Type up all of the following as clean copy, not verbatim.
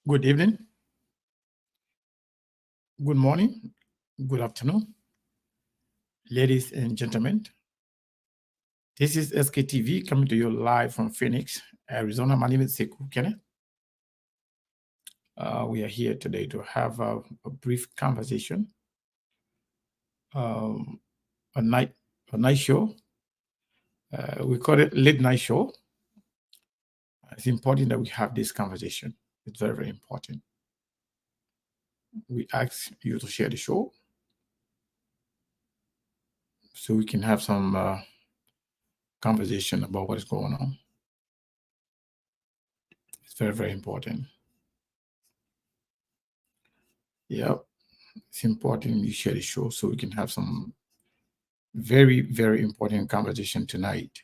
Good evening, good morning, good afternoon, ladies and gentlemen. This is SKTV coming to you live from Phoenix, Arizona. My name is Sekou Kenneth. We are here today to have a brief conversation, a night show. We call it late night show. It's important that we have this conversation. It's very, very important. We ask you to share the show so we can have some conversation about what is going on. It's very, very important. Yep. It's important you share the show so we can have some very, very important conversation tonight.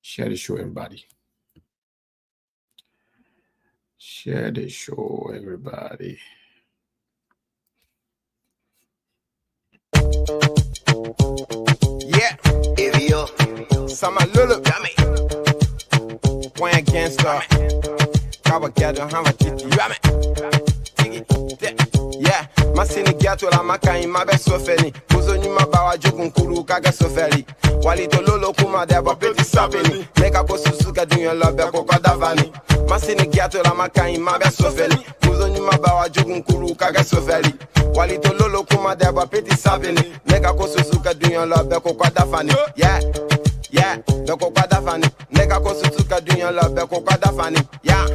Share the show, everybody. Share the show, everybody. Yeah, Evio, Sama Lulu, Yummy, Point Gangsta, Kabakado, Hamatiti, Yummy, yeah, Masini Gato, la Makai, Mabe Sofeni, Puzoni Mabawa Jokun Kuru, Kaga Sofeli, Walito Lolo Kuma, Deba Petit Sabini, Neka Posuka, doing your love, Coca Davani, Masini Gato, la Makai, Mabe Sofeli, Puzoni Mabawa Jokun Kuru, Kaga Sofeli. Walito Lolo Kuma Deba Petit Sabini, Nega Kosuka doing your love, Beko Kwadafani, yeah, Beko Kwadafani, Nega Kosuka doing your love, Beko Kwadafani, yeah,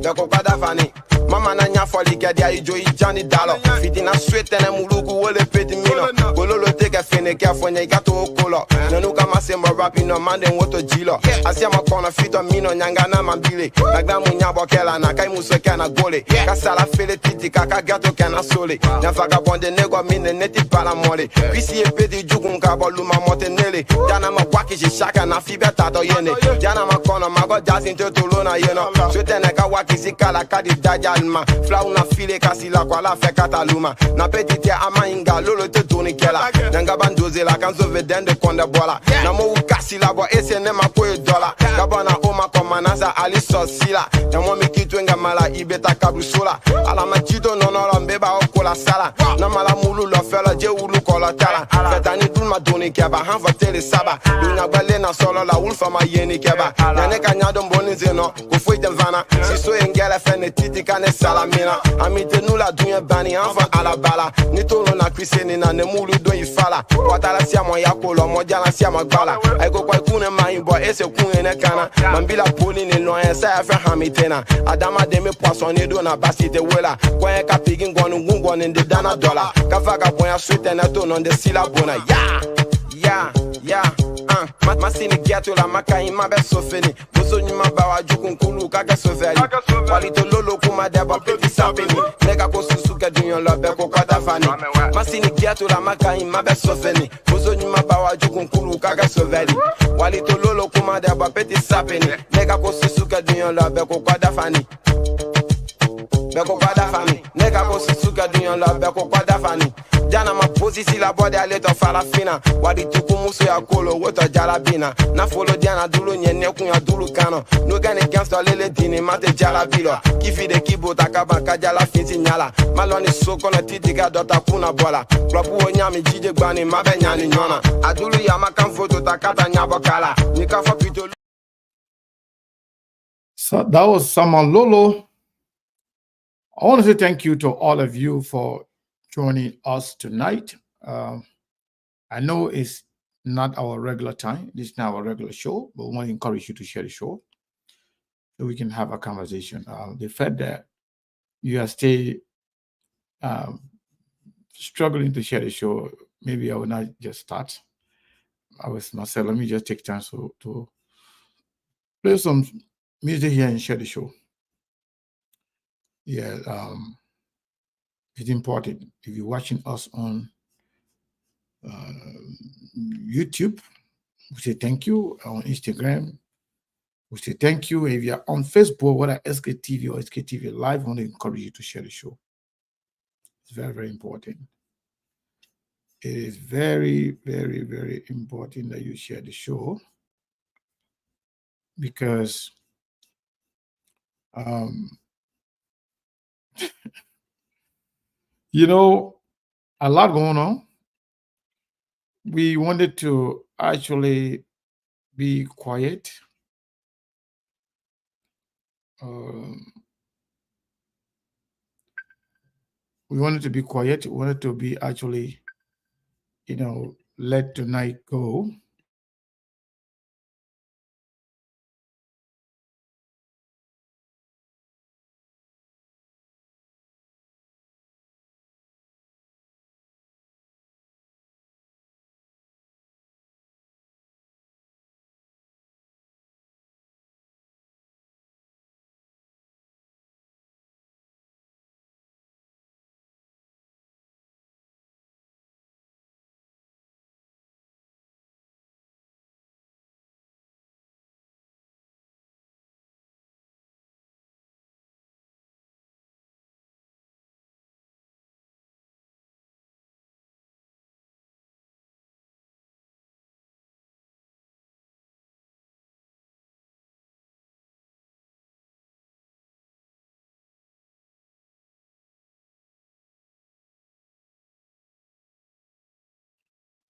Beko Kwadafani. Mama Nanya Foli Gadia, Joy Johnny Dallo, Fitina Sweet and Muluku, Wole Petit Mino, Gololo take a Feneka when they got to Okolo, Nanuka Masema rapping no man and Woto Gilo, Asiama Kona Fito Mino, Nyangana Mambile, Nagamu Nyabokela, Nakai Musakana Gole, Kasala Fele Titi, Kaka Gato Kana Sole, Nafaga Bonde Nego Mine Neti Palamole, PC Peti Jugunka Boluma Montenele, Jana Mawaki Shaka Nafiba Tato Yene, Jana Makona Mago Jazin Tolona Yeno, Sutenaka Waki Sikala Kadi Daja. Flauna file kasi la kwa la fe kataluma na petite amainga lolo te toni kela nanga bandoze la kanzo vedende konde bola na mo kasi la bo ese ne makoe dola kabana oma komanasa ali sosila na mo mikitwenga mala ibeta kabrusola ala machito nono mbeba okola sala na mala mulu lo fela je ulu kola tala fetani dulma doni keba hanva tele saba dunya gbale na solo la ulfa ma yeni keba na ne kanyado mboni zeno ko foi de vana siso engela fene titi kane salamina amite nula dunya bani anfa ala bala ni tolo na kwiseni na ne mulu do ifala watala sia mo yakolo mo jana sia magbala ay go kwa kune mai bo ese kune ne kana mambila poli ni no esa afa hamitena adama de me poisson ni do na basite wela kwa ka pigin gonu ngungo ni de dana dollar ka vaga boya sweet na to non de sila bona Masini Gato la Makai Mabe Sofeni, Bosoni Mabawa Jukun Kulu Kaga Sofeli, Walito Lolo Kuma Deba Petit Sabini, Nega Kosuka doing your love, Beko Kadafani, Masini Gato la Makai Mabe Sofeni, Bosoni Mabawa Jukun Kulu Kaga Sofeli, Walito Lolo Kuma Deba Petit Sabini, Nega Kosuka doing your love, Beko Kadafani. Beko Kadafani, Nega Kosuka doing your love, Beko Kadafani. Jana maposisi la bode aleto farafina wadi tukumusu ya kolo woto jalabina na follow diana dulu nyene kunya dulu kano no gane gangsta lele dini mate jalabilo kifi de kibo takaba kajala finti nyala maloni soko na titika dota kuna bola klopu onyami jije gbani mabe nyani nyona adulu ya makan foto takata nyabokala nikafa pito. So that was Saman Lolo. I want to say thank you to all of you for joining us tonight. I know it's not our regular time. This is not our regular show, but we want to encourage you to share the show so we can have a conversation. The fact that you are still struggling to share the show, maybe I will not just start. I was myself, let me just take time to play some music here and share the show. Yeah, it's important. If you're watching us on YouTube, we say thank you. On Instagram, we say thank you. If you're on Facebook, whether SKTV or SKTV Live, I want to encourage you to share the show. It's very, very important. It is very, very, very important that you share the show because You know, a lot going on. We wanted to actually be quiet. We wanted to be quiet. We wanted to be actually, let tonight go.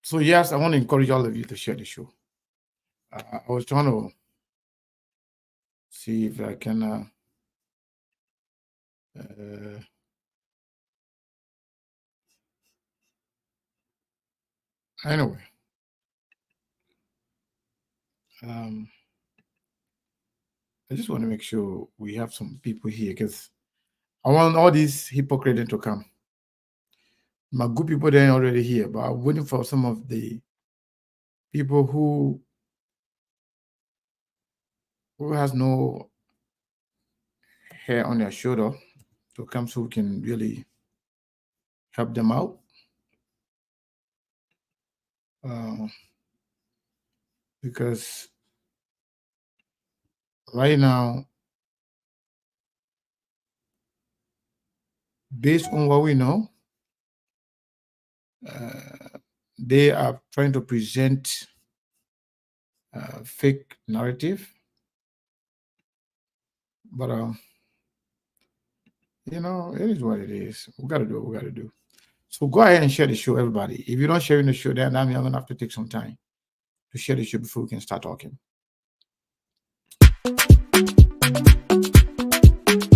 So yes, I want to encourage all of you to share the show. I was trying to see if I can. Anyway, I just want to make sure we have some people here because I want all these hypocrites to come. My good people, they're already here, but I'm waiting for some of the people who has no hair on their shoulder to come so we can really help them out. Because right now, based on what we know, they are trying to present a fake narrative. But, it is what it is. We got to do what we got to do. So go ahead and share the show, everybody. If you're not sharing the show, then I'm going to have to take some time to share the show before we can start talking.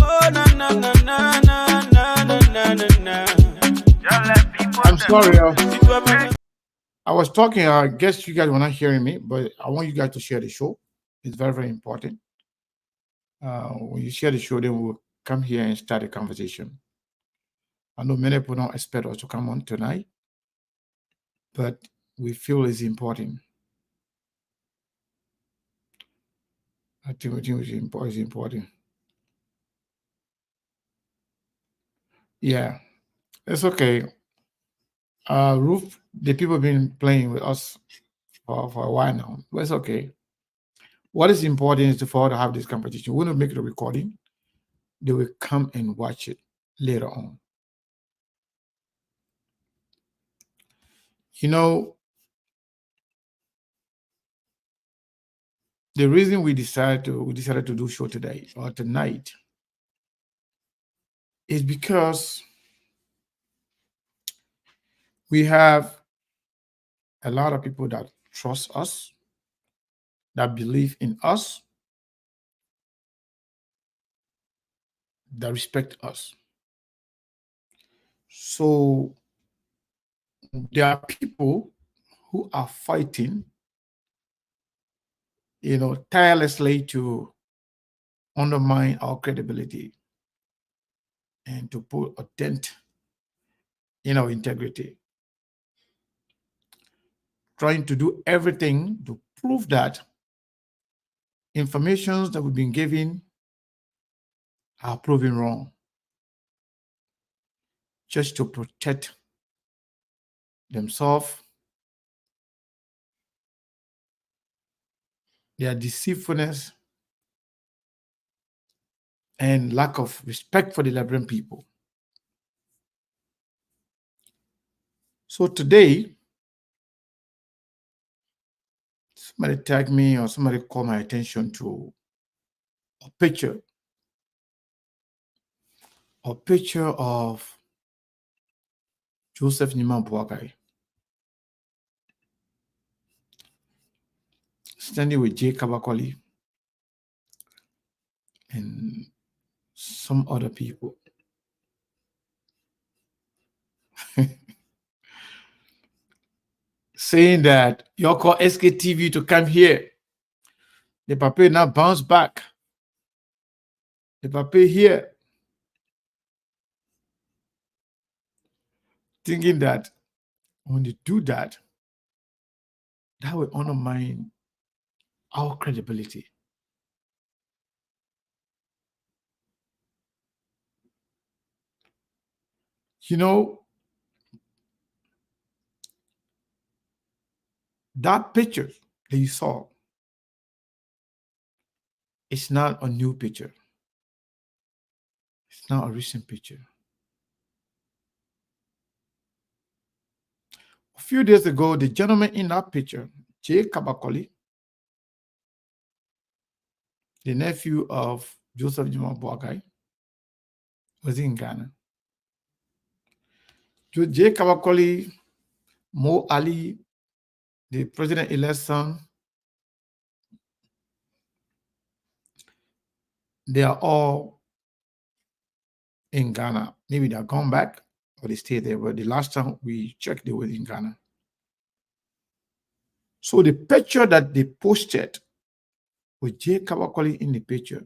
Oh, no, no, no, no, no, no, no, no, no. I'm sorry. I was talking. I guess you guys were not hearing me, but I want you guys to share the show. It's very, very important. When you share the show, then we'll come here and start a conversation. I know many people don't expect us to come on tonight, but we feel it's important. I think it's important. Yeah, it's okay. Ruth, the people have been playing with us for a while now, but it's okay. What is important is for us to have this competition. We're going to make the recording. They will come and watch it later on. The reason we decided to do show today or tonight is because we have a lot of people that trust us, that believe in us, that respect us. So there are people who are fighting, tirelessly to undermine our credibility and to put a dent in our integrity, trying to do everything to prove that information that we've been given are proven wrong, just to protect themselves, their deceitfulness, and lack of respect for the Liberian people. So today, somebody tagged me or somebody called my attention to a picture a picture of Joseph Nimba Boakai standing with J. Kabakoli and some other people. Saying that you call SKTV to come here. The paper now bounce back. The paper here. Thinking that when they do that, that will undermine our credibility. You know, that picture that you saw, it's not a new picture. It's not a recent picture. A few days ago, the gentleman in that picture, J. Kabakoli, the nephew of Joseph Nimba Boakai, was in Ghana. J. Kabakoli, Mo Ali, the president-elect son, they are all in Ghana. Maybe they are gone back or they stay there, but the last time we checked, they were in Ghana. So the picture that they posted with J. Kabakoli in the picture,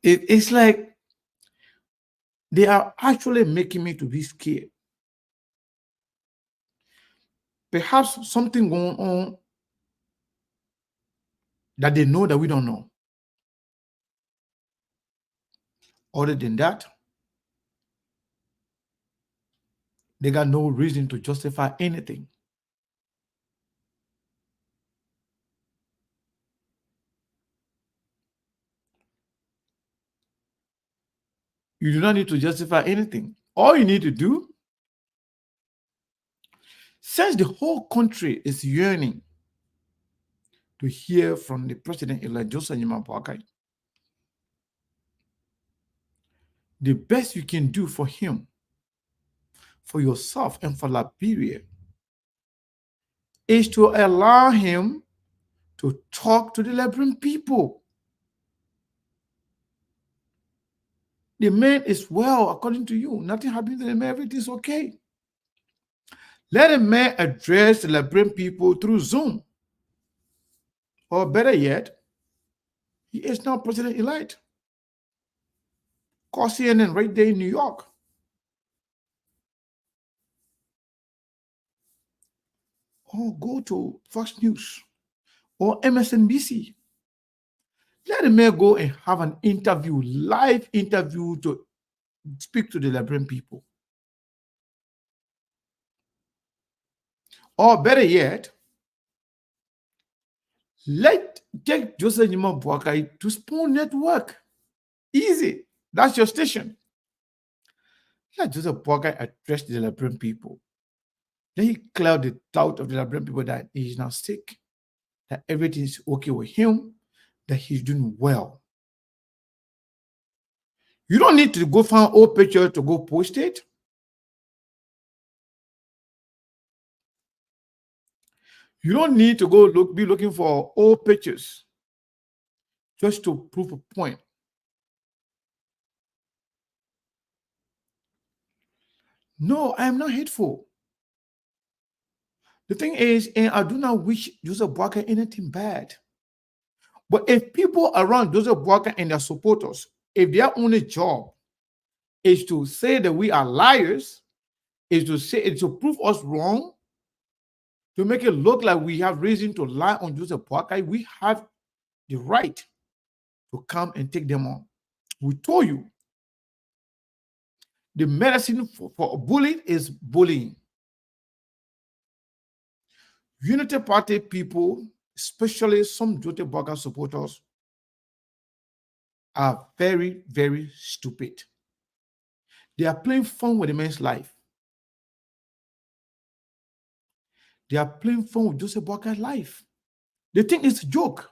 it's like they are actually making me to be scared. Perhaps something going on that they know that we don't know. Other than that, they got no reason to justify anything. You do not need to justify anything. All you need to do, since the whole country is yearning to hear from the president-elect Joseph Nimba Boakai, the best you can do for him, for yourself, and for Liberia is to allow him to talk to the Liberian people. The man is well, according to you. Nothing happened to the man. Everything's okay. Let the man address the Liberian people through Zoom. Or better yet, he is now president-elect. Call CNN right there in New York. Or go to Fox News or MSNBC. Let the man go and have an interview, live interview to speak to the Liberian people. Or better yet, take Joseph Nimba Boakai to Spoon Network. Easy. That's your station. Let Joseph Boakai address the Liberian people. Let he clear the doubt of the Liberian people that he is not sick, that everything is okay with him, that he's doing well. You don't need to go find old picture to go post it. You don't need to go be looking for old pictures just to prove a point. No, I am not hateful. The thing is, and I do not wish Joseph Boakai anything bad. But if people around Joseph Boakai and their supporters, if their only job is to say that we are liars, is to prove us wrong, to make it look like we have reason to lie on Joseph Boakai, we have the right to come and take them on. We told you the medicine for bullying is bullying. Unity Party people, especially some Joseph Boakai supporters, are very, very stupid. They are playing fun with a man's life. They are playing fun with Joseph Boakai's life. They think it's a joke.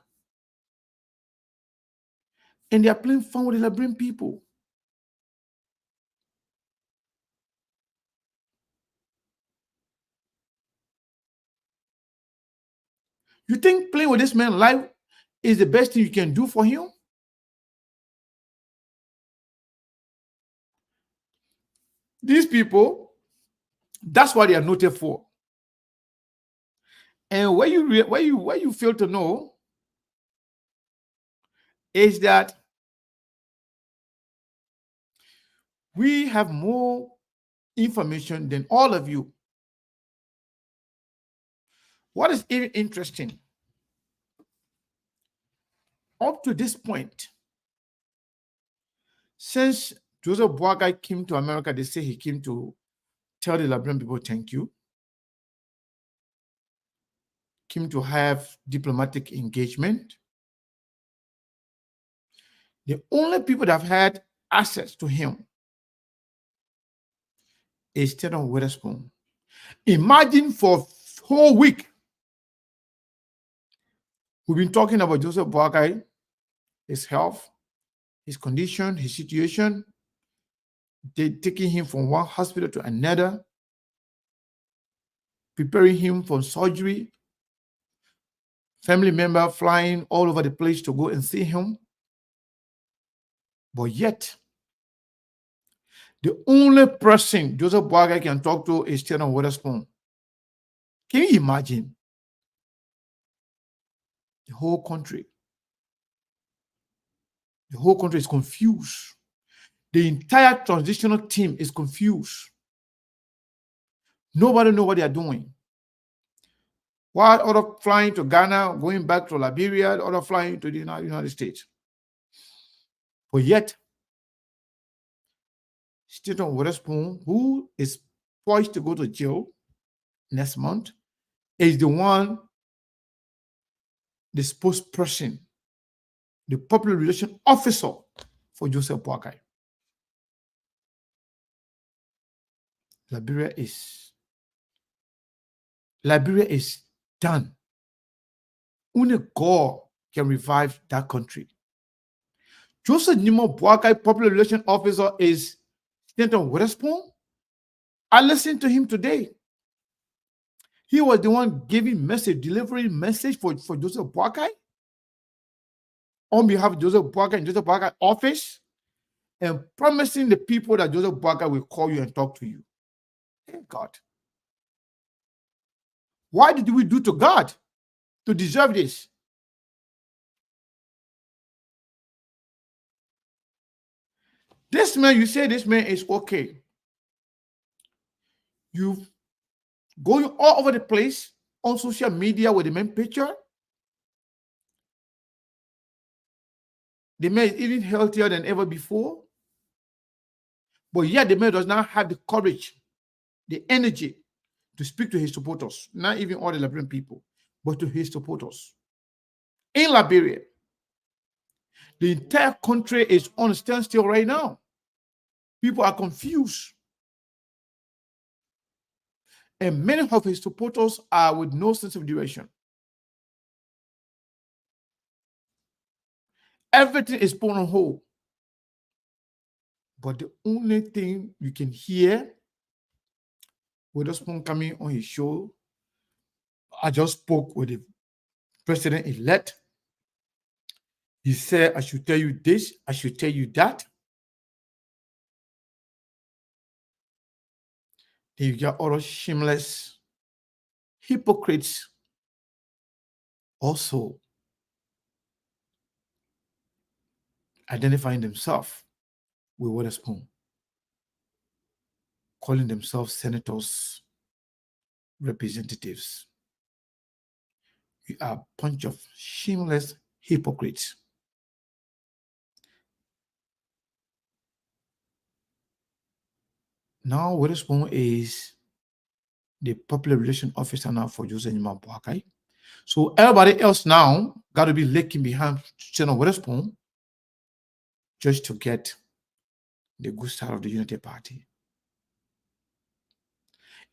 And they are playing fun with the Liberian people. You think playing with this man's life is the best thing you can do for him? These people, that's what they are noted for. And what you fail to know is that we have more information than all of you. What is even interesting, up to this point, since Joseph Boakai came to America, they say he came to tell the Liberian people thank you, came to have diplomatic engagement. The only people that have had access to him is Theodore Witherspoon. Imagine for a whole week, we've been talking about Joseph Boakai, his health, his condition, his situation. They're taking him from one hospital to another, preparing him for surgery, family member flying all over the place to go and see him. But yet, the only person Joseph Boakai can talk to is Theodore Witherspoon. Can you imagine? The whole country is confused. The entire transitional team is confused. Nobody knows what they are doing. While other flying to Ghana, going back to Liberia, other flying to the United States. But yet, Theodore Witherspoon, who is poised to go to jail next month, is the one, the spokesperson, the public relations officer for Joseph Boakai. Liberia is done. Only God can revive that country. Joseph Nimba Boakai, public relations officer, is Theodore Witherspoon. I listened to him today. He was the one delivering message for Joseph Boakai on behalf of Joseph Boakai and Joseph Boakai office, and promising the people that Joseph Boakai will call you and talk to you. Thank God. Why did we do to God to deserve this? This man, you say this man is okay. You going all over the place on social media with the man picture. The man is even healthier than ever before. But yet the man does not have the courage, the energy to speak to his supporters, not even all the Liberian people, but to his supporters. In Liberia, the entire country is on standstill right now. People are confused. And many of his supporters are with no sense of direction. Everything is put on hold. But the only thing you can hear, Witherspoon coming on his show, I just spoke with the president-elect. He said, I should tell you this, I should tell you that. Then you got other shameless hypocrites also identifying themselves with Witherspoon, calling themselves senators, representatives. We are a bunch of shameless hypocrites. Now Witherspoon is the public relations officer now for Joseph Nimba Boakai. So everybody else now got to be lurking behind Senator Witherspoon just to get the good side of the Unity Party.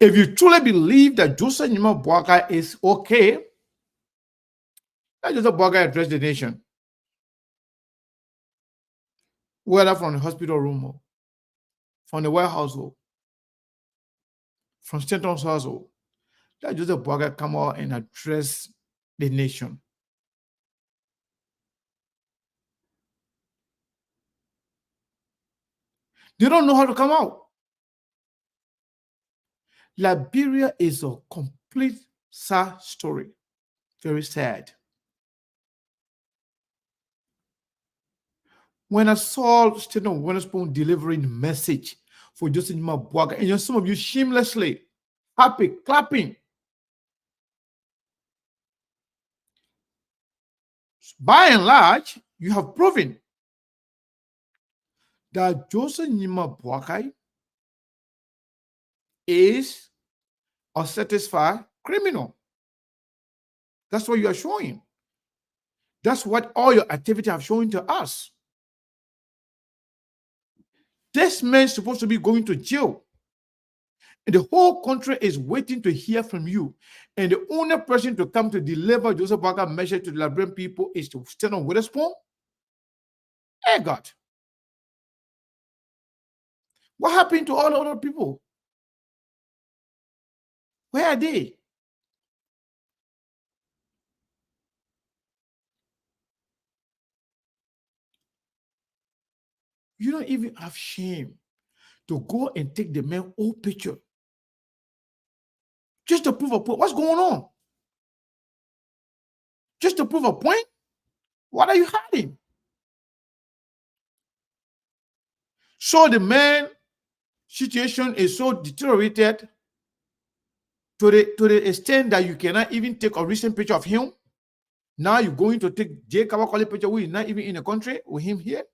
If you truly believe that Joseph Nimba Boakai is okay, let Joseph Boakai address the nation, whether from the hospital room or from the warehouse or from Stanton's household. Let Joseph Boakai come out and address the nation. They don't know how to come out. Liberia is a complete sad story. Very sad. When I saw Stanton Witherspoon delivering the message for Joseph Nimba Boakai, and some of you shamelessly happy, clapping. By and large, you have proven that Joseph Nimba Boakai is a satisfied criminal. That's what you are showing. That's what all your activity have shown to us. This man is supposed to be going to jail. And the whole country is waiting to hear from you. And the only person to come to deliver Joseph Boakai message to the Liberian people is to stand on Witherspoon? Hey, God. What happened to all the other people? Where are they? You don't even have shame to go and take the man's old picture just to prove a point. What's going on? Just to prove a point? What are you hiding? So the man situation is so deteriorated to the extent that you cannot even take a recent picture of him. Now you're going to take J. Kawakali picture who is not even in the country with him here.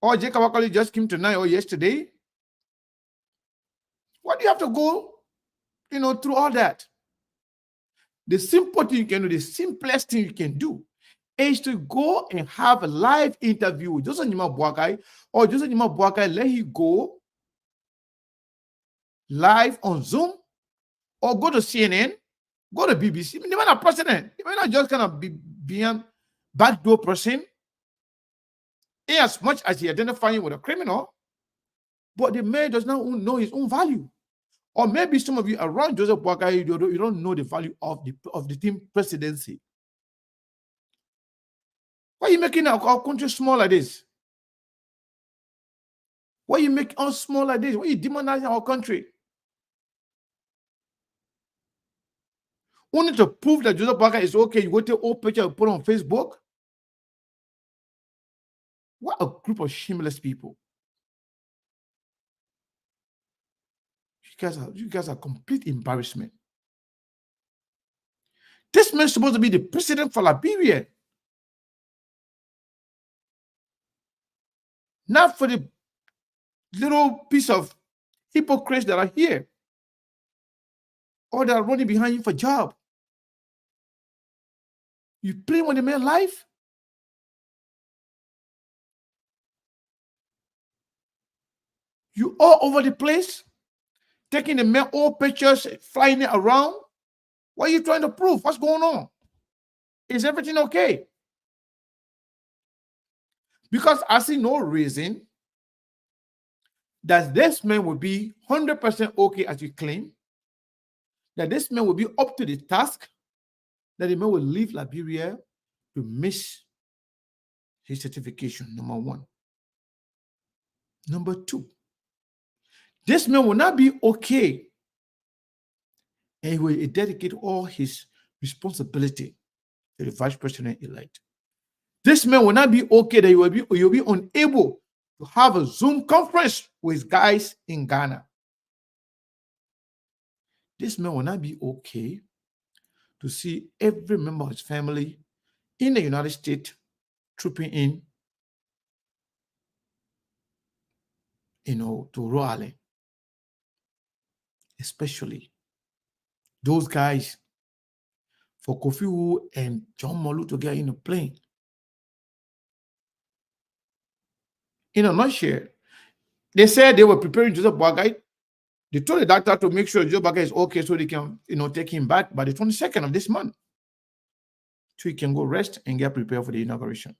Or J. Kawakali just came tonight or yesterday. Why do you have to go, through all that? The simple thing you can do, the simplest thing you can do is to go and have a live interview with Joseph Nimba Boakai, or Joseph Nimba Boakai let him go live on Zoom, or go to CNN, go to BBC. They might not president. They might not just kind of be being backdoor person. As much as he identifying with a criminal, but the man does not know his own value. Or maybe some of you around Joseph Boakai, you don't know the value of the team presidency. Why are you making our country small like this? Why you make us small like this? Why are you demonizing our country? Only to prove that Joseph Boakai is okay, you go take old picture and put on Facebook? What a group of shameless people. You guys are complete embarrassment. This man is supposed to be the president for Liberia. Not for the little piece of hypocrites that are here, or that are running behind you for job. You play with the man's life? You all over the place, taking the man old pictures, flying it around. What are you trying to prove? What's going on? Is everything okay? Because I see no reason that this man will be 100% okay as you claim, that this man will be up to the task, that the man will leave Liberia to miss his certification, number one. Number two, this man will not be okay, and he will dedicate all his responsibility to the vice president-elect. This man will not be okay that you'll be unable to have a Zoom conference with guys in Ghana. This man will not be okay to see every member of his family in the United States trooping in, to Raleigh. Especially those guys for Kofi Wu and John Molu to get in a plane. In a nutshell, They said they were preparing Joseph Boakai. They told the doctor to make sure Joseph Boakai is okay so they can, take him back by the 22nd of this month, so he can go rest and get prepared for the inauguration.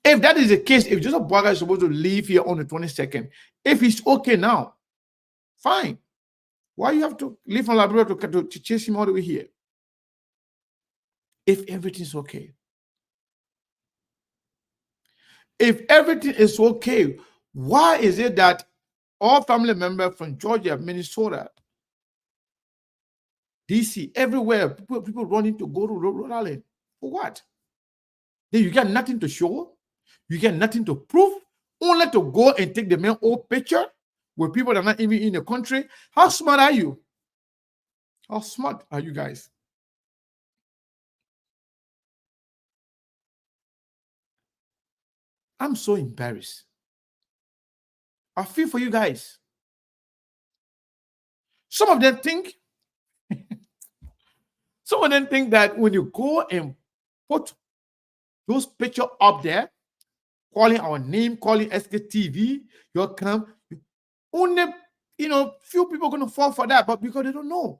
If that is the case, if Joseph Boakai is supposed to leave here on the 22nd, if he's okay now, fine. Why you have to leave from Liberia to chase him all the way here? If everything's okay. If everything is okay, why is it that all family members from Georgia, Minnesota, DC, everywhere, people running to go to Rhode Island? For what? Then you got nothing to show. You get nothing to prove. Only to go and take the main old picture with people that are not even in the country. How smart are you? How smart are you guys? I'm so embarrassed. I feel for you guys. Some of them think that when you go and put those pictures up there, calling our name, calling SKTV, your camp, only few people are going to fall for that, but because they don't know.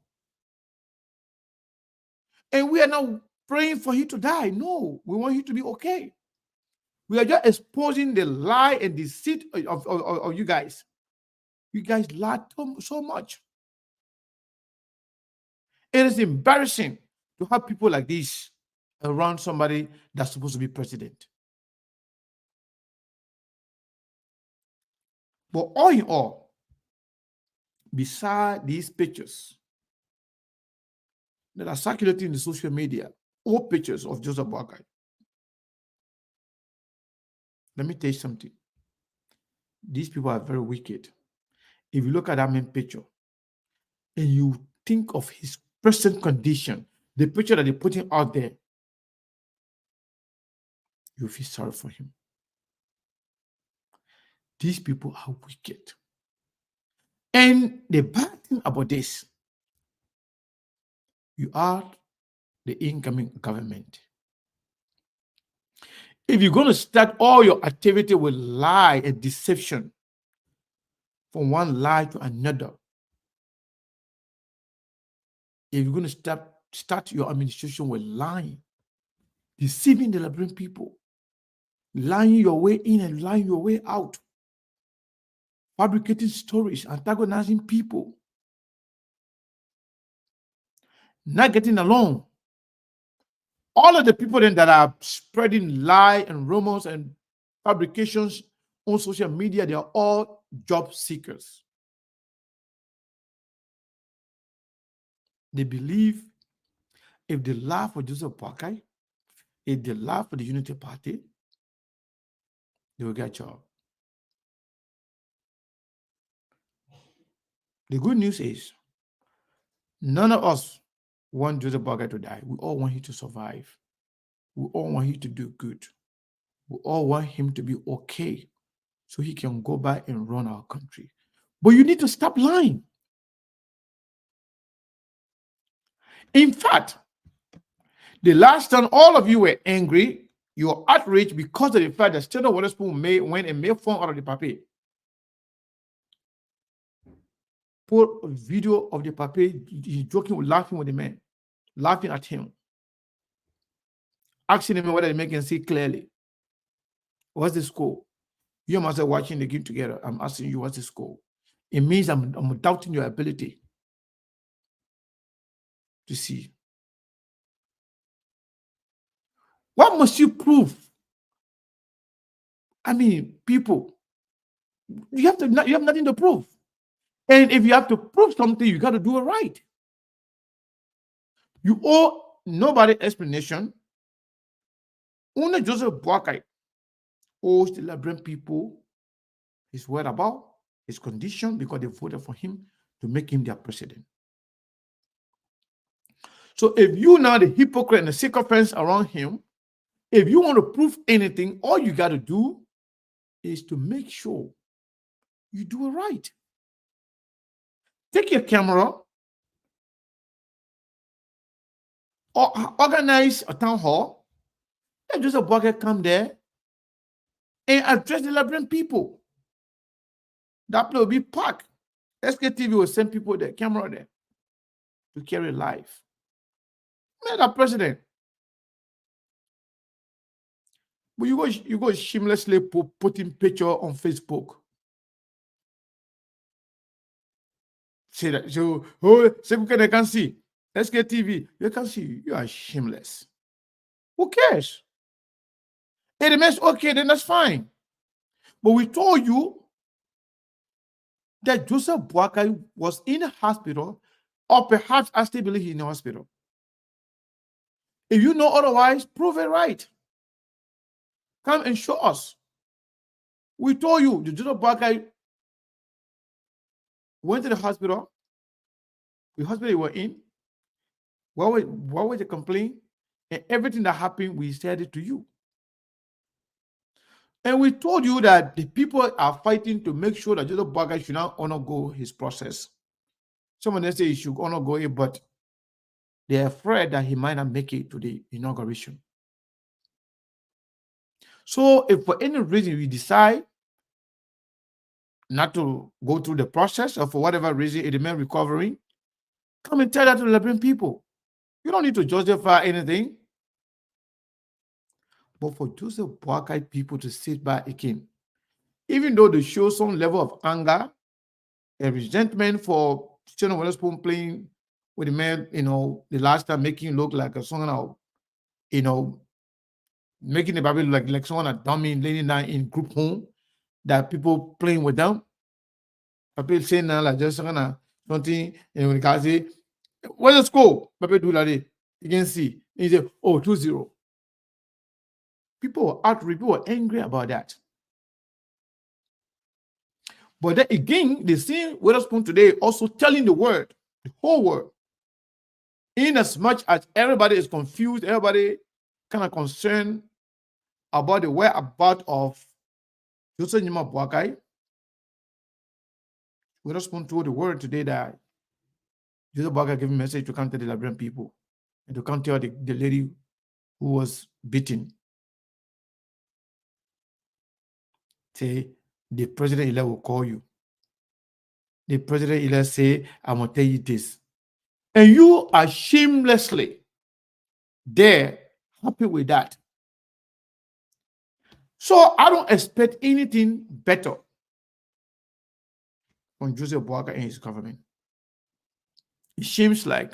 And we are not praying for you to die. No, we want you to be okay. We are just exposing the lie and deceit of you guys. You guys lie so much. It is embarrassing to have people like this around somebody that's supposed to be president. But all in all, beside these pictures that are circulating in the social media, all pictures of Joseph Boakai, let me tell you something. These people are very wicked. If you look at that main picture and you think of his present condition, the picture that they're putting out there, you feel sorry for him. These people are wicked. And the bad thing about this, you are the incoming government. If you're going to start all your activity with lie and deception, from one lie to another, if you're going to start your administration with lying, deceiving the Liberian people, lying your way in and lying your way out, fabricating stories, antagonizing people, not getting along. All of the people then that are spreading lie and rumors and fabrications on social media, they are all job seekers. They believe if they lie for Joseph Boakai, if they lie for the Unity Party, they will get a job. The good news is none of us want Joseph Boakai to die. We all want him to survive. We all want him to do good. We all want him to be okay so he can go back and run our country. But you need to stop lying. In fact, the last time all of you were angry, you were outraged because of the fact that Stella Waterspoon went and made fun out of the papi. Put a video of the papi, he's joking, laughing with the man, laughing at him, asking him whether the man can see clearly. What's the score? You must be watching the game together. I'm asking you, what's the score? It means I'm doubting your ability to see. What must you prove? I mean, people, you have nothing to prove. And if you have to prove something, you got to do it right. You owe nobody explanation. Only Joseph Boakai owes the Liberian people his whereabouts, his condition, because they voted for him to make him their president. So if you now the hypocrite and the sycophants around him, if you want to prove anything, all you got to do is to make sure you do it right. Take your camera or organize a town hall. Let Joseph Boakai come there and address the Liberian people. That place will be packed. SKTV will send people there, camera there, to carry live. Man, that president. But you go shamelessly putting picture on Facebook. Say that so people can see. SKTV, they can see you are shameless. Who cares? It remains okay, then that's fine. But we told you that Joseph Boakai was in a hospital, or perhaps I still believe he's in the hospital. If you know otherwise, prove it right. Come and show us. We told you the Joseph Boakai went to the hospital. The hospital you were in. What was the complaint? And everything that happened, we said it to you. And we told you that the people are fighting to make sure that Joseph Boakai should not undergo his process. Some of them say he should undergo it, but they're afraid that he might not make it to the inauguration. So if for any reason we decide not to go through the process, or for whatever reason it remains recovering, come and tell that to the Liberian people. You don't need to justify anything. But for Joseph Boakai people to sit back again, even though they show some level of anger and resentment for Stephen Witherspoon playing with the man, the last time, making it look like a someone, making the baby look like someone a dummy laying down in group home, that people playing with them. People saying now like just something, and when the guy say, "Where's the score?" People do like that. You can see. He say, "Oh, 2-0." People were outraged. People were angry about that. But then again, they see Witherspoon today also telling the word, the whole world. In as much as everybody is confused, everybody kind of concerned about the whereabouts of Joseph Nimba Boakai, Witherspoon told the world today that Joseph Boakai gave a message to come to the Liberian people and to come tell the lady who was beaten. Say, the president-elect will call you. The president-elect say, I'm going to tell you this. And you are shamelessly there, happy with that. So I don't expect anything better from Joseph Boakai and his government. It seems like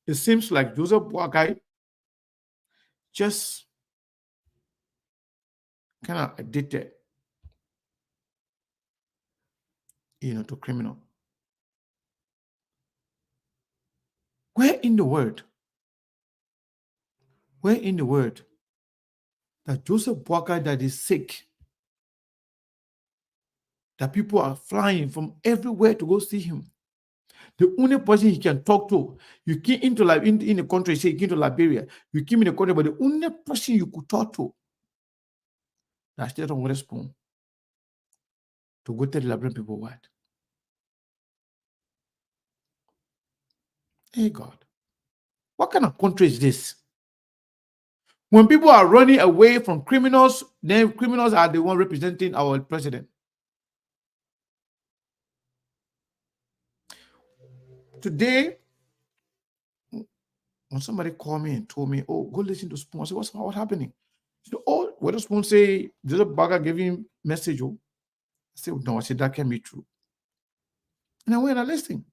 Joseph Boakai just kind of addicted, to criminal. Where in the world that Joseph Boakai that is sick, that people are flying from everywhere to go see him? The only person he can talk to, you came into in the country, say you came to Liberia, you came in the country, but the only person you could talk to, that's still on Witherspoon, to go tell the Liberian people what? Hey God, what kind of country is this? When people are running away from criminals, then criminals are the one representing our president. Today, when somebody called me and told me, "Oh, go listen to Spoon," I said, "What's happening?" She said, "Oh, what does Spoon say? Joseph Boakai gave him message." Oh, I said, "No," I said, "That can't be true." And I went and listened.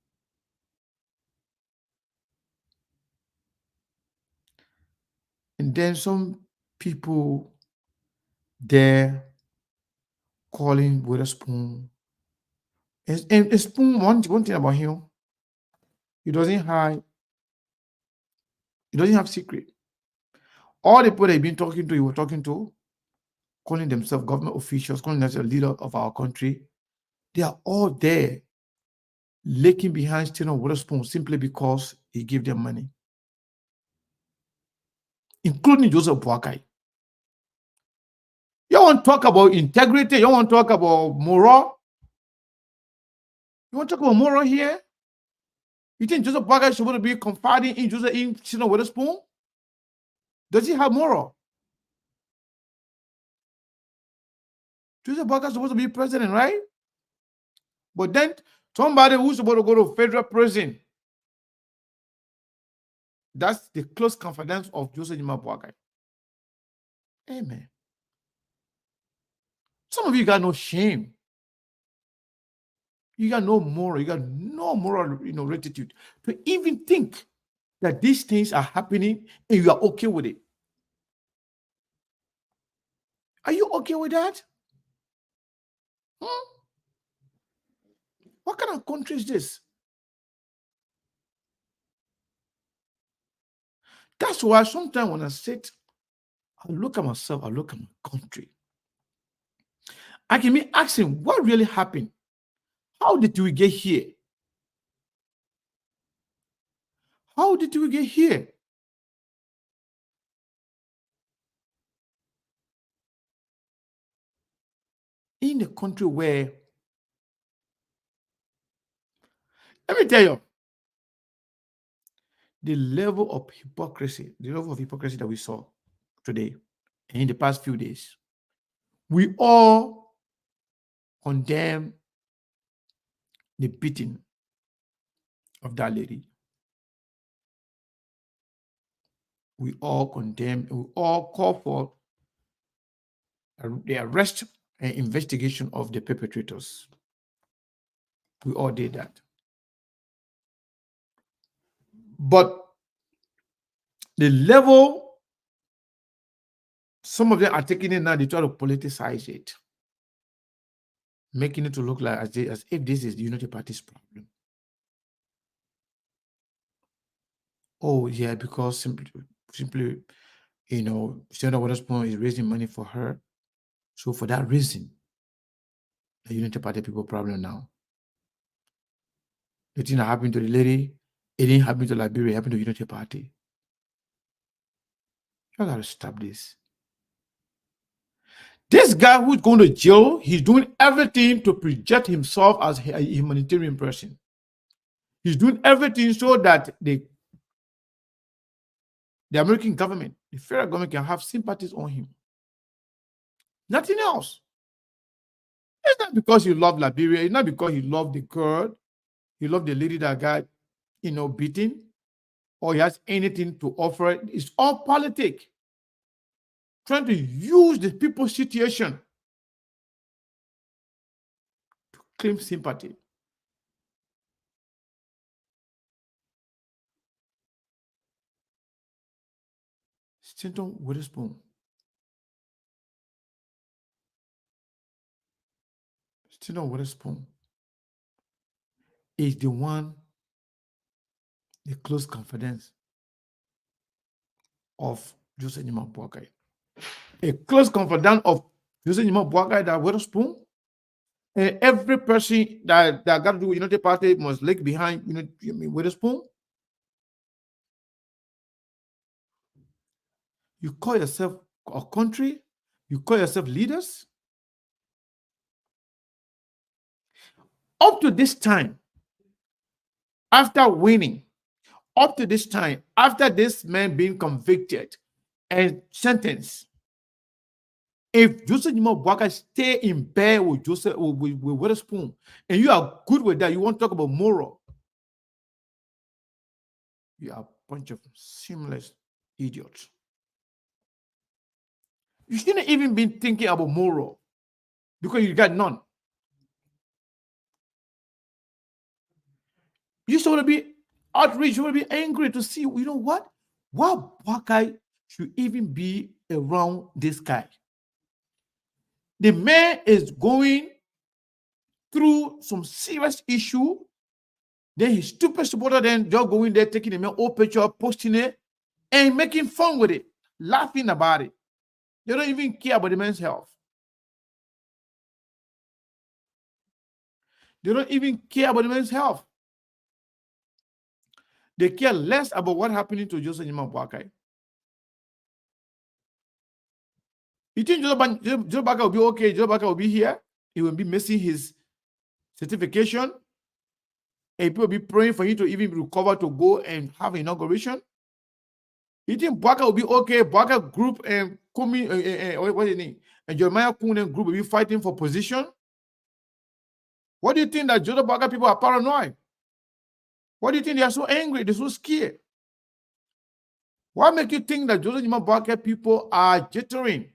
And then some people there calling Witherspoon. And Spoon, one thing about him, he doesn't hide. He doesn't have secret. All the people that he's been talking to, he was talking to, calling themselves government officials, calling themselves leader of our country, they are all there lurking behind Stephen Witherspoon simply because he gave them money, including Joseph Boakai. You want to talk about integrity? You want to talk about moral? You want to talk about moral here? You think Joseph Boakai is supposed to be confiding in Stephen Witherspoon? Does he have moral? Joseph Boakai is supposed to be president, right? But then somebody who's supposed to go to federal prison, that's the close confidence of Joseph Nimba Boakai. Amen. Some of you got no shame. You got no moral. You got no moral, rectitude to even think that these things are happening and you are okay with it. Are you okay with that? What kind of country is this? That's why sometimes when I sit, I look at myself, I look at my country. I can be asking, what really happened? How did we get here? How did we get here? In a country where, let me tell you, the level of hypocrisy that we saw today and in the past few days, we all condemn the beating of that lady. We all condemn, we all call for the arrest and investigation of the perpetrators. We all did that. But the level, some of them are taking it now, they try to politicize it, making it to look like as if this is the Unity Party's problem. Oh, yeah, because simply Senator Witherspoon is raising money for her. So for that reason, the Unity Party people problem now. The thing that happened to the lady, it didn't happen to Liberia, it happened to Unity Party. You gotta stop this. This guy who's going to jail, he's doing everything to project himself as a humanitarian person. He's doing everything so that the American government, the federal government, can have sympathies on him. Nothing else. It's not because you love Liberia. It's not because you love the girl, you love the lady that got, beaten, or he has anything to offer. It's all politics. Trying to use the people's situation to claim sympathy. Senator Witherspoon. Senator Witherspoon is the one, the close confidence of Joseph Nimba Boakai. A close confidant of Joseph Nimba Boakai, that Witherspoon, and every person that got to do with Unity Party must lag behind Witherspoon. You call yourself a country, you call yourself leaders. Up to this time, after winning, up to this time, after this man being convicted and sentenced, if Joseph Nimba Boakai stay in bed with with Witherspoon, and you are good with that, you want to talk about moral, you are a bunch of shameless idiots. You shouldn't even be thinking about moral because you got none. You should be outraged, you should be angry to see, what? Why Boakai should even be around this guy? The man is going through some serious issue. Then his stupid supporter then just going there, taking the man old picture, posting it, and making fun with it, laughing about it. They don't even care about the man's health. They don't even care about the man's health. They care less about what happening to Joseph Nimba Boakai. You think Joseph Boakai will be okay? Joseph Boakai will be here. He will be missing his certification. And people will be praying for him to even recover to go and have an inauguration. You think Boakai will be okay? Boakai group and Kumi, what's his name? And Jeremiah Kuhn group will be fighting for position. What do you think that Joseph Boakai people are paranoid? What do you think they are so angry? They're so scared. What makes you think that Joseph Boakai people are jittering?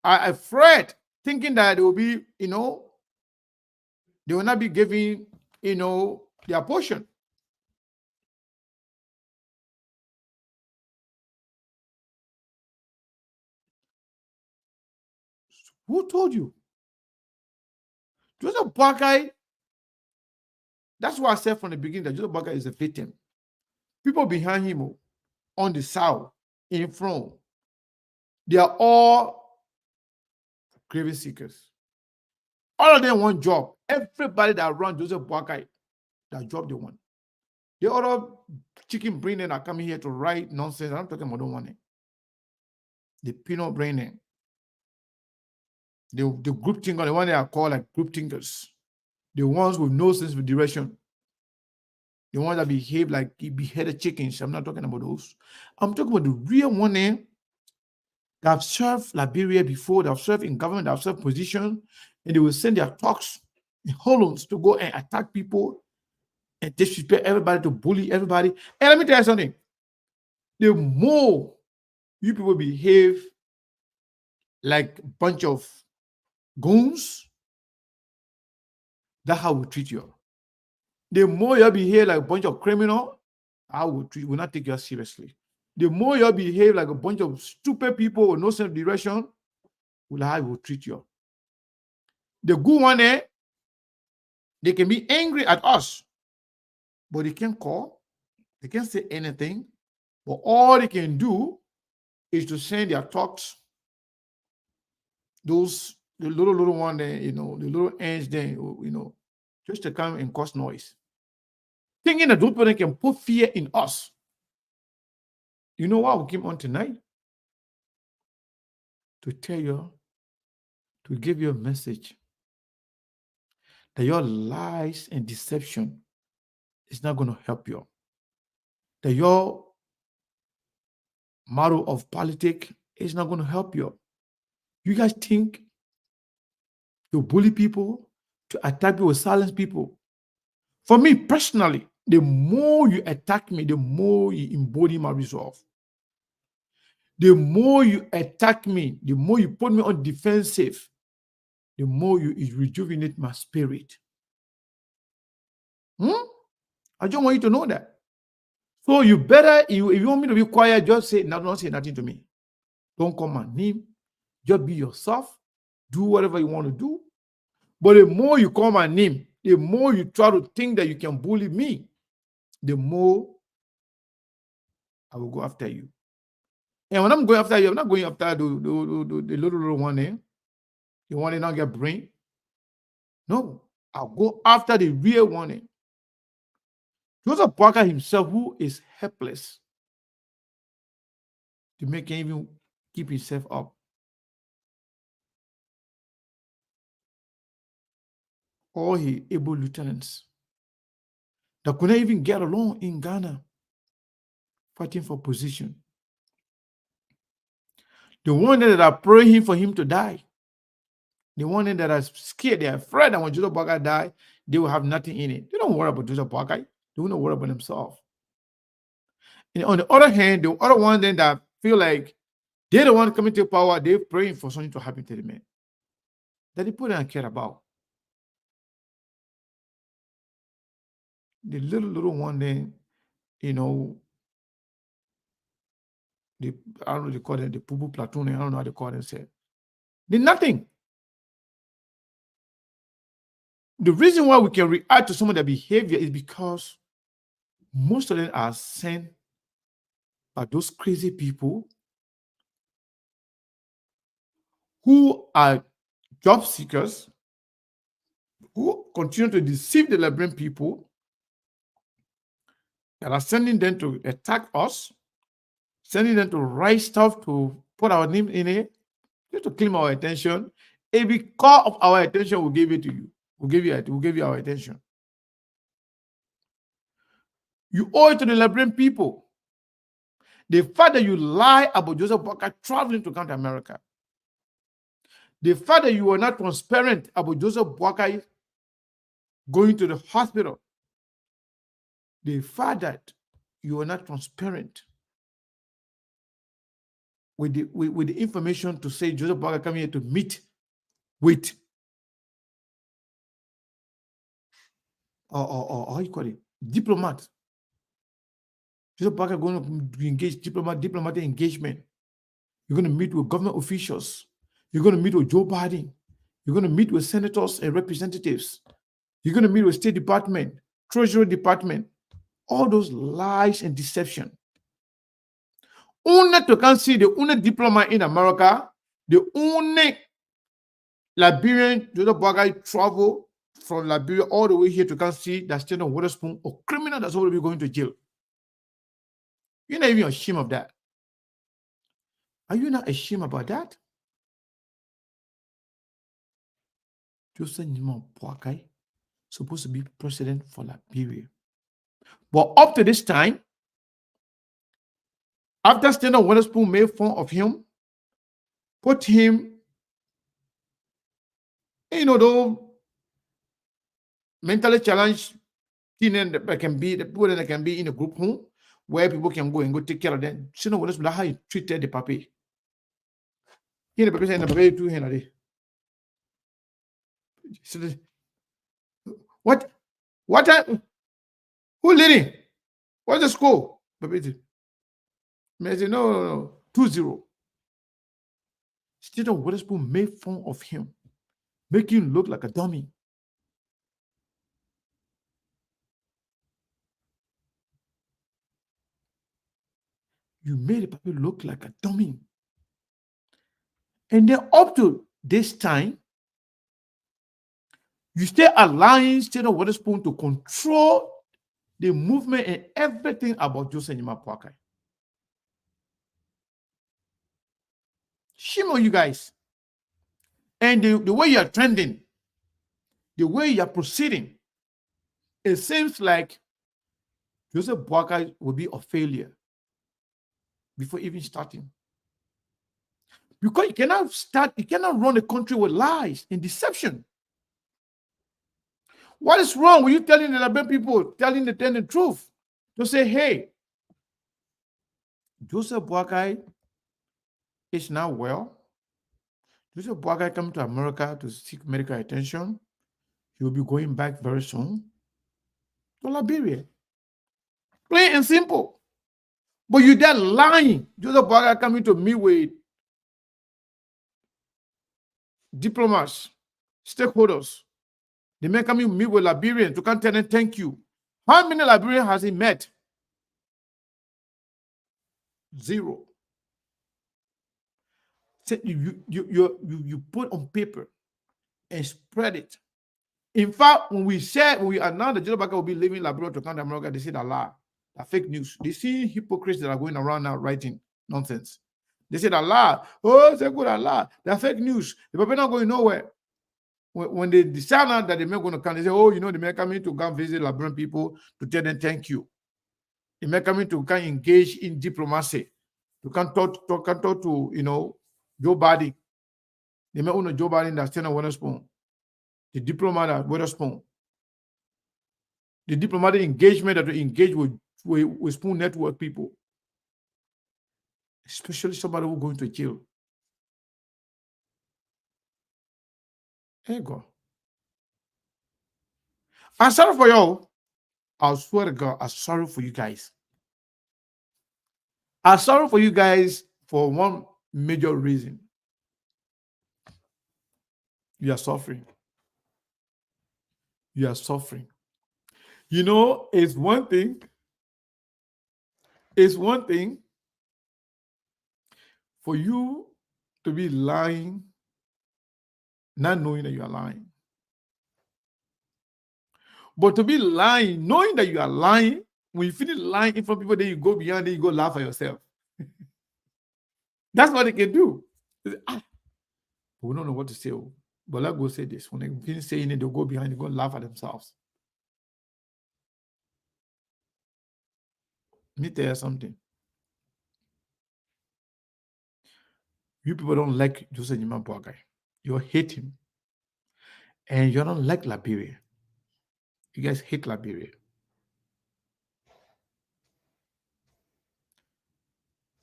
Are afraid, thinking that they will be, they will not be giving, their portion. Who told you? Joseph Boakai, that's why I said from the beginning that Joseph Boakai is a victim. People behind him, on the south, in front, they are all grave seekers. All of them want job. Everybody that runs Joseph Boakai, that job they want. The other chicken brain are coming here to write nonsense. I'm talking about the one. The peanut brain. The group thinker, the one they are called like group thinkers. The ones with no sense of direction. The ones that behave like beheaded chickens. I'm not talking about those. I'm talking about the real one that have served Liberia before, that have served in government, that have served position, and they will send their talks in hollows to go and attack people and disrespect everybody, to bully everybody. And let me tell you something. The more you people behave like a bunch of goons, that's how we treat you. The more you behave like a bunch of criminals, I will not take you seriously. The more you behave like a bunch of stupid people with no sense of direction, I will treat you. The good one there, they can be angry at us, but they can't call, they can't say anything. But all they can do is to send their talks, the little one there, the little ants there, just to come and cause noise. Thinking that those people can put fear in us. You know why we came on tonight? To tell you, to give you a message that your lies and deception is not going to help you. That your model of politics is not going to help you. You guys think to bully people, to attack people, silence people. For me personally, the more you attack me, the more you embody my resolve. The more you attack me, the more you put me on defensive, the more you rejuvenate my spirit. I just want you to know that. So you better, if you want me to be quiet, just say, no, don't say nothing to me. Don't call my name. Just be yourself. Do whatever you want to do. But the more you call my name, the more you try to think that you can bully me, the more I will go after you. And when I'm going after you, I'm not going after the little one there. The one that not get brain. No, I'll go after the real one there. Joseph Boakai himself, who is helpless to make him even keep himself up. All his able lieutenants that couldn't even get along in Ghana, fighting for position. The one that are praying for him to die. The one that are scared, they are afraid that when Joseph Boakai die, they will have nothing in it. They don't worry about Joseph Boakai. They don't worry about themselves. And on the other hand, the other one then that feel like they're the one coming to power, they're praying for something to happen to the man that they put and care about. The little one then, I don't know, they call it the poo-poo platoon, I don't know how they call themselves. They're nothing. The reason why we can react to some of their behavior is because most of them are sent by those crazy people who are job seekers, who continue to deceive the Liberian people, that are sending them to attack us, sending them to write stuff to put our name in it, just to claim our attention. And because of our attention, we'll give it to you. We'll give you our attention. You owe it to the Liberian people. The fact that you lie about Joseph Boakai traveling to County America, The fact that you were not transparent about Joseph Boakai going to the hospital, the fact that you were not transparent with the information to say Joseph Boakai coming here to meet with or how you call it, diplomat. Joseph Boakai going to engage diplomatic engagement. You're going to meet with government officials. You're going to meet with Joe Biden. You're going to meet with senators and representatives. You're going to meet with State Department, Treasury Department. All those lies and deception. Only to can see the only diplomat in America, the only Liberian Joseph Boakai travel from Liberia all the way here to can see that Stand on Witherspoon, a criminal that's already going to jail. You're not even ashamed of that. Are you not ashamed about that? Joseph Nimba Boakai supposed to be president for Liberia. But up to this time, after Stand on Witherspoon made fun of him, put him, though mentally challenged teenagers that can be the people that can be in a group home where people can go and go take care of them. Stand on Witherspoon, that's how he treated the papi. The papi said the papi too Henry. What? Who leading? What's the score? Papi said, no. 2-0. Stand on Witherspoon made fun of him, making him look like a dummy. You made the papi look like a dummy. And then up to this time, you stay allowing Stand on Witherspoon to control the movement and everything about Joseph Nimba Boakai. Shame on you guys. And the way you are trending, the way you are proceeding, it seems like Joseph Boakai will be a failure before even starting. Because you cannot run a country with lies and deception. What is wrong with you telling the Liberian people, telling the truth? To say, hey, Joseph Boakai is now well. Joseph Boakai coming to America to seek medical attention. He will be going back very soon to Liberia. Plain and simple. But you there lying. Joseph Boakai coming to meet with diplomats, stakeholders. They may come and meet with Liberians to come tell them thank you. How many Liberians has he met? 0. So you put on paper and spread it. In fact, when we announced that Joseph Boakai will be leaving Liberia to come to America, they said a lie, a fake news. They see hypocrites that are going around now writing nonsense. They said a lie. Oh, it's a good lie. They're fake news. The people not going nowhere. When they decide that they're not going to come, they say, oh, they may come in to come visit Liberian people to tell them thank you. They may come in to come engage in diplomacy. To come talk to, Joe Biden. They may own Joe Biden that's Stand on Witherspoon. The diplomat at Witherspoon. The diplomatic engagement that we engage with Spoon Network people. Especially somebody who's going to jail. There you go. I'm sorry for y'all. I swear to God, I'm sorry for you guys. I'm sorry for you guys for one major reason. You are suffering. You are suffering. It's one thing. It's one thing for you to be lying, not knowing that you are lying. But to be lying, knowing that you are lying, when you finish lying in front of people, then you go beyond, then you go laugh at yourself. That's what they can do. Say, we don't know what to say. But let's go say this. When they finish saying it, they'll go behind, they go laugh at themselves. Let me tell you something. You people don't like Joseph Nimba Boakai. You hate him. And you don't like Liberia. You guys hate Liberia.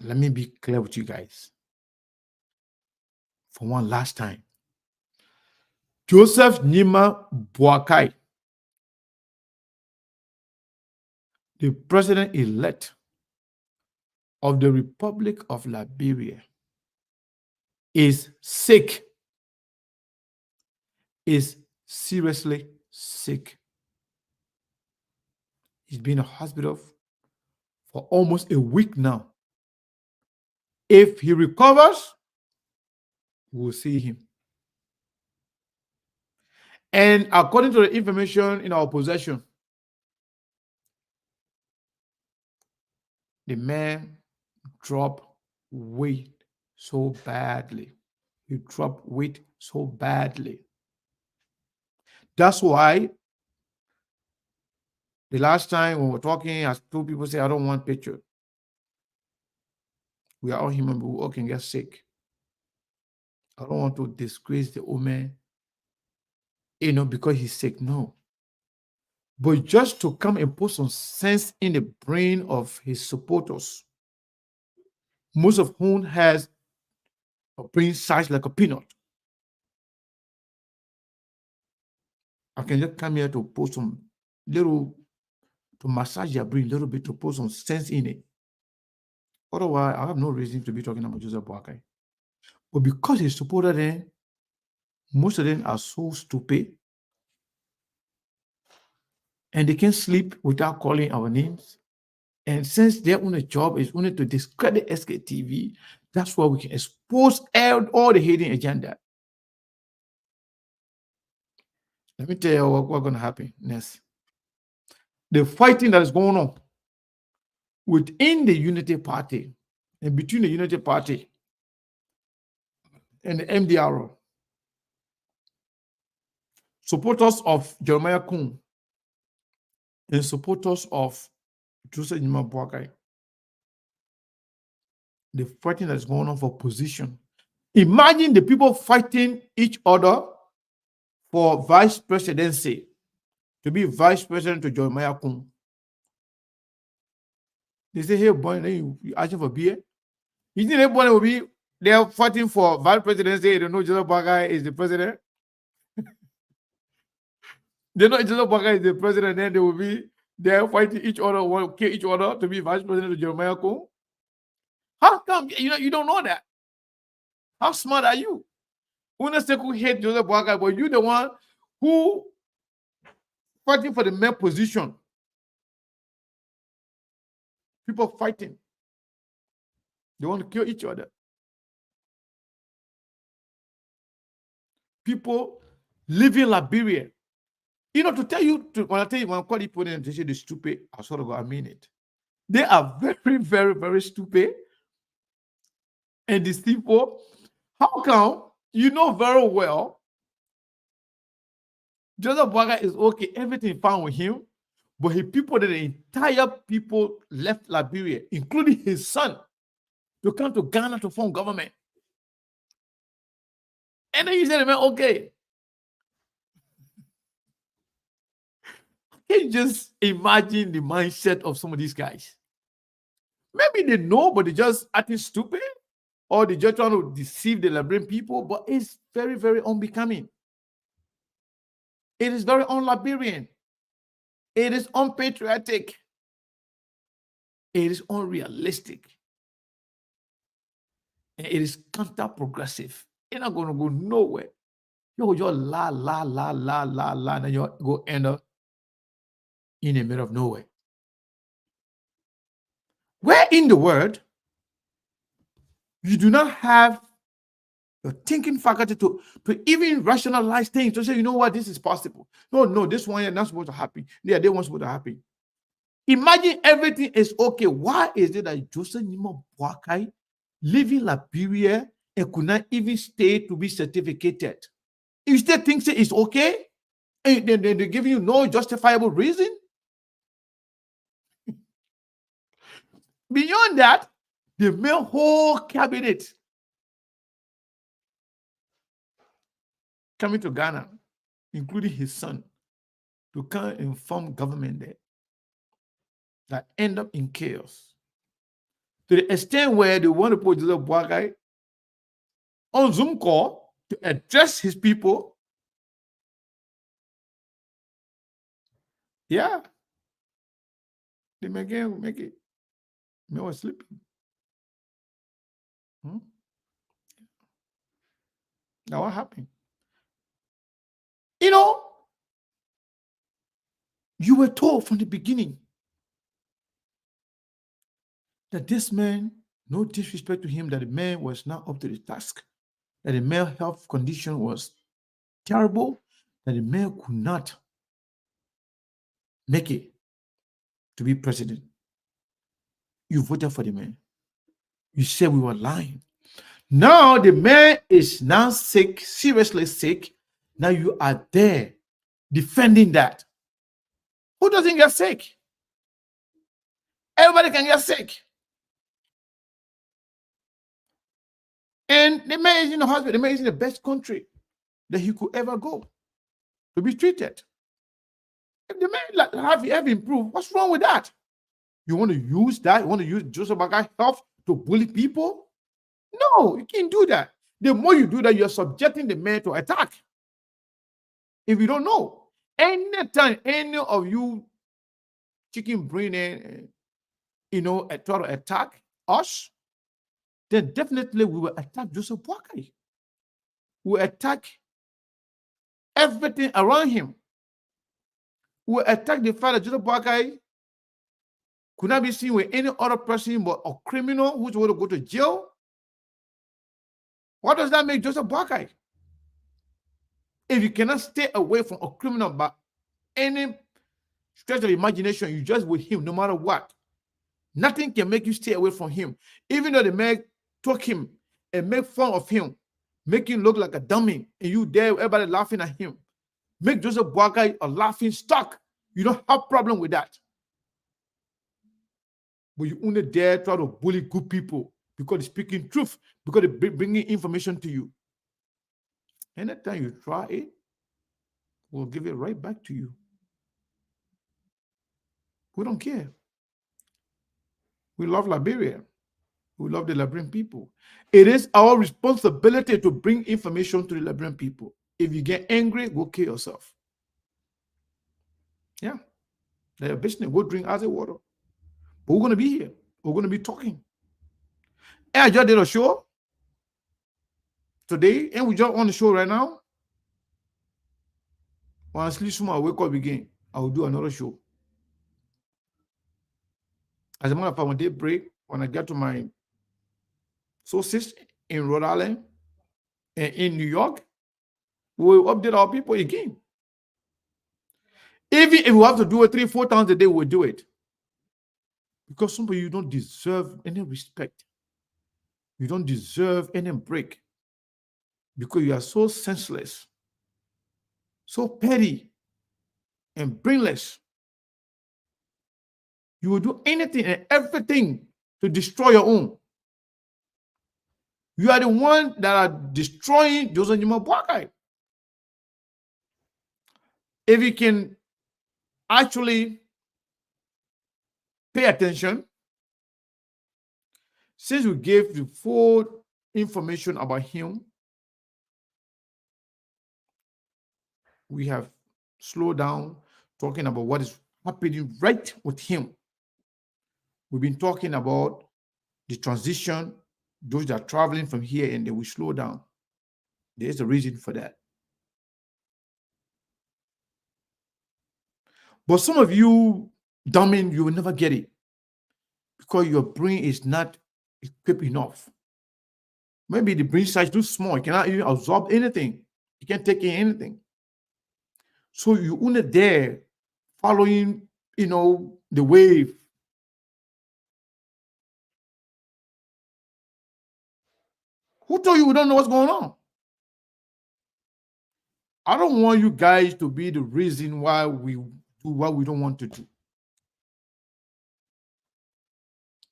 Let me be clear with you guys. For one last time. Joseph Nimba Boakai, the president-elect of the Republic of Liberia, is sick. Is seriously sick. He's been in a hospital for almost a week now. If he recovers, we'll see him. And according to the information in our possession, the man dropped weight so badly. He dropped weight so badly. That's why the last time when we were talking, as two people say, I don't want picture. We are all human, but we all can get sick. I don't want to disgrace the old man, because he's sick. No. But just to come and put some sense in the brain of his supporters, most of whom has a brain size like a peanut. I can just come here to put some little, to massage your brain a little bit, to put some sense in it. Otherwise, I have no reason to be talking about Joseph Boakai. But because he supported them, most of them are so stupid, and they can't sleep without calling our names. And since their only job is only to discredit SKTV, that's why we can expose all the hidden agenda. Let me tell you what's going to happen next. The fighting that is going on within the Unity Party and between the Unity Party and the MDRO, supporters of Jeremiah Kun and supporters of Joseph Nimba Boakai, the fighting that is going on for position. Imagine the people fighting each other for vice presidency, to be vice president to Jeremiah Kun. They say, hey, boy, you asking for beer? You think everybody will be there fighting for vice presidency? They don't know Joseph Boakai is the president. They know Joseph Boakai is the president, then they will be there fighting each other, want to kill each other to be vice president to Jeremiah Kun. How come you don't know that? How smart are you? Who hate Joseph Boakai, but you the one who fighting for the main position. People fighting. They want to kill each other. People living Liberia. To tell you, when I call people and they say they're stupid, I sort of I mean it. They are very, very, very stupid. And these people, how come you know very well Joseph Boakai is okay, everything fine with him, but the entire people left Liberia, including his son, to come to Ghana to form government. And then you say, man, okay. Can you just imagine the mindset of some of these guys? Maybe they know, but they just acting stupid, or they just trying to deceive the Liberian people, but it's very, very unbecoming. It is very un-Liberian. It is unpatriotic. It is unrealistic. And it is counter-progressive. You're not going to go nowhere. You're la, and you go end up in the middle of nowhere. Where in the world you do not have the thinking faculty to even rationalize things, to say, you know what, this is possible. No, this one is not supposed to happen. Yeah, they weren't supposed to happen. Imagine everything is okay. Why is it that Joseph Nimba Boakai living Liberia and could not even stay to be certificated? You still think it's okay? And then they're giving you no justifiable reason? Beyond that, the whole cabinet coming to Ghana, including his son, to come and inform government there, that end up in chaos. To the extent where they want to put Joseph Boakai on Zoom call to address his people. Yeah. They make it. Me was sleeping. Now what happened? You know, you were told from the beginning that this man, no disrespect to him, that the man was not up to the task, that the man's health condition was terrible, that the man could not make it to be president. You voted for the man. You said we were lying. Now the man is now sick, seriously sick. Now you are there defending that. Who doesn't get sick? Everybody can get sick. And the man is in the hospital. The man is in the best country that he could ever go to be treated. If the man have improved, what's wrong with that? You want to use that? You want to use Joseph Boakai health to bully people? No, you can't do that. The more you do that, you're subjecting the man to attack. If you don't know, anytime any of you chicken brain, try to attack us, then definitely we will attack Joseph Boakai. We will attack everything around him. We will attack the fact that Joseph Boakai could not be seen with any other person but a criminal who's going to go to jail. What does that make Joseph Boakai? If you cannot stay away from a criminal by any stretch of imagination, you just with him no matter what. Nothing can make you stay away from him. Even though the man took him and make fun of him, make him look like a dummy, and you there, everybody laughing at him. Make Joseph Boakai a laughing stock. You don't have problem with that. But you only dare try to bully good people because they're speaking truth, because they're bringing information to you. Anytime you try it, we'll give it right back to you. We don't care. We love Liberia. We love the Liberian people. It is our responsibility to bring information to the Liberian people. If you get angry, go kill yourself. Yeah. They're business. Go drink as a water. But we're going to be here. We're going to be talking. And I just did a show today, and we just on the show right now. When I sleep soon, I wake up again. I will do another show. As a matter of fact, when they break, when I get to my sources in Rhode Island and in New York, we will update our people again. Even if we have to do it 3-4 times a day, we'll do it. Because some of you don't deserve any respect. You don't deserve any break. Because you are so senseless, so petty, and brainless. You will do anything and everything to destroy your own. You are the one that are destroying Joseph Boakai. If you can actually pay attention, since we gave the full information about him, we have slowed down talking about what is happening right with him. We've been talking about the transition, those that are traveling from here, and they will slow down. There's a reason for that. But some of you, dumbing, you will never get it because your brain is not equipped enough. Maybe the brain size is too small. It cannot even absorb anything. You can't take in anything. So you only there following, the wave. Who told you we don't know what's going on? I don't want you guys to be the reason why we do what we don't want to do.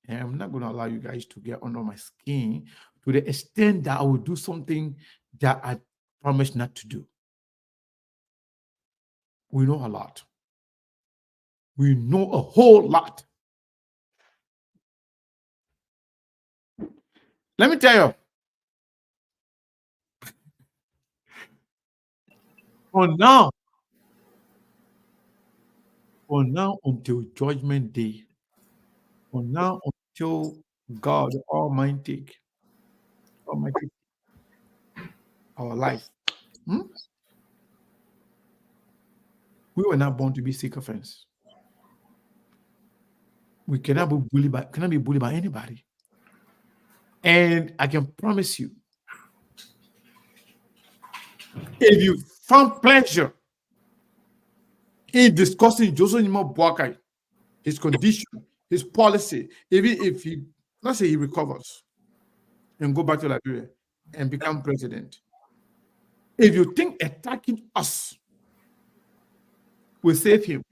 And I'm not going to allow you guys to get under my skin to the extent that I will do something that I promise not to do. We know a lot. We know a whole lot. Let me tell you, for now until judgment day, for now until God Almighty our life. We were not born to be sycophants. We cannot be bullied by anybody. And I can promise you, if you found pleasure in discussing Joseph Nimba Boakai, his condition, his policy, even if he, let's say he recovers and go back to Liberia and become president, if you think attacking us will save him,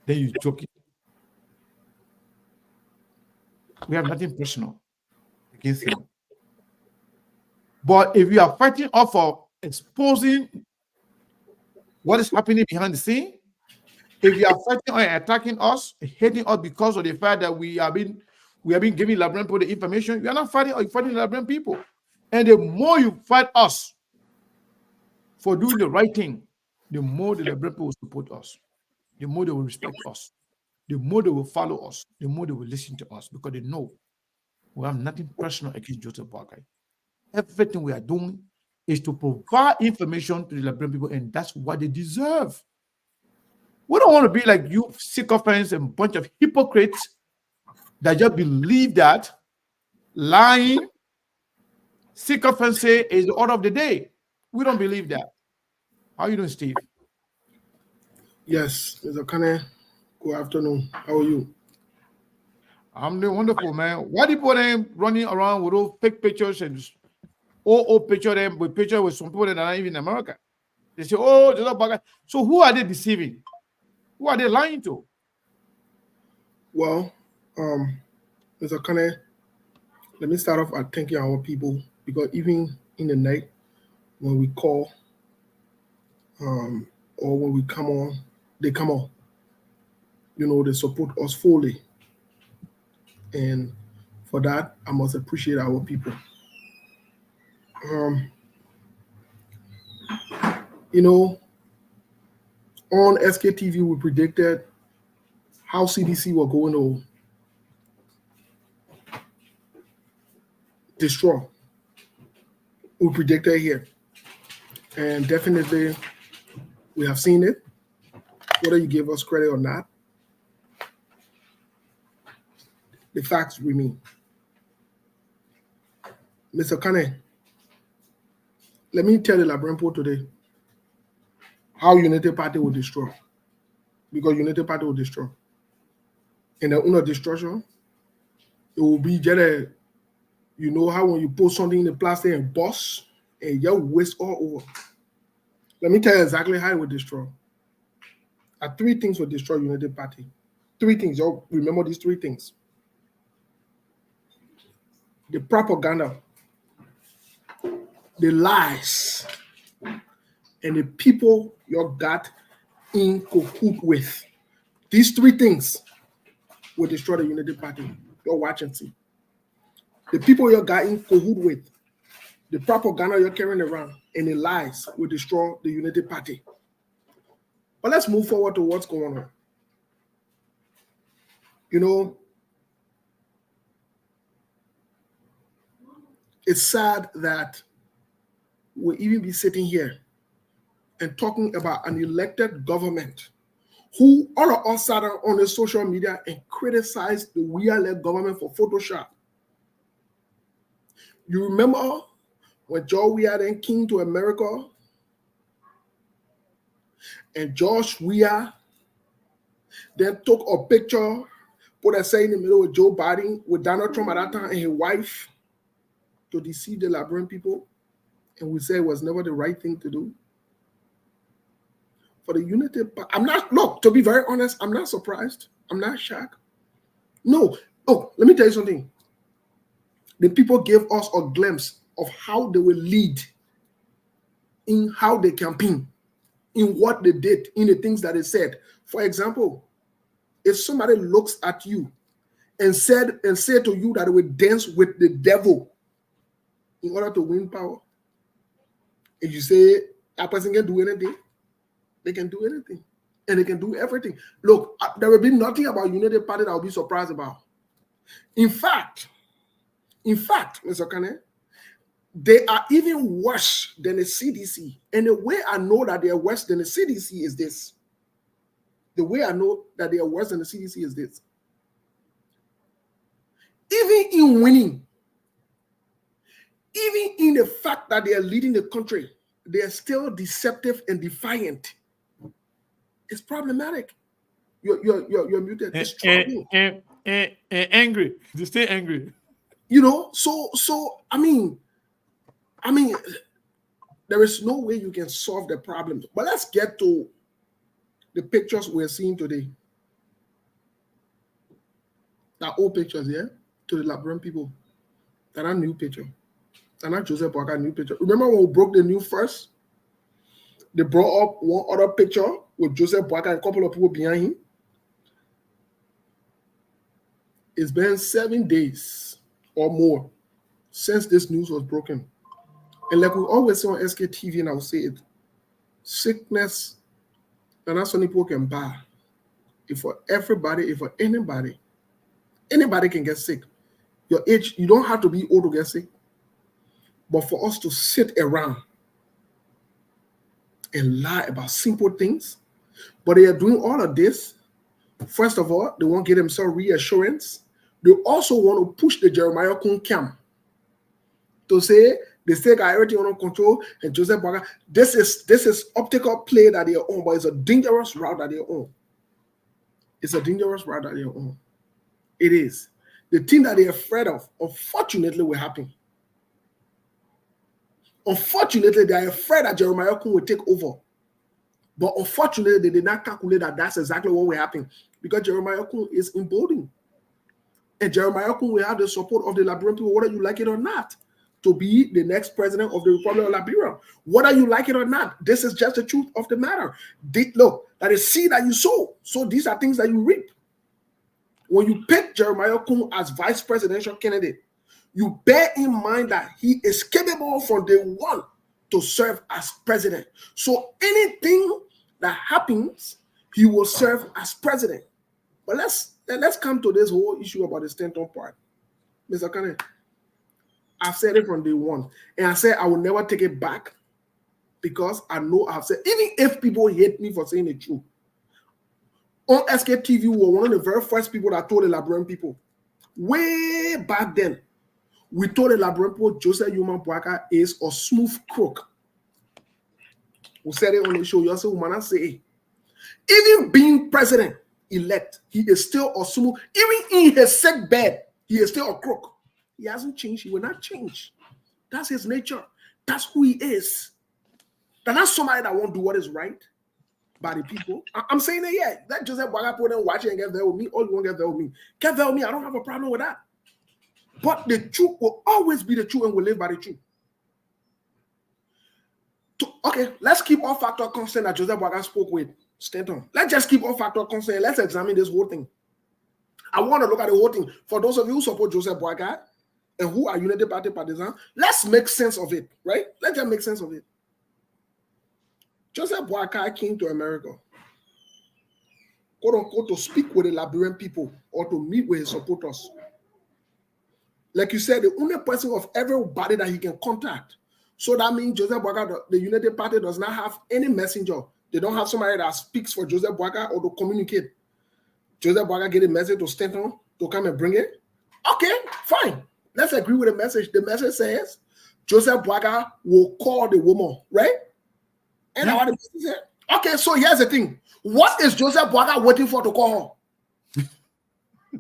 then you're joking. We have nothing personal against him. But if you are fighting off for exposing what is happening behind the scene, if you are fighting or attacking us, hating us because of the fact that we have been giving Liberian people the information, you are not fighting, or you're fighting Liberian people. And the more you fight us for doing the right thing, the more the Liberian people will support us, the more they will respect us, the more they will follow us, the more they will listen to us, because they know we have nothing personal against Joseph Boakai. Everything we are doing is to provide information to the Liberian people, and that's what they deserve. We don't want to be like you sycophants and a bunch of hypocrites that just believe that lying, sycophants say is the order of the day. We don't believe that. How are you doing, Steve? Yes, Mr. Kane. Good afternoon. How are you? I'm doing wonderful, man. Why do people them running around with all fake pictures and old picture them with pictures with some people that are not even in America? They say, oh, they're not bad. So who are they deceiving? Who are they lying to? Well, Mr. Kane, let me start off by thanking our people, because even in the night when we call or when we come on, they come on. You know, they support us fully. And for that, I must appreciate our people. You know, on SKTV, we predicted how CDC were going to destroy. We predicted here. And definitely, we have seen it, whether you give us credit or not. The facts remain. Mr. Kane, let me tell the Liberian people today how United Party will destroy. Because United Party will destroy. And the destruction, it will be just a, you know how when you put something in the plastic and bust and you waste all over. Let me tell you exactly how it will destroy. Three things will destroy United Party. Three things. Y'all remember these three things. The propaganda, the lies, and the people you got in cahoot with. These three things will destroy the Unity Party. You're watching, see. The people you got in cahoot with, the propaganda you're carrying around, and the lies will destroy the Unity Party. But let's move forward to what's going on. You know, it's sad that we'll even be sitting here and talking about an elected government who all of us sat on the social media and criticized the we-led government for Photoshop. You remember when George Weah then came to America and George Weah then took a picture, put a say in the middle with Joe Biden, with Donald Trump at that time and his wife to deceive the Liberian people, and we say it was never the right thing to do? For the Unity Party, I'm not, look, to be very honest, I'm not surprised. I'm not shocked. No. Oh, let me tell you something. The people gave us a glimpse of how they will lead in how they campaign. in what they did, in the things that they said. For example, if somebody looks at you and say to you that they will dance with the devil in order to win power, and you say that person can do anything, they can do anything. And they can do everything. Look, there will be nothing about Unity Party that I'll be surprised about. In fact, Mr. Kane, they are even worse than the CDC. And the way I know that they are worse than the CDC is this. The way I know that they are worse than the CDC is this. Even in winning, even in the fact that they are leading the country, they are still deceptive and defiant. It's problematic. You're muted. It's trouble. Angry. They stay angry. You know, so I mean, there is no way you can solve the problem. But let's get to the pictures we're seeing today. That old pictures, yeah, to the Liberian people. That are new picture. And not Joseph Boakai new picture. Remember when we broke the new first? They brought up one other picture with Joseph Boakai and a couple of people behind him. It's been 7 days or more since this news was broken. And like we always say on SKTV, and I'll say it, sickness, and that's when people can buy. If for everybody, if for anybody can get sick. Your age, you don't have to be old to get sick. But for us to sit around and lie about simple things, but they are doing all of this. First of all, they want to get themselves reassurance. They also want to push the Jeremiah Kun camp to say they still got everything under control. And Joseph Boakai, this is optical play that they are on, but it's a dangerous route that they are on. It's a dangerous route that they are on. It is. The thing that they're afraid of, unfortunately, will happen. Unfortunately, they are afraid that Jeremiah Kun will take over. But unfortunately, they did not calculate that that's exactly what will happen because Jeremiah Kun is emboldened. And Jeremiah Kun will have the support of the Liberian people, whether you like it or not, to be the next president of the Republic of Liberia. Whether you like it or not, this is just the truth of the matter. Look, that is seed that you sow. So these are things that you reap. When you pick Jeremiah Kun as vice presidential candidate, you bear in mind that he is capable from day one to serve as president. So anything that happens, he will serve as president. But let's come to this whole issue about the Stanton part. Mr. Kane, I've said it from day one. And I said I will never take it back because I know I've said, even if people hate me for saying the truth, on SKTV, we were one of the very first people that told the Liberian people, way back then, we told the Liberian people Joseph Boakai is a smooth crook. We said it on the show. You also want to say, even being president-elect, he is still a smooth. Even in his sick bed, he is still a crook. He hasn't changed. He will not change. That's his nature. That's who he is. That's not somebody that won't do what is right by the people. I'm saying that, yeah. Let Joseph Boakai put them watch it and get there with me. All you want to get there with me. Get there with me. I don't have a problem with that. But the truth will always be the truth and will live by the truth. Okay, let's keep all factor constant that Joseph Boakai spoke with Stanton. Let's just keep all factor constant. Let's examine this whole thing. I want to look at the whole thing. For those of you who support Joseph Boakai and who are Unity Party partisans, let's make sense of it, right? Let's just make sense of it. Joseph Boakai came to America, quote unquote, to speak with the Liberian people or to meet with his supporters. Like you said, the only person of everybody that he can contact. So that means Joseph Boakai, the Unity Party does not have any messenger. They don't have somebody that speaks for Joseph Boakai or to communicate. Joseph Boakai get a message to Stanton to come and bring it. Okay, fine. Let's agree with the message. The message says Joseph Boakai will call the woman, right? And what the message said. Okay, so here's the thing. What is Joseph Boakai waiting for to call her?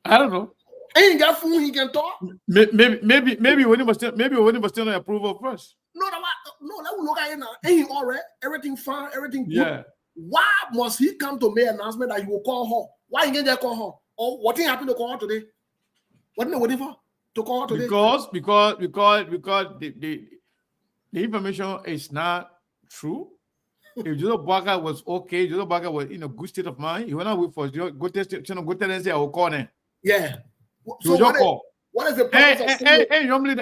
I don't know. Ain't got phone he can talk. Maybe when he was still on approval first. No, let me look at it now. Ain't he all right? Everything fine, everything good. Yeah. Why must he come to make an announcement that he will call her? Why he can't call her? Or what thing happened to call her today? What are they waiting for to call her today? Because the information is not true. If Joseph Boakai was okay, Joseph Boakai was in a good state of mind, he will not wait for you. Go test it. Go tell and say, I will call them. Yeah. So just call. What is the purpose of saying Hey, normally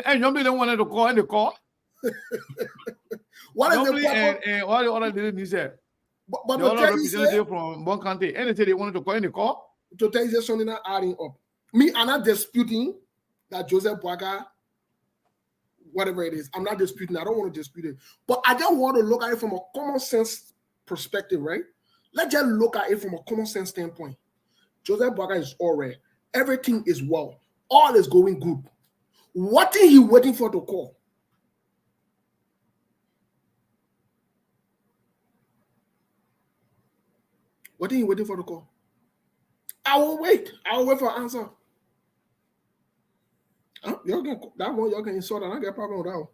don't want to call and they call. What is Normally, the purpose? and all the other didn't say. But The to other tell you, representative from one country, and they say they wanted to call and they call. to tell you something not adding up. Me, I'm not disputing that Joseph Boakai, whatever it is, I'm not disputing. I don't want to dispute it. But I just want to look at it from a common sense perspective, right? Let's just look at it from a common sense standpoint. Joseph Boakai is all right. Everything is well. All is going good. What is he waiting for to call? What are you waiting for the call? I will wait. I will wait for an answer. Y'all can, that one y'all can insult and I get a problem with that one.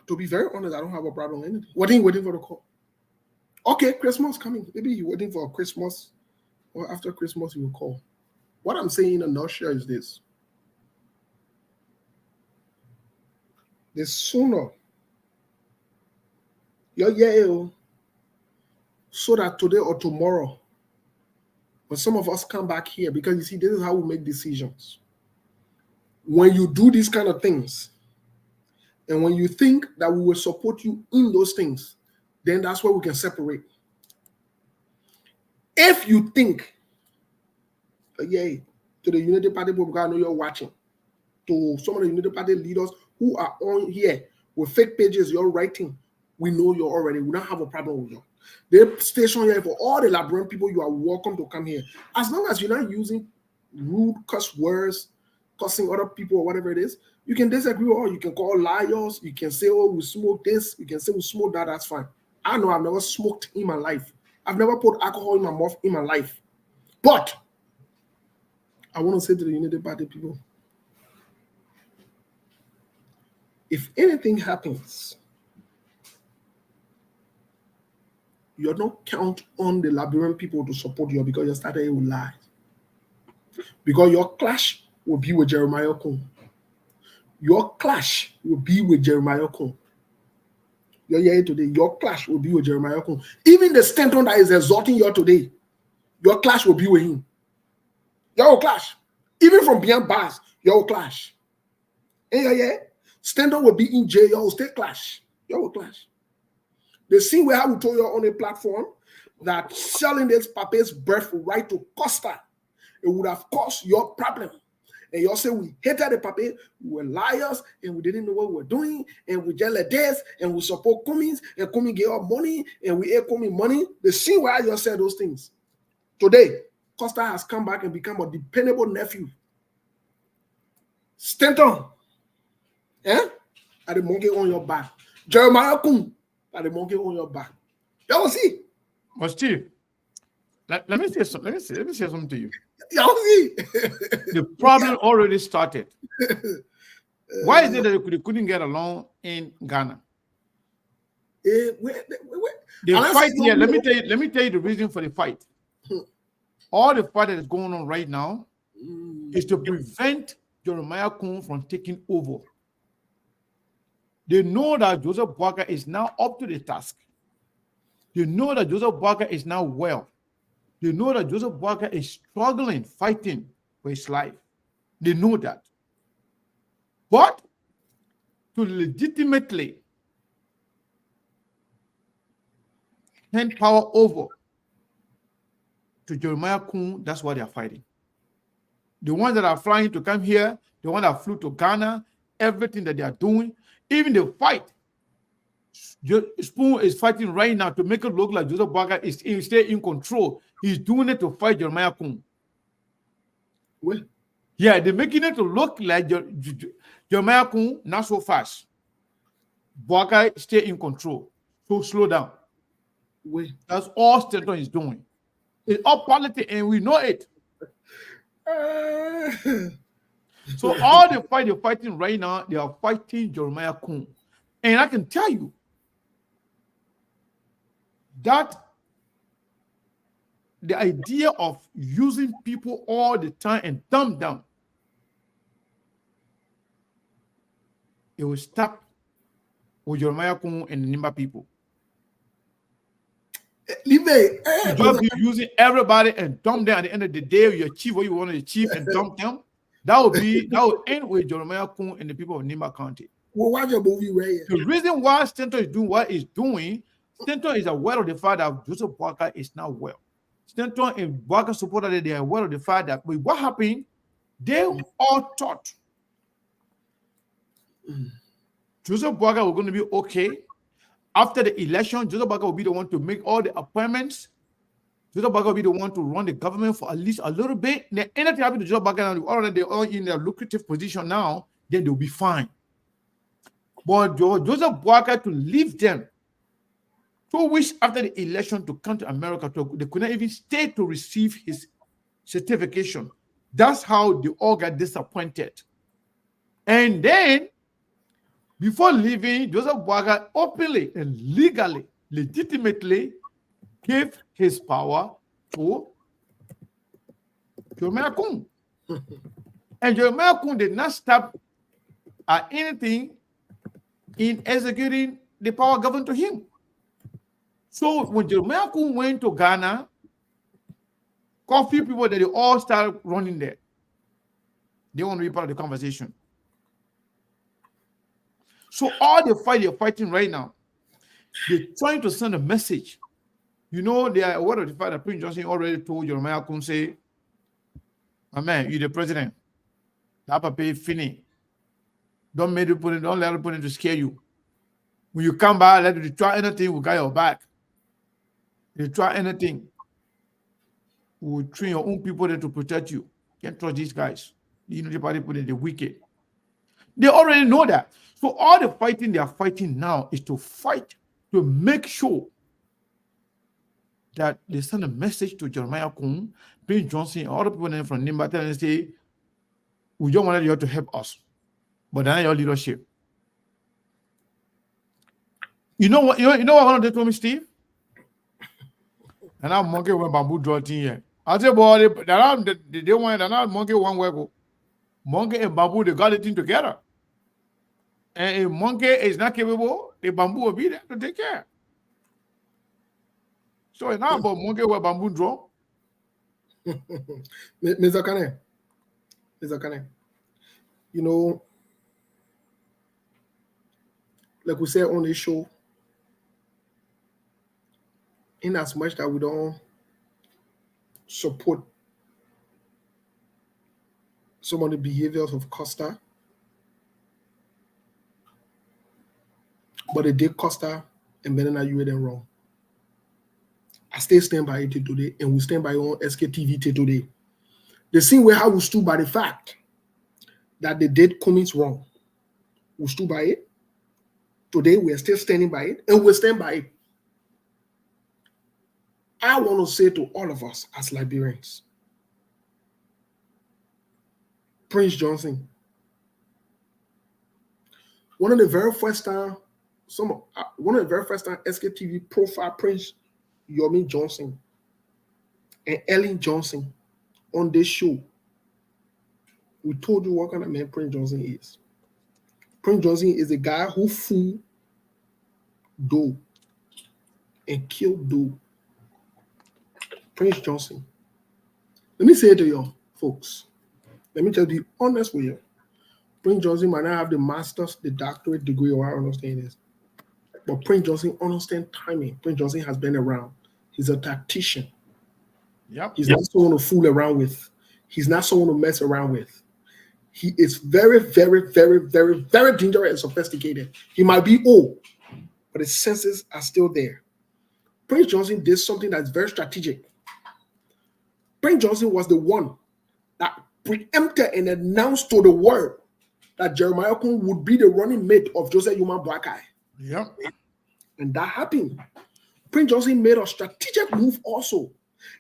To be very honest, I don't have a problem with anything. What are you waiting for the call? Okay, Christmas coming. Maybe you're waiting for Christmas or after Christmas you will call. What I'm saying in a nutshell is this. The sooner you're so that today or tomorrow, when some of us come back here, because you see, this is how we make decisions. When you do these kind of things, and when you think that we will support you in those things, then that's where we can separate. If you think, to the Unity Party people, I know you're watching, to some of the Unity Party leaders who are on here with fake pages you're writing, we know you're already, we don't have a problem with you. The station here for all the Liberian people, you are welcome to come here. As long as you're not using rude cuss words, cussing other people or whatever it is, you can disagree or you can call liars, you can say, oh, we smoke this, you can say we smoke that, that's fine. I know I've never smoked in my life. I've never put alcohol in my mouth in my life. But I want to say to the Unity Party people, if anything happens, you don't count on the Liberian people to support you because you started with lies. Because your clash will be with Jeremiah Kun. Your clash will be with Jeremiah Kun. You're here today. Your clash will be with Jeremiah Kun. Even the Stanton that is exalting you today, your clash will be with him. Your clash. Even from beyond bars, your clash. And Stanton will be in jail. Your stay clash. Your clash. The same way how we told you on a platform that selling this papa's birthright to Costa, it would have caused your problem. And you all say we hated the papa, we were liars, and we didn't know what we were doing, and we just let this, and we support Cummings, and Cummings gave us money, and we ate Cummings money. The same way I just said those things. Today, Costa has come back and become a dependable nephew. Stanton, at the monkey on your back. Jeremiah Kun, at the monkey on your back. Y'all see? But Steve, let me say something. Let me say something to you. Y'all see? The problem already started. Why is it that they couldn't get along in Ghana? The fight here. Let me tell you the reason for the fight. All the fight that is going on right now is to prevent Jeremiah Kun from taking over. They know that Joseph Boakai is now up to the task. They know that Joseph Boakai is now well. They know that Joseph Boakai is struggling, fighting for his life. They know that. But to legitimately hand power over to Jeremiah Kun, that's why they are fighting. The ones that are flying to come here, the ones that flew to Ghana, everything that they are doing, even the fight, Spoon is fighting right now to make it look like Joseph Boakai is stay in control. He's doing it to fight Jeremiah Kun. Well, yeah, they're making it to look like Jeremiah Kun not so fast. Boakai stay in control. So slow down. Well, that's all Stanton is doing. It's all politics, and we know it. So all the fight they're fighting right now, they are fighting Jeremiah Kun. And I can tell you that the idea of using people all the time and dumb down, it will stop with Jeremiah Kun and the Nimba people. Leave You just be using everybody and dump them at the end of the day. You achieve what you want to achieve and dump them. That would end with Jeremiah Kun and the people of Nimba County. We'll watch a movie right here. The reason why Stanton is doing what he's doing, Stanton is aware of the fact that Joseph Boakai is not well. Stanton and Boakai supported that they are aware of the fact that what happened, they all thought Joseph Boakai was going to be okay. After the election, Joseph Boakai will be the one to make all the appointments. Joseph Boakai will be the one to run the government for at least a little bit. Then anything happens to Joseph Boakai, already they're all in a lucrative position now, then they'll be fine. But Joseph Boakai to leave them 2 weeks after the election to come to America, they could not even stay to receive his certification. That's how they all got disappointed. And then, before leaving, Joseph Boakai openly and legally, legitimately gave his power to Jeremiah Kun. And Jeremiah Kun did not stop at anything in executing the power given to him. So when Jeremiah Kun went to Ghana, a few people that they all started running there. They want to be part of the conversation. So all the fight they're fighting right now, they're trying to send a message. You know, they are aware of the fact that Prince Johnson already told Jeremiah Kun, say, my man, you're the president. That pay fini. Don't let it put it to scare you. When you come back, let you try anything, we got your back. You try anything, we will train your own people there to protect you. Can't trust these guys. You know, the party put in the wicked. They already know that. So all the fighting they are fighting now is to fight to make sure that they send a message to Jeremiah Kun, Prince Johnson, all the people from Nimba, telling them, say, we don't want you to help us, but then your leadership. You know what? You know what one of them told me, Steve? And I'm monkey when bamboo draw in here. I said, boy, they want that monkey one way go. Monkey and bamboo, they got it in together. And if monkey is not capable, the bamboo will be there to take care. So it's not about monkey where bamboo draw. Mr. Kane, you know, like we said on this show, in as much that we don't support some of the behaviors of Costa, but they did Costa and Benena, you them wrong. I still stand by it till today, and we stand by on SKTV till today. The same way how we stood by the fact that they did commit wrong. We stood by it. Today we are still standing by it, and we stand by it. I want to say to all of us as Liberians, Prince Johnson, one of the very first time SKTV profile Prince Yomi Johnson and Ellen Johnson on this show. We told you what kind of man Prince Johnson is. Prince Johnson is a guy who fooled Doe and killed Doe. Prince Johnson. Let me say it to you, folks. Let me just be honest with you. Prince Johnson might not have the master's, the doctorate degree, or I understand this. But Prince Johnson understands timing. Prince Johnson has been around. He's a tactician. Yep. He's not someone to fool around with. He's not someone to mess around with. He is very, very, very, very, very dangerous and sophisticated. He might be old, but his senses are still there. Prince Johnson did something that's very strategic. Prince Johnson was the one that preempted and announced to the world that Jeremiah Kun would be the running mate of Joseph Yuma Boakai. Yep. And that happened. Prince Johnson made a strategic move also.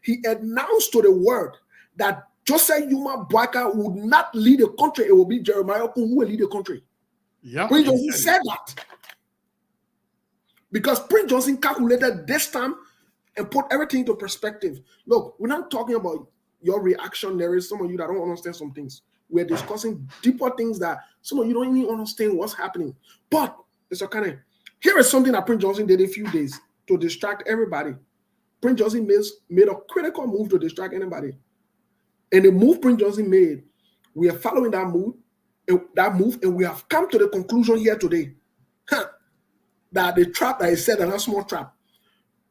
He announced to the world that Joseph Yuma Boakai would not lead the country. It will be Jeremiah Kun who will lead the country. Yep. Prince Johnson said that. Because Prince Johnson calculated this time and put everything into perspective. Look, we're not talking about your reaction. There is some of you that don't understand some things. We're discussing deeper things that some of you don't even understand what's happening. But, Mr. Kane, here is something that Prince Johnson did a few days to distract everybody. Prince Johnson made a critical move to distract anybody. And the move Prince Johnson made, we are following that move, and we have come to the conclusion here today that the trap that is set is a small trap.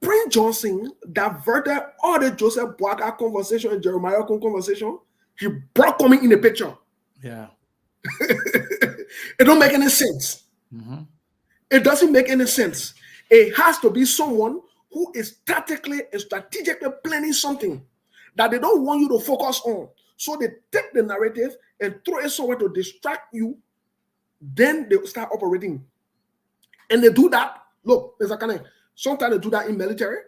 Prince Johnson diverted all the Joseph Boakai conversation and Jeremiah conversation. He brought coming in the picture. Yeah. It don't make any sense. Mm-hmm. It doesn't make any sense. It has to be someone who is tactically and strategically planning something that they don't want you to focus on. So they take the narrative and throw it somewhere to distract you. Then they start operating. And they do that. Look, there's a kind of, sometimes they do that in military.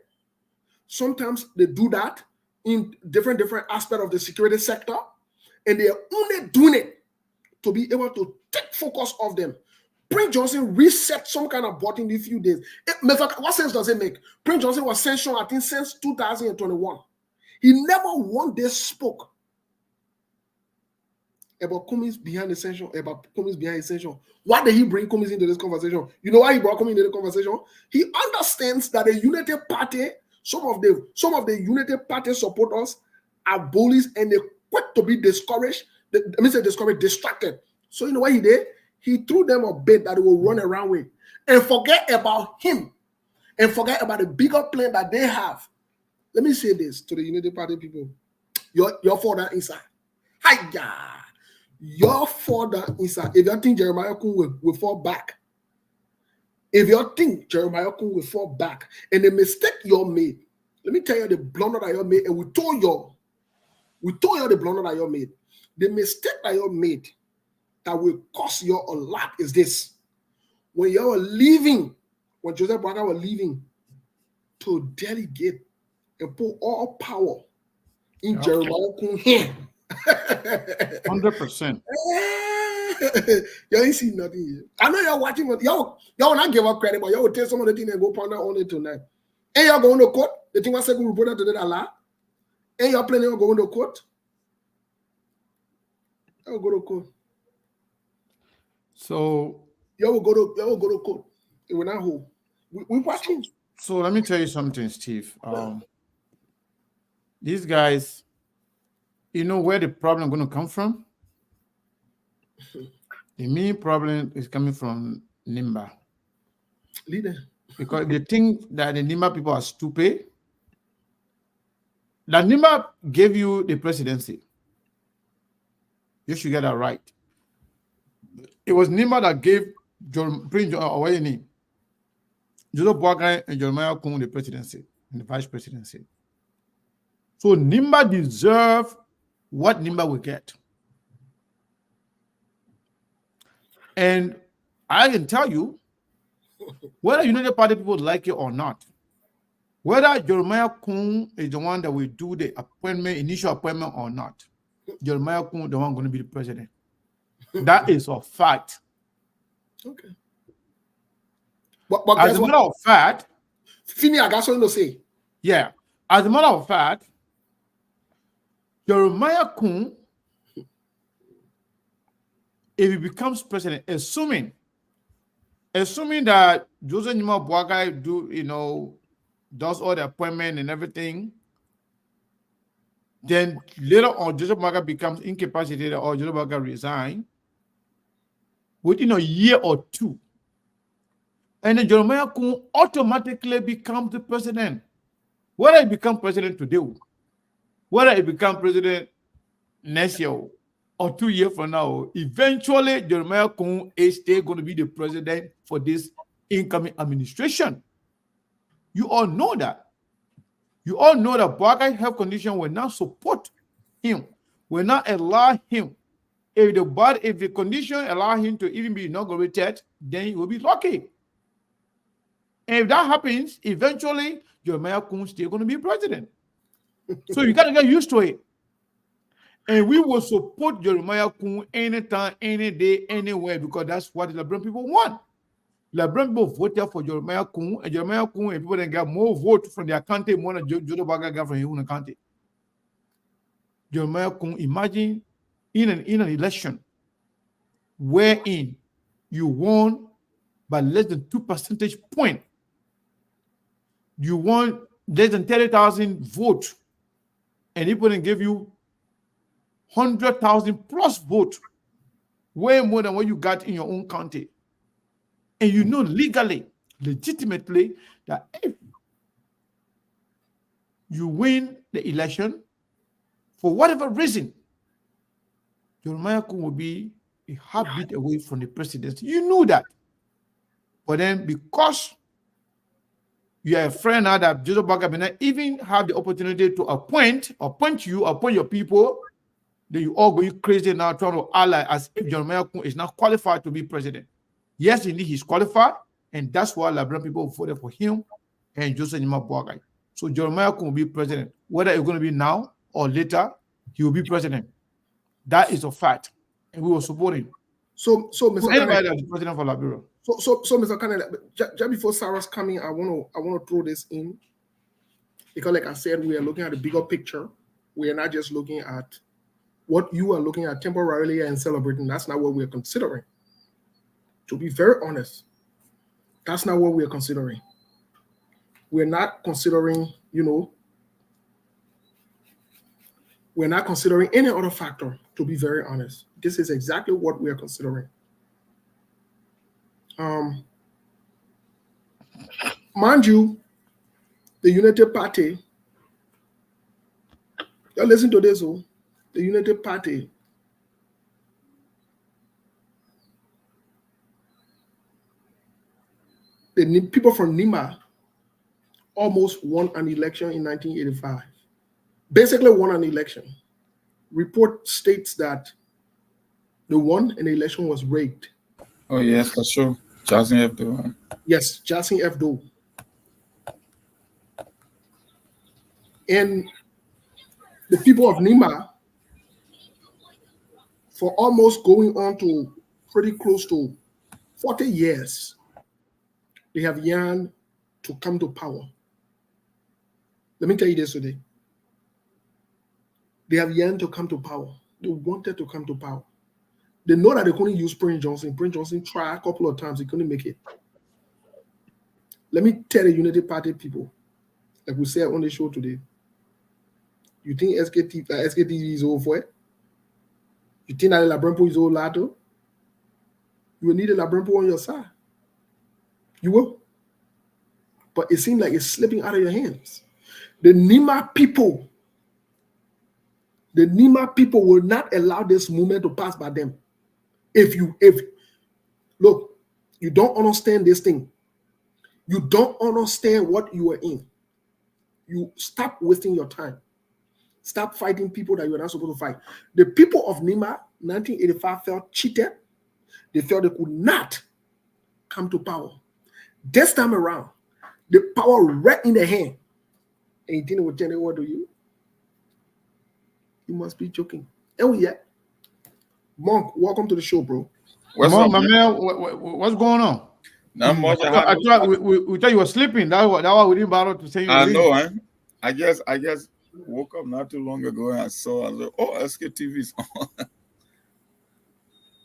Sometimes they do that in different aspects of the security sector. And they are only doing it to be able to take focus off them. Prince Johnson reset some kind of button in a few days. What sense does it make? Prince Johnson was censured, I think, since 2021. He never one day spoke about Cummings behind the censure, Why did he bring Cummings into this conversation? You know why he brought Cummings into the conversation? He understands that the Unity Party, some of the Unity Party supporters are bullies and they're quick to be discouraged. Distracted. So you know what he did? He threw them a bait that they will run around with and forget about him and forget about the bigger plan that they have. Let me say this to the Unity Party people. You're further inside. Hiya! You're further inside. If you think Jeremiah Kun will fall back, and the mistake you made, let me tell you the blunder that you made, and we told you the blunder that you made. The mistake that you made that will cost you a lot is this. When you were leaving, when Joseph Boakai was leaving to delegate and put all power in Jeremiah Kun's hand. 100%. You ain't seen nothing yet. I know you're watching, but y'all will not give up credit, but y'all will take some of the things and go ponder on it tonight. And y'all going to court. The thing was said, reported to the Allah. And y'all planning on going to court. Y'all go to court. So y'all will go to court. It will not hold. We watching. So let me tell you something, Steve. These guys, you know where the problem is going to come from? The main problem is coming from Nimba. Leader. Because they think that the Nimba people are stupid. That Nimba gave you the presidency. You should get that right. It was Nimba that gave Prince Joseph Boakai and Jeremiah Kun the presidency and the vice presidency. So Nimba deserves what Nimba will get. And I can tell you, whether United Party people like it or not, whether Jeremiah Kun is the one that will do the appointment, initial appointment or not, Jeremiah Kun is the one going to be the president. That is a fact. Okay. But as a matter of fact, Fini, I got something to say. Yeah. As a matter of fact, Jeremiah Kun, if he becomes president, assuming that Joseph Nimba Boakai does all the appointment and everything, then later on Joseph Boakai becomes incapacitated or Joseph Boakai resign within a year or two. And then Jeremiah Kun automatically becomes the president. Whether he becomes president today, whether he becomes president next year or 2 years from now, eventually Jeremiah Kun is still going to be the president for this incoming administration. You all know that. You all know that Boakai's health condition will not support him, will not allow him. If the condition allow him to even be inaugurated, then he will be lucky. And if that happens, eventually Jeremiah Kun is still going to be president. So you got to get used to it. And we will support Jeremiah Kun anytime, any day, anywhere, because that's what the Liberian people want. Liberian people voted for Jeremiah Kun, and Jeremiah Kun and people that got more votes from their county more than Joseph Boakai got from his own county. Jeremiah Kun, imagine in an election wherein you won by less than 2 percentage points. You won less than 30,000 votes, and he wouldn't give you 100,000 plus votes, way more than what you got in your own county. And you know legally, legitimately, that if you win the election, for whatever reason, Jeremiah Kun will be a heartbeat away from the presidency. You knew that. But then because you are a friend now that Joseph Boakai even have the opportunity to appoint your people, then you all going crazy now trying to ally as if Jeremiah Kun is not qualified to be president. Yes, indeed, he's qualified, and that's why Liberian people voted for him and Joseph Nimba Boakai. So Jeremiah Kun will be president. Whether it's going to be now or later, he will be president. That is a fact, and we will support him. So Mr. Anybody that's the president for Liberia. So Mr. Canada, just before Sarah's coming, I want to throw this in because, like I said, we are looking at the bigger picture. We are not just looking at what you are looking at temporarily and celebrating. That's not what we're considering. To be very honest, that's not what we're considering. We're not considering, we're not considering any other factor, to be very honest. This is exactly what we are considering. Mind you, the United Party, listen to this, the United Party the people from Nimba almost won an election in 1985. Basically won an election. Report states that they won and the election was rigged. Oh, yes, for sure. Jackson F. Yes, Jackson F. Doe. And the people of Nimba, for almost going on to pretty close to 40 years, they have yearned to come to power. Let me tell you this today. They have yearned to come to power. They wanted to come to power. They know that they couldn't use Prince Johnson. Prince Johnson tried a couple of times. He couldn't make it. Let me tell the Unity Party people, like we said on the show today, you think SKTV is over for it? You think that Labrampo is over lato? You will need a Labrampo on your side. You will. But it seems like it's slipping out of your hands. The Nimba people will not allow this movement to pass by them. Look, you don't understand this thing. You don't understand what you are in. You stop wasting your time. Stop fighting people that you are not supposed to fight. The people of Nimba, 1985, felt cheated. They felt they could not come to power. This time around, the power right in their hand. And you think it will tell you what to you? You must be joking. Oh yeah. Monk, welcome to the show, bro. What's up, my man? What's going on? Not much. I thought we thought you were sleeping. That's why we didn't bother to say you. I know, eh? I guess woke up not too long ago and I was like, oh, SKTV's on.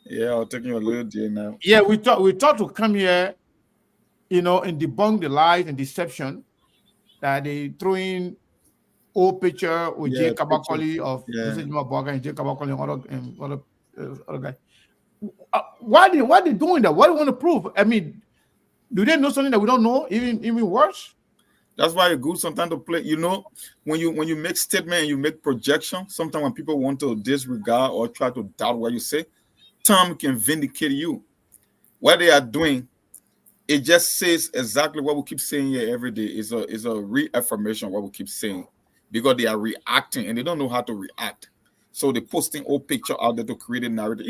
Yeah, I'll take you a little day now. Yeah, we thought to come here, and debunk the lies and deception that they throw in old picture with Jay Kabakoli of Nimba Boakai and Jay Kabakoli and other guy. Why they doing that? What do they want to prove? I mean, do they know something that we don't know? Even worse. That's why it's good sometimes to play. When you make statement and you make projection, sometimes when people want to disregard or try to doubt what you say, Tom can vindicate you. What they are doing, it just says exactly what we keep saying here every day. It's a reaffirmation of what we keep saying because they are reacting and they don't know how to react. So they're posting old picture out there to create a narrative.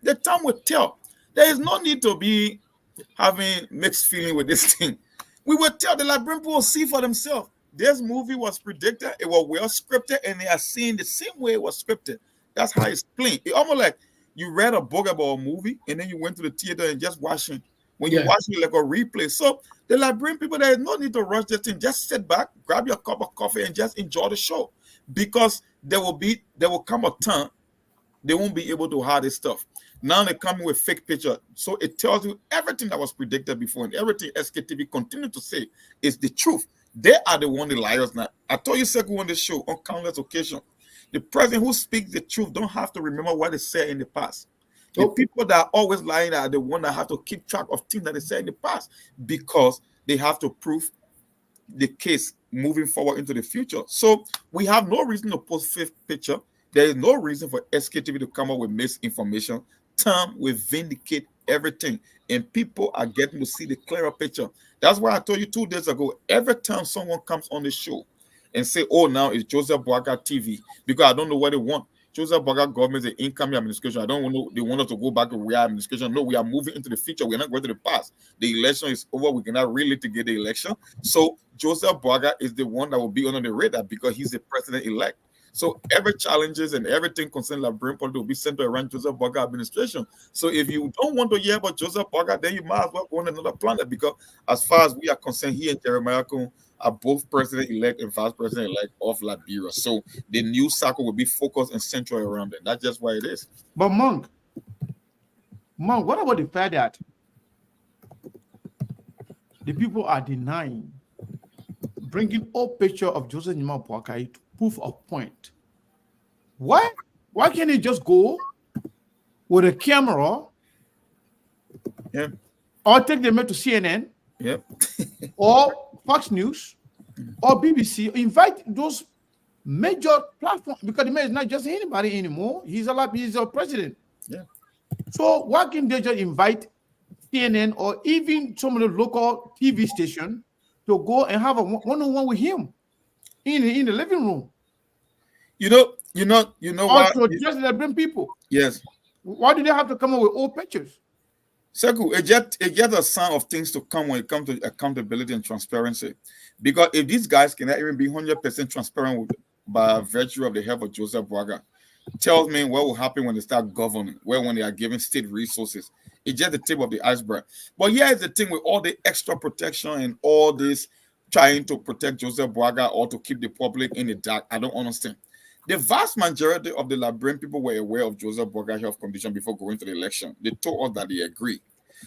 The time will tell. There is no need to be having mixed feeling with this thing. We will tell the Liberian people will see for themselves. This movie was predicted, it was well scripted, and they are seeing the same way it was scripted. That's how it's playing. It's almost like you read a book about a movie and then you went to the theater and just watching. When you watch it like a replay. So the Liberian people, there is no need to rush this thing. Just sit back, grab your cup of coffee, and just enjoy the show. Because there will come a time they won't be able to hide this stuff. Now they're coming with fake picture. So it tells you everything that was predicted before and everything SKTV continue to say is the truth. They are the one, the liars now. I told you, Sekou, on the show on countless occasions. The president who speaks the truth don't have to remember what they said in the past. The people that are always lying are the one that have to keep track of things that they said in the past because they have to prove the case moving forward into the future. So we have no reason to post fake picture. There is no reason for SKTV to come up with misinformation. Time will vindicate everything, and people are getting to see the clearer picture. That's why I told you 2 days ago, every time someone comes on the show and say, oh, now it's Joseph Boakai TV, because I don't know what they want. Joseph Boakai government is an incoming administration. I don't want they want us to go back to real administration. No, we are moving into the future. We're not going to the past. The election is over. We cannot really litigate the election. So Joseph Boakai is the one that will be under the radar because he's the president-elect. So every challenges and everything concerning Liberian politics will be centered around Joseph Boakai administration. So if you don't want to hear about Joseph Boakai, then you might as well go on another planet, because as far as we are concerned, he and Jeremiah Kun are both president-elect and vice president-elect of Liberia. So the news cycle will be focused and central around it. That's just why it is. But Monk, what about the fact that the people are denying bringing up picture of Joseph Nimba Boakai to proof of point? Why can't he just go with a camera, or take them to CNN, or Fox News, or BBC, invite those major platforms, because the man is not just anybody anymore. He's a president. Yeah. So why can't they just invite CNN or even some of the local TV station to go and have a one-on-one with him in the living room? You know why? Also, just bring people. Yes. Why do they have to come up with old pictures? Sekou, it just a sign of things to come when it comes to accountability and transparency. Because if these guys cannot even be 100% transparent by virtue of the help of Joseph Boakai, tells me what will happen when they start governing, when they are given state resources. It's just the tip of the iceberg. But here is the thing with all the extra protection and all this trying to protect Joseph Boakai or to keep the public in the dark. I don't understand. The vast majority of the Liberian people were aware of Joseph Boakai's health condition before going to the election. They told us that they agree.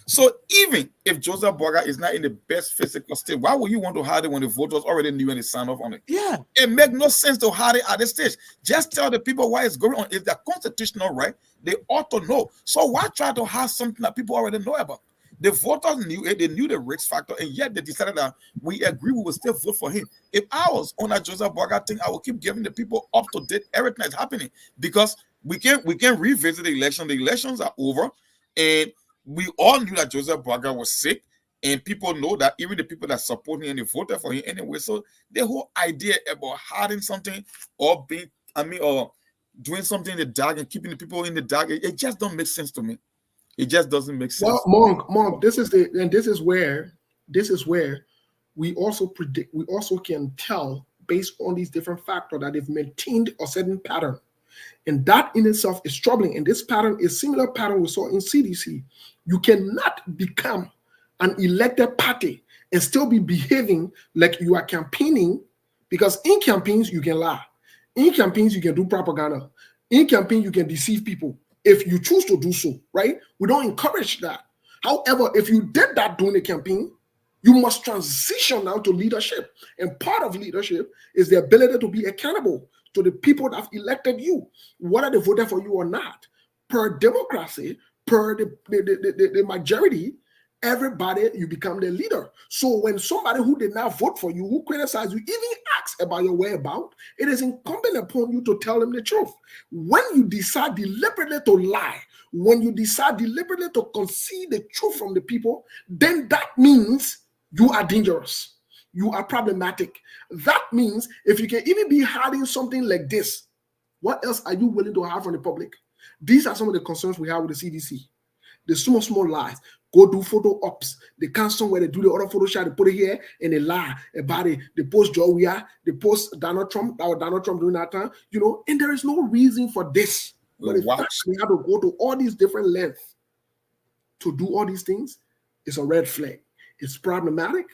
So even if Joseph Boakai is not in the best physical state, why would you want to hide it when the voters already knew and they signed off on it? Yeah. It makes no sense to hide it at this stage. Just tell the people why it's going on. It's their constitutional right. They ought to know. So why try to hide something that people already know about? The voters knew it, they knew the risk factor, and yet they decided that we agree, we will still vote for him. If I was on that Joseph Boakai thing, I will keep giving the people up to date everything that's happening, because we can revisit the election. The elections are over, and we all knew that Joseph Boakai was sick, and people know that, even the people that support him and they voted for him anyway. So the whole idea about hiding something or doing something in the dark and keeping the people in the dark, it just don't make sense to me. It just doesn't make sense. Well, Monk, this is where we also predict, we also can tell based on these different factors that they've maintained a certain pattern. And that in itself is troubling. And this pattern is similar pattern we saw in CDC. You cannot become an elected party and still be behaving like you are campaigning, because in campaigns you can lie. In campaigns you can do propaganda. In campaign you can deceive people if you choose to do so, right? We don't encourage that. However, if you did that during the campaign, you must transition now to leadership. And part of leadership is the ability to be accountable to the people that have elected you, whether they voted for you or not. Per democracy, per the majority, everybody, you become the leader. So when somebody who did not vote for you, who criticized you, even asks about your whereabouts, it is incumbent upon you to tell them the truth. When you decide deliberately to lie, when you decide deliberately to conceal the truth from the people, then that means you are dangerous. You are problematic. That means if you can even be hiding something like this, what else are you willing to have from the public? These are some of the concerns we have with the CDC. The small lies. Go do photo ops. They come somewhere, they do the other photo shot, they put it here, and they lie about it. They post Joia, they post Donald Trump, that was Donald Trump during that time, and there is no reason for this. But in fact, we have to go to all these different lengths to do all these things. It's a red flag. It's problematic,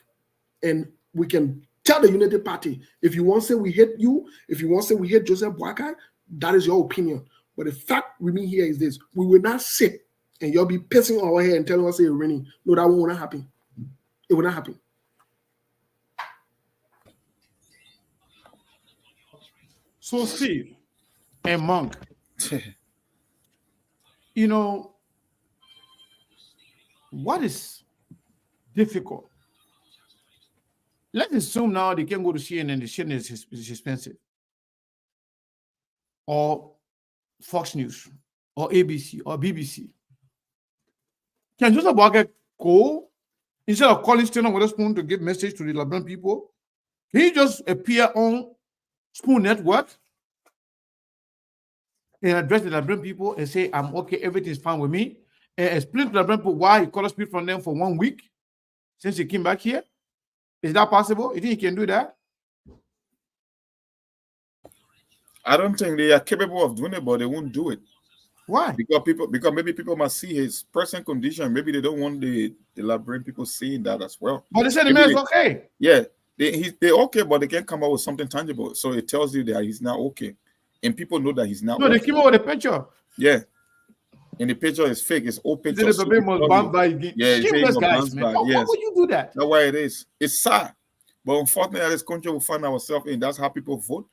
and we can tell the Unity Party, if you want to say we hate you, if you want to say we hate Joseph Boakai, that is your opinion. But the fact remain here is this: we will not sit and you'll be pissing on our head and telling us it's raining. No, that will not happen. It will not happen. So Steve and Monk, you know, what is difficult? Let's assume now they can go to CNN, the CNN is expensive. Or Fox News, or ABC, or BBC. Can Joseph Boakai go, instead of calling Stephen Witherspoon to give message to the Liberian people, can he just appear on Spoon Network and address the Liberian people and say, I'm okay, everything's fine with me, and explain to the Liberian people why he called us people from them for 1 week since he came back here? Is that possible? You think he can do that? I don't think they are capable of doing it, but they won't do it. Why? Because maybe people must see his present condition. Maybe they don't want the Liberian people seeing that as well. But they said the man is okay. Yeah, they're okay, but they can't come up with something tangible. So it tells you that he's not okay, and people know that he's not. No, okay. they came up with a picture. Yeah, and the picture is fake. It's old picture. The baby was bound by again. Yeah, Shameless guys, man. Why would you do that? That's why it is. It's sad, but unfortunately, this country will find ourselves in. That's how people vote,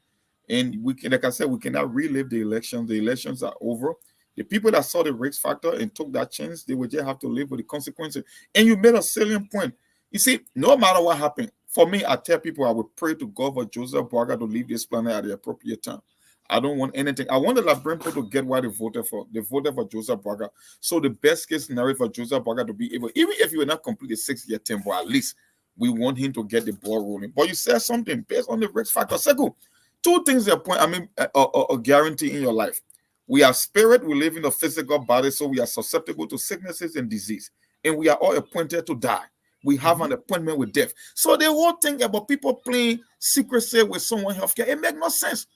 and we can, like I said, we cannot relive the elections. The elections are over. The people that saw the risk factor and took that chance, they would just have to live with the consequences. And you made a salient point. You see, no matter what happened, for me, I tell people I would pray to God for Joseph Boakai to leave this planet at the appropriate time. I don't want anything. I want the Liberian people to get what they voted for. They voted for Joseph Boakai. So the best case scenario for Joseph Boakai to be able, even if he will not complete the 6-year term, but at least we want him to get the ball rolling. But you said something based on the risk factor. Segu, two things are point. I mean, a guarantee in your life. We are spirit, we live in a physical body, so we are susceptible to sicknesses and disease. And we are all appointed to die. We have an appointment with death. So the whole thing about people playing secrecy with someone healthcare, it makes no sense.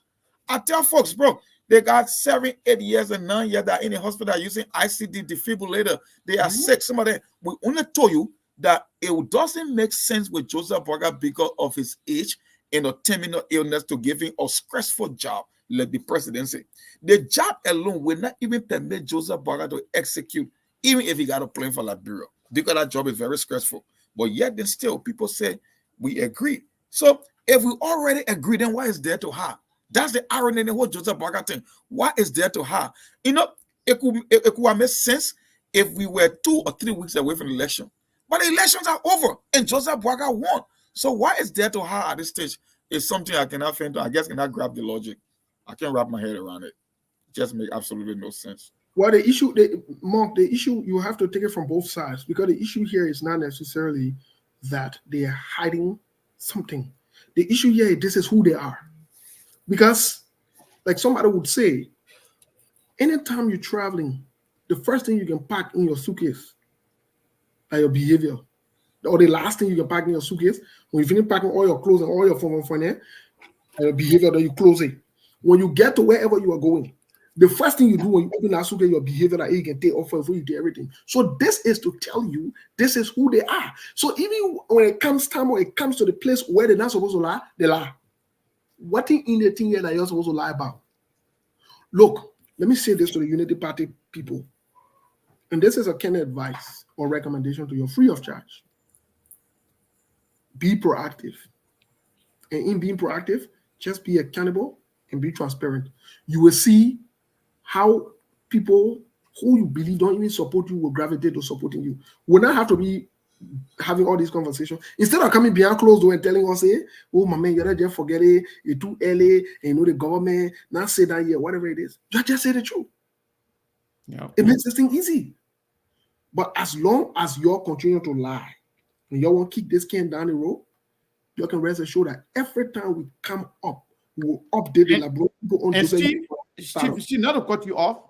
I tell folks, bro, they got 7, 8 years and 9 years that in the hospital using ICD defibrillator. They are sick. Some of them, we only told you that it doesn't make sense with Joseph Boakai because of his age and a terminal illness to give him a stressful job. Like the presidency. The job alone will not even permit Joseph Boakai to execute, even if he got a plane for Liberia, because that job is very stressful. But yet, then still, people say we agree. So if we already agree, then why is there to hide? That's the irony in the whole Joseph Boakai thing. Why is there to hide? You know, it could make sense if we were 2 or 3 weeks away from the election. But the elections are over, and Joseph Boakai won. So why is there to hide at this stage? It's something I cannot find. I guess cannot grab the logic. I can't wrap my head around it. It just makes absolutely no sense. Well, the issue, the issue, you have to take it from both sides, because the issue here is not necessarily that they are hiding something. The issue here is this is who they are. Because, like somebody would say, anytime you're traveling, the first thing you can pack in your suitcase are your behavior. Or the last thing you can pack in your suitcase, when you finish packing all your clothes and all your phone there, and your behavior, then you close it. When you get to wherever you are going, the first thing you do when you open that suitcase, your behavior that you can take off before you do everything. So this is to tell you this is who they are. So even when it comes time or it comes to the place where they're not supposed to lie, they lie. What thing in the thing here that you're supposed to lie about? Look, let me say this to the Unity Party people. And this is a kind of advice or recommendation to you free of charge. Be proactive. And in being proactive, just be accountable and be transparent. You will see how people who you believe don't even support you will gravitate to supporting you. We'll not have to be having all these conversations. Instead of coming behind closed door and telling us, hey, oh, my man, you're just forget it, it's too early, and you know the government, not say that yet, whatever it is. Just say the truth. Yeah. It makes this thing easy. But as long as you're continuing to lie, and you want to kick this can down the road, you can rest assured that every time we come up, we will update the Liberian people on this. Steve, not to cut you off,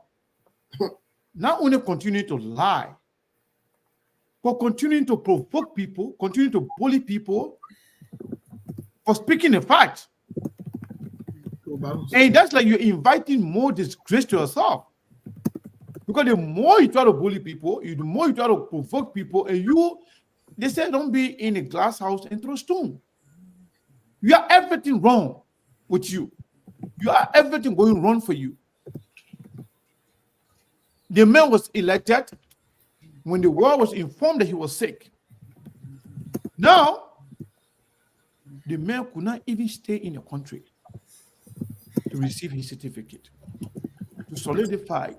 not only continue to lie, but continuing to provoke people, continue to bully people for speaking the fact. And that's like you're inviting more disgrace to yourself. Because the more you try to bully people, the more you try to provoke people, and they say don't be in a glass house and throw stone. You have everything wrong with you. You have everything going wrong for you. The man was elected when the world was informed that he was sick. Now, the man could not even stay in the country. to receive his certificate, to solidify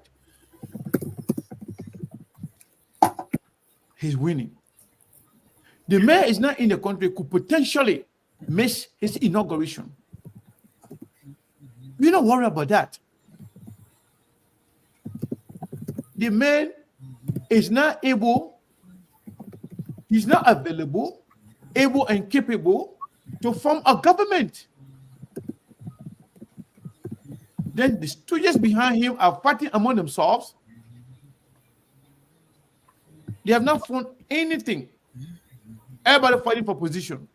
his winning. The mayor is not in the country, could potentially miss his inauguration. We don't worry about that. The man is not able, he's not available, able and capable to form a government. Then the stooges behind him are fighting among themselves. They have not found anything. Everybody fighting for position.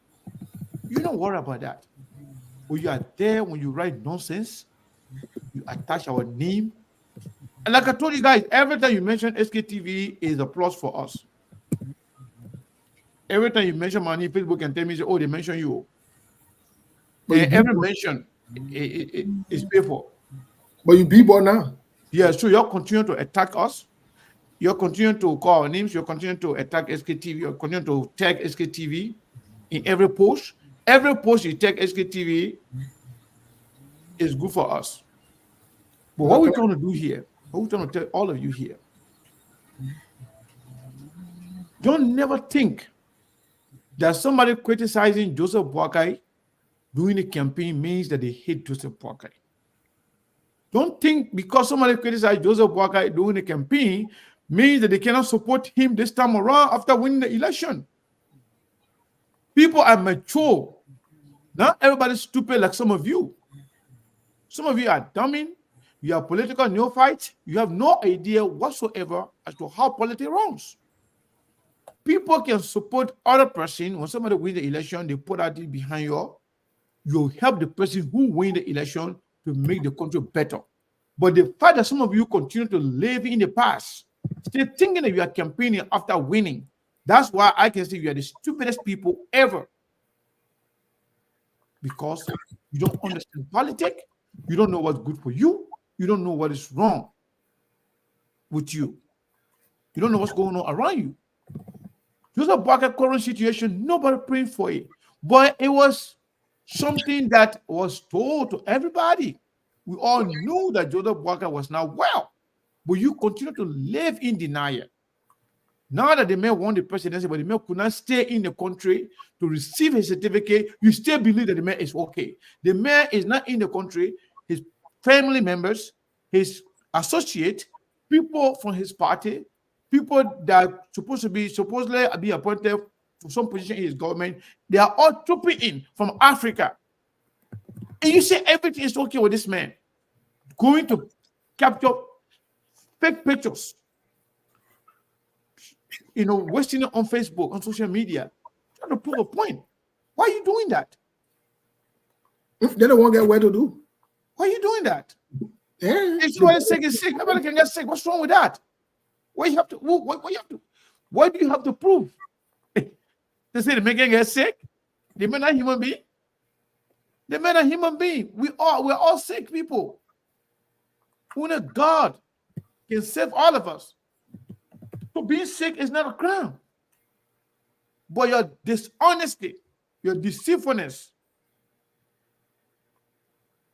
You don't worry about that. When you are there, when you write nonsense, you attach our name. And like I told you guys, every time you mention SKTV is a plus for us. Every time you mention my name, Facebook can tell me, oh, they mention you. But every mention is paid for. But you be born now. Yeah, so you're continuing to attack us. You're continuing to call our names. You're continuing to attack SKTV. You're continuing to tag SKTV in every post. Every post you tag SKTV is good for us. But what we're trying to do here, what we're trying to tell all of you here, don't never think that somebody criticizing Joseph Boakai during the campaign means that they hate Joseph Boakai. Don't think because somebody criticized Joseph Boakai during the campaign means that they cannot support him this time around after winning the election. People are mature. Not everybody's stupid like some of you. Some of you are dumbing. You are political neophytes. You have no idea whatsoever as to how politics runs. People can support other person. When somebody wins the election, they put that behind you. You help the person who wins the election to make the country better. But the fact that some of you continue to live in the past, still thinking that you are campaigning after winning, that's why I can say you are the stupidest people ever. Because you don't understand politics, you don't know what's good for you, you don't know what is wrong with you. You don't know what's going on around you. Joseph Boakai current situation, nobody praying for it. But it was something that was told to everybody. We all knew that Joseph Boakai was not well. But you continue to live in denial. Now that the man won the presidency, but the man could not stay in the country to receive his certificate, you still believe that the man is okay. The man is not in the country. His family members, his associates, people from his party, people that are supposedly be appointed to some position in his government, they are all trooping in from Africa. And you say everything is okay with this man going to capture fake pictures, wasting it on Facebook, on social media, trying to prove a point. Why are you doing that? They don't want to get where to do. Why are you doing that? Yeah. If somebody is sick, is sick. Nobody can get sick. What's wrong with that? What do you have to prove? They say the man can get sick. The man not human being. The man not human being. We're all sick people. Only God can save all of us. So being sick is not a crime. But your dishonesty, your deceitfulness,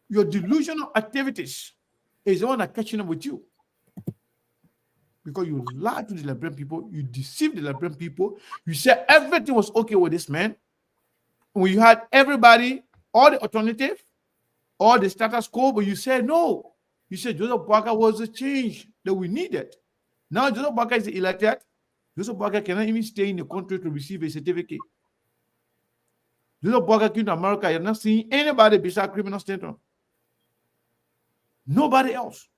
your delusional activities is the one that catching up with you. Because you lied to the Liberian people, you deceived the Liberian people, you said everything was okay with this man. When you had everybody, all the alternative, all the status quo, but you said no. You said Joseph Boakai was the change that we needed. Now Joseph Boakai is elected. Joseph Boakai cannot even stay in the country to receive a certificate. Joseph Boakai came to America. You're not seeing anybody besides criminal center. Nobody else.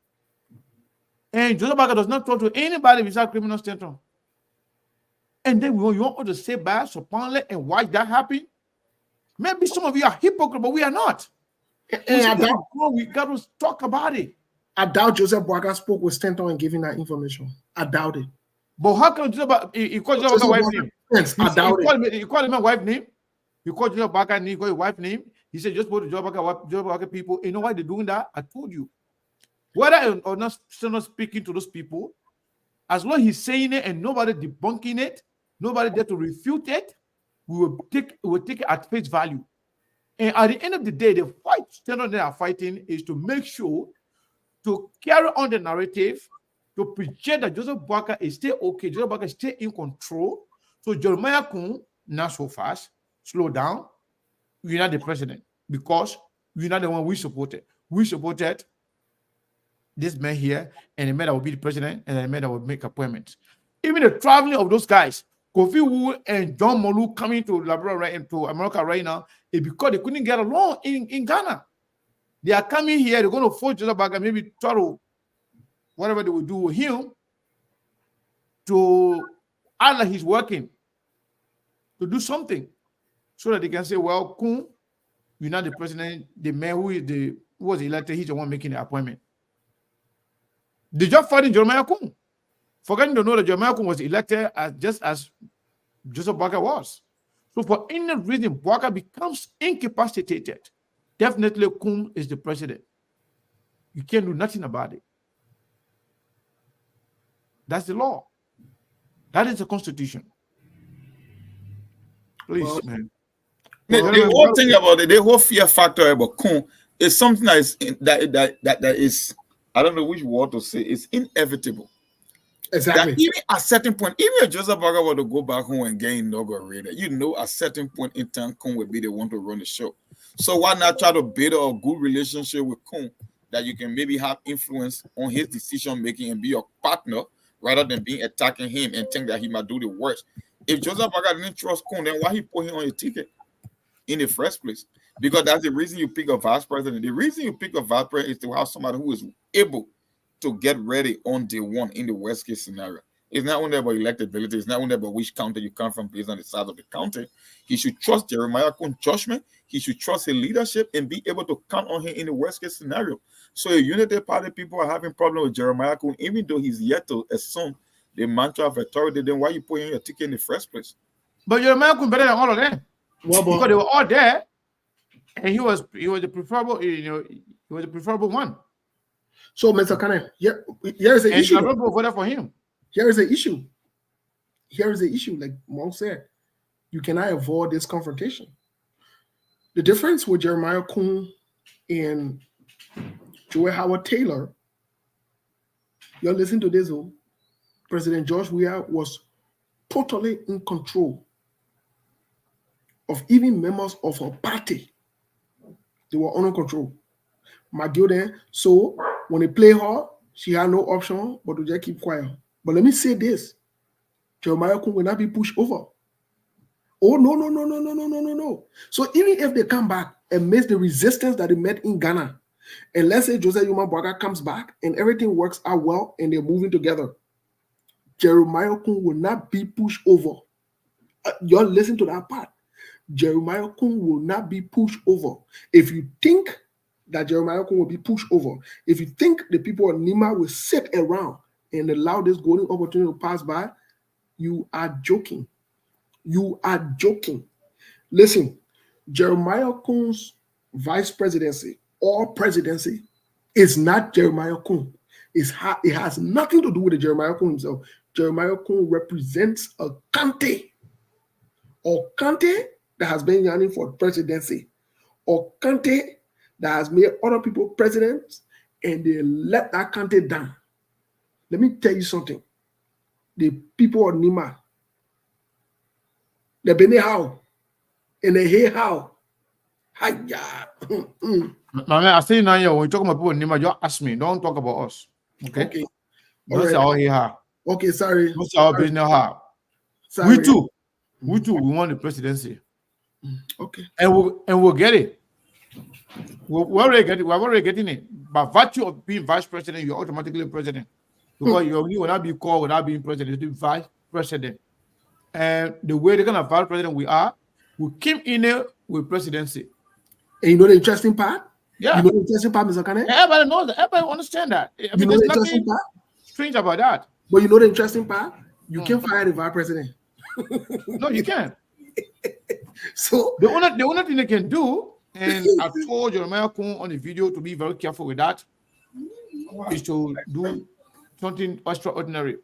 And Joseph Boakai does not talk to anybody besides criminal center. And then you want us to sit back, supposedly, and watch that happen? Maybe some of you are hypocrites, but we are not. And we got to talk about it. I doubt Joseph Boakai spoke with Stanton and giving that information. I doubt it. But how come Joseph Boakai, he called Joseph Boakai wife's name? I doubt it. He called him a wife name. He called Joseph Boakai name, he called his wife name. He said, just go to Joseph Boakai people. You know why they're doing that? I told you. Whether or not still not speaking to those people, as long as he's saying it and nobody debunking it, nobody there to refute it, we will take it at face value. And at the end of the day, the fight standard they are fighting is to make sure to carry on the narrative, to project that Joseph Boakai is still okay, Joseph Boakai is still in control. So Jeremiah Kun, not so fast, slow down, we're not the president because we're not the one we supported. We supported this man here, and the man that will be the president, and the man that will make appointments. Even the traveling of those guys, Kofi Wu and John Molu coming to Liberia, to America right now, is because they couldn't get along in Ghana. They are coming here, they're going to force Joseph Boakai, maybe try to, whatever they will do with him, to act like he's working, to do something, so that they can say, well, Kun, you're not the president, the man who was elected, he's the one making the appointment. They just fighting Jeremiah Kun, forgetting to know that Jeremiah Kun was elected just as Joseph Boakai was. So for any reason, Boakai becomes incapacitated. Definitely Kun is the president. You can't do nothing about it. That's the law. That is the constitution. Please, man. The whole thing about it, the whole fear factor about Kun is something that is I don't know which word to say. It's inevitable. Exactly. That even at a certain point, even if Joseph Boakai were to go back home and get inaugurated, at a certain point in time, Kun will be the one to run the show. So why not try to build a good relationship with Kun that you can maybe have influence on his decision making and be your partner rather than being attacking him and think that he might do the worst. If Joseph Boakai didn't trust Kun, then why he put him on a ticket in the first place? Because that's the reason you pick a vice president. The reason you pick a vice president is to have somebody who is able to get ready on day one in the worst case scenario. It's not only about electability, it's not only about which county you come from based on the size of the county. He should trust Jeremiah Kun's judgment, he should trust his leadership and be able to count on him in the worst case scenario. So if Unity Party people are having problems with Jeremiah Kun, even though he's yet to assume the mantra of authority, then why you put in your ticket in the first place? But Jeremiah Kun better than all of them. Because they were all there. And he was the preferable, he was the preferable one. So, Mr. Kane, here is an issue. Voted for him. Here is the issue. Here is the issue. Like Monk said, you cannot avoid this confrontation. The difference with Jeremiah Kun and Joel Howard Taylor, you listen to this, President George Weah was totally in control of even members of her party. They were under control. Magilden, so when they play her, she had no option but to just keep quiet. But let me say this: Jeremiah Kun will not be pushed over. Oh, no. So even if they come back and miss the resistance that they met in Ghana, and let's say Joseph Boakai comes back and everything works out well and they're moving together, Jeremiah Kun will not be pushed over. Y'all listen to that part. Jeremiah Kun will not be pushed over. If you think that Jeremiah Kun will be pushed over, if you think the people of Nimba will sit around and allow this golden opportunity to pass by, you are joking. You are joking. Listen, Jeremiah Kun's vice presidency or presidency is not Jeremiah Kun. It has nothing to do with the Jeremiah Kun himself. Jeremiah Kun represents a county, or county that has been yearning for presidency, or county that has made other people presidents and they let that county down. Let me tell you something. The people of Nimba, they've been how, and they hear how. Hiya. I say now, when you talk about people in Nimba, just ask me. Don't talk about us. Okay. Don't say all here. Okay, sorry. Don't say our business how. We too. We want the presidency. Okay. And we'll get it. We're already getting it. By virtue of being vice president, you're automatically president. Because you will not be called without being president, you're vice president. And the way the kind of vice president we came in there with presidency. And you know the interesting part? Yeah. You know the interesting part, Mr. Kane? Everybody knows that. Everybody understand that. I mean, know the there's interesting nothing part? strange about that. But you know the interesting part? You can't fire the vice president. No, you can't. So the only thing they can do, and I told Jeremiah Kun on the video to be very careful with that, is to do something extraordinary.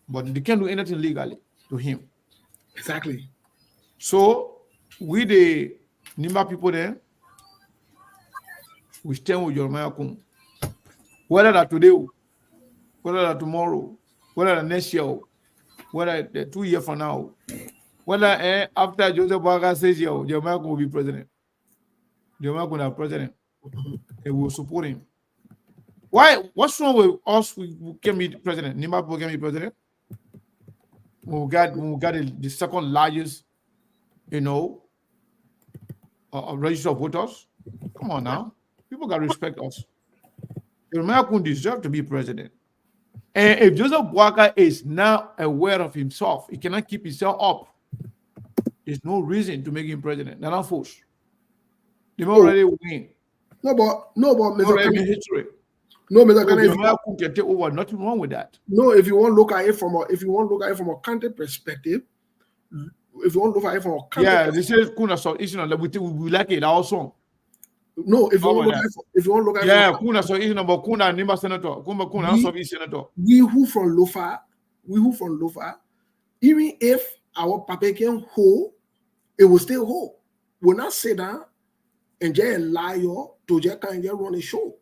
But they can't do anything legally to him. exactly. So we the Nimba people there, we stand with Jeremiah Kun. Whether that today, whether that tomorrow, whether that next year, whether the 2 years from now, whether after Joseph Boakai says Jeremiah Kun will be president. Jeremiah Kun is president. And we will support him. Why? What's wrong with us? We can be president. Nimba can be president. We got the second largest, register of voters. Come on now, people got to respect us. Jeremiah Kun deserve to be president. And if Joseph Boakai is now aware of himself, he cannot keep himself up. There's no reason to make him president. They're not forced. They already win. No, but Mr. History. No, Mr. Jeremiah Kun can take over. Nothing wrong with that. No, if you want to look at it from a country perspective, they say Kuna so we like it also. No, if you want to look at it, Kuna so is number Kuna Nimba senator. Kuna so is senator. We who from Lofa, even if our papa can hold, it will still hold. We'll not sit down and just lie to just kind of run a show.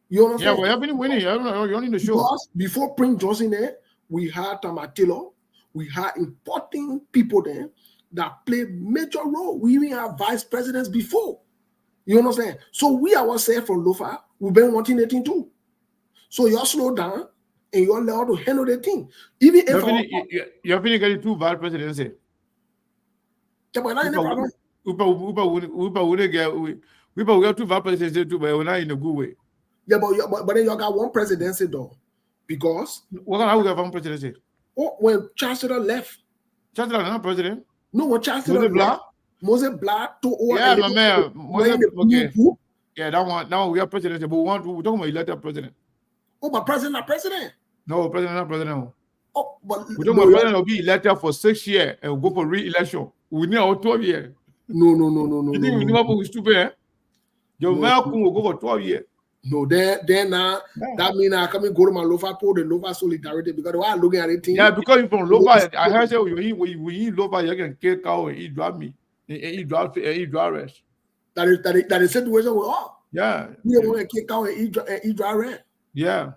You understand? Yeah, we have been winning. You're running the show. Because before Prince Johnson there, we had Tamatilo, we had important people there that played major role. We even have vice presidents before. You understand? So we ourselves from Lofa, we've been wanting a thing too. So you're slow down and you're allowed to handle the thing. Even if you have been getting 2 vice presidents. We got 2 vice presidents too, but we're not in a good way. Yeah, but then you got 1 presidency though, because what can I have 1 presidency? Oh, when Chancellor left, Chancellor not president. No, when Chancellor left, Moses Black to over. Yeah, my man. Okay. Yeah, that one. Now we are president, but we're talking about elected president. Oh, but president not president. No, president not president. Oh, but we talking about president will be elected for 6 years and go for re-election. We need our 12 years. No. You think we never stupid? Eh? Jeremiah Kun will go for 12 years. No, then now that means I come and go to my Lofa poll, the Lofa solidarity, because they are looking at it. Yeah, because you from Lofa, I heard say when you eat Lofa, you can kill cow and eat drive meat, and eat dry rest. That is the situation we are. Yeah, we want to kill cow and eat dry rest. Yeah,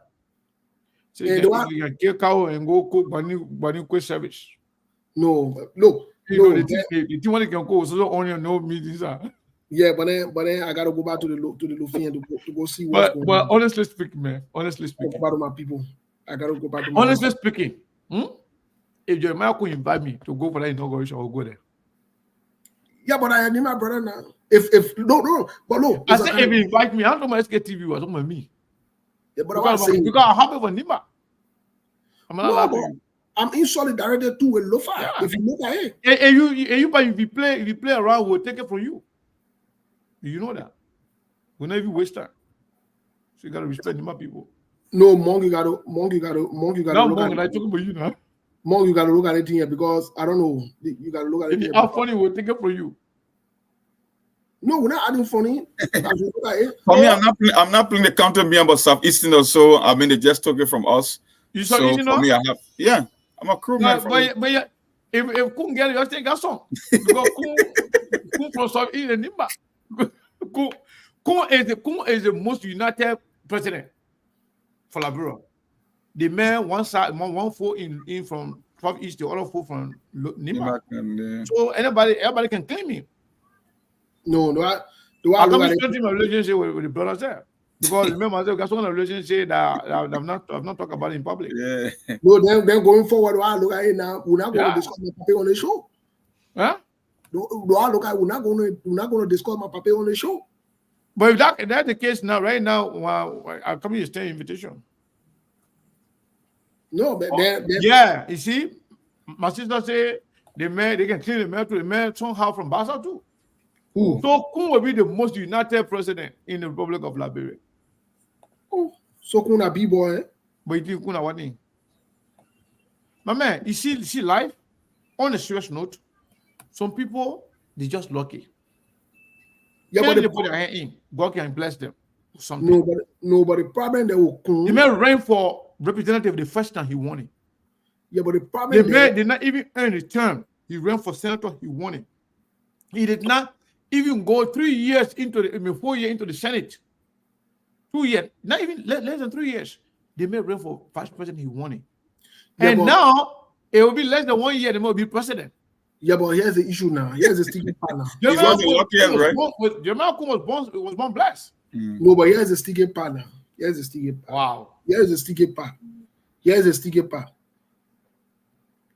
so you can kill cow and go cook bunny quick service. No. The thing when you can cook so onion no meat inside. Yeah, but then I gotta go back to the Lufian to go see what's going on. But honestly speaking, man, about my people, I gotta go back to honestly speaking, if Jeremiah could invite me to go for that inauguration, I'll go there. Yeah, but I need my brother now. If no, I said if he invite me, I don't know my SKTV was on me. Yeah, but because I'm happy for Nimba. I'm in solidarity too with Lofa. Yeah. If you look at it, if you play around, we'll take it from you. You know that. We'll never waste time. So you gotta respect Nimba people. No, Monk, you gotta Monk, I talking about you now. Monk, you gotta look at it here because I don't know. You gotta look at it. If you are funny, we'll take it from you. No, we're not adding funny. For me, I'm not playing the counter being about Southeastern or so. I mean, they just took it from us. You saw so for me, I'm a crewman. But if Kun get it, I think that's all. Because Kun from Southeastern Nimba. Kun is the most united president for Liberia. The man one side, one foot in from Southeast, the other foot from Nimba. So everybody can claim him. No, do I strengthen my relationship with the brothers there. Because remember, I've got some relationship that I've not talked about in public. Yeah. No, then going forward, I look at it now. We're not going to discuss my papa on the show. Huh? Do I look at we're not going to discuss my papa on the show. But if that's the case now, right now, I'll come here to stay invitation. No, but yeah, you see, my sister say they can clean the mail to the mail somehow from Basa too. Ooh. So Kun will be the most united president in the Republic of Liberia. Oh, so Kun a B-boy, eh? But you think Kun a what name? My man, you see life, on a serious note, some people, they just lucky. Yeah, but they put their hand in, God can bless them. Something. Nobody problem they will Kun. The man ran for representative the first time he won it. Yeah, but the problem the man did not even earn his term. He ran for senator, he won it. He did not even go 3 years into the, I mean, 4 years into the Senate. 2 years, not even less than 3 years. They may run for vice president. He won it, Yeah, and but- now it will be less than 1 year. They will be president. Yeah, but here's the issue now. Here's the sticky part now. He's not in luck yet, right? Jeremiah Kun was born blessed. No, but here's the sticky part now. Here's the sticky part. Wow. Here's the sticky part. Here's the sticky part.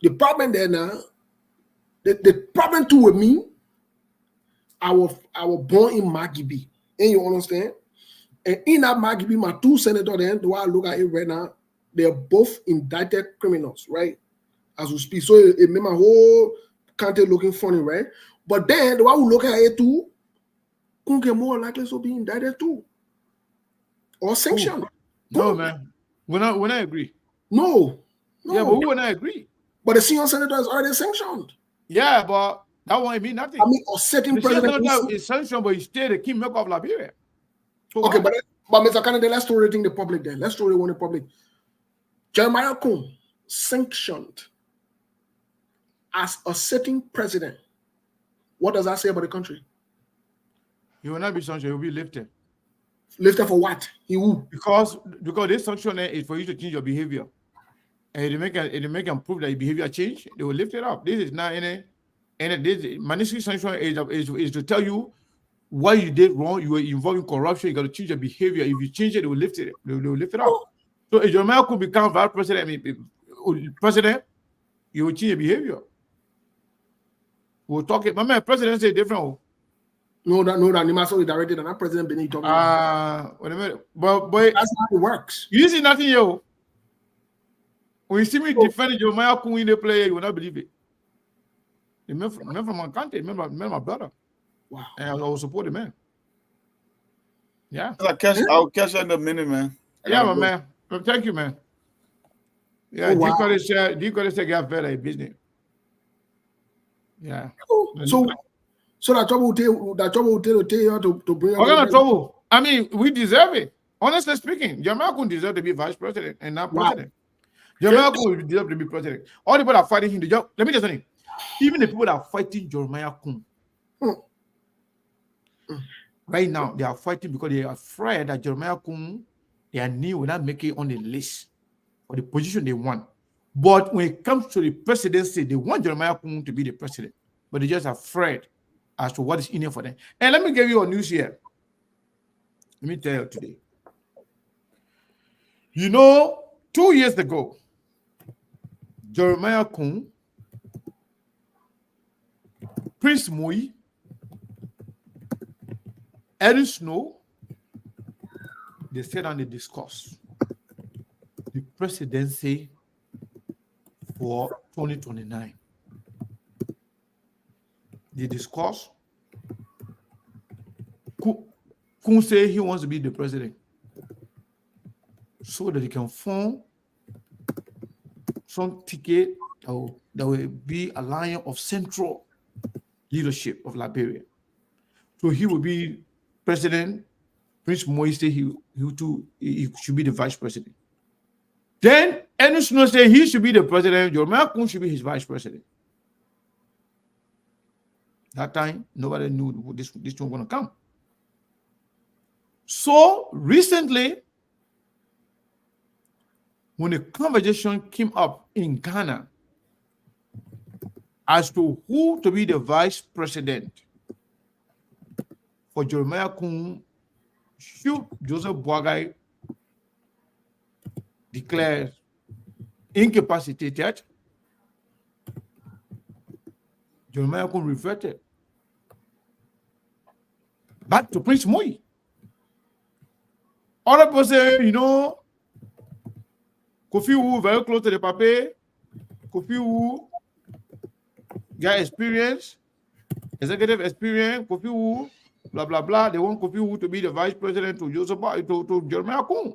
The problem there now, the problem too with me, I was born in Magibi. And you understand? And in that Magibi, my two senators then, the way I look at it right now, they're both indicted criminals, right? As we speak. So it made my whole country looking funny, right? But then the way we look at it too, could get more likely to be indicted too. Or sanctioned. No, man. When I agree. No. Yeah, but we will not agree. But the senior senator is already sanctioned. Yeah, but that won't mean nothing. I mean, or setting The president. senator is sanctioned, but he stayed the kingmaker of Liberia. So Okay, what? but Mr. Kennedy, let's throw it in the public then. Let's throw it in the public. Jeremiah Kun sanctioned as a sitting president. What does that say about the country? He will not be sanctioned, he will be lifted. Lifted for what? He who? Because this sanction is for you to change your behavior. And they make them prove that your behavior change, they will lift it up. This is not any this mandatory sanction is to tell you what you did wrong, you were involved in corruption, you got to change your behavior. If you change it, they will lift it. They will lift it up. So if Jeremiah could become vice president, president, you will change your behavior. We'll talk it. My man, president say different. No, that Nimba County directed and that president Benny talking about. Wait a minute. But That's how it works. you see nothing, yo. When you see me defending Jeremiah Kun in the play, you will not believe it. The man from my country, remember my brother. Wow. And I will support the man. Yeah. I'll catch you in a minute, man. Yeah, my man. Well, thank you, man. Yeah, Oh, wow. D. College got better business. Yeah. So that trouble will tell you to bring What kind of trouble? I mean, we deserve it. Honestly speaking, Jeremiah Kun deserve to be vice president and not president. Jeremiah Kun deserve to be president. All the people that are fighting him, let me just say, even the people that are fighting Jeremiah Kun, right now, they are fighting because they are afraid that Jeremiah Kun, their name will not make it on the list for the position they want. But when it comes to the presidency, they want Jeremiah Kun to be the president, but they're just afraid as to what is in it for them. And let me give you a news here. Let me tell you today. You know, 2 years ago, Jeremiah Kun, Prince Moi, Eddie Snow, they sat down and discussed the presidency for 2029. They discussed. Kun say he wants to be the president so that he can form some ticket that will be a line of central leadership of Liberia. So he will be president. Prince Moi said he should be the vice president. Then Enushno said he should be the president. Jeremiah Kun should be his vice president. That time, nobody knew this one was going to come. So recently, when the conversation came up in Ghana as to who to be the vice president for Jeremiah Kun, should Joseph Boakai declare incapacitated, Jeremiah Kun reverted back to Prince Moi. Other people say, you know, Kofi Wu very close to the pape. Kofi Wu got experience, executive experience. Kofi Wu, blah blah blah. They want Kofi Wu to be the vice president to Jeremiah Kun.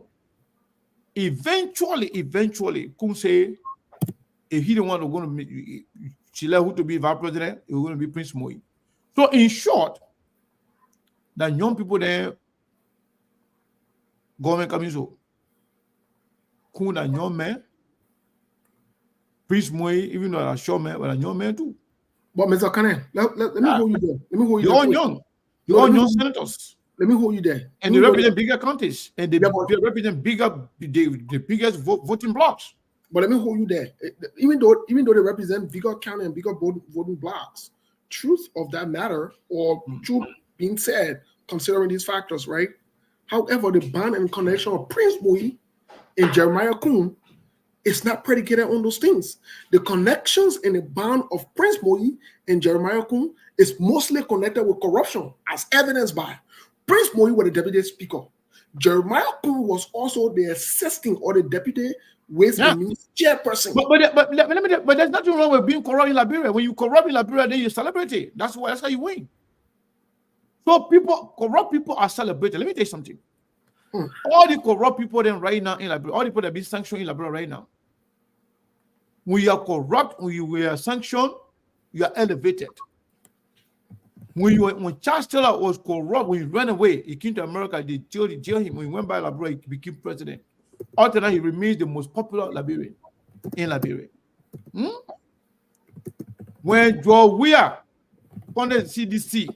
Eventually, Kun say if he didn't want to select who to be vice president, it was going to be Prince Moi. So in short, that young people there, government coming so. Kun a young man, Prince Moi, even though a short man, but a young man too. But Mr. Kane, let me hold you there. Let me hold you You're there. young. They all young senators. Let me hold you there. And they represent bigger counties. And they represent the biggest voting blocks. But let me hold you there. Even though they represent bigger county and bigger voting blocks, truth of that matter, or truth being said, considering these factors, right? However, the bond and connection of Prince Boy and Jeremiah Kuhn is not predicated on those things. The connections and the bond of Prince Boy and Jeremiah Kuhn is mostly connected with corruption, as evidenced by Prince Boy was the deputy speaker. Jeremiah Kuhn was also the assisting or the deputy waste and chairperson. But there's nothing wrong with being corrupt in Liberia. When you corrupt in Liberia, then you celebrate it. That's how you win. So corrupt people are celebrated. Let me tell you something. All the corrupt people then right now in Liberia, all the people that have been sanctioned in Liberia right now, when you are corrupt, when you are sanctioned, you are elevated. When Charles Taylor was corrupt, when he ran away, he came to America, they jailed him. When he went by Liberia, he became president. After that, he remains the most popular Liberian in Liberia. When Joe Weir funded CDC,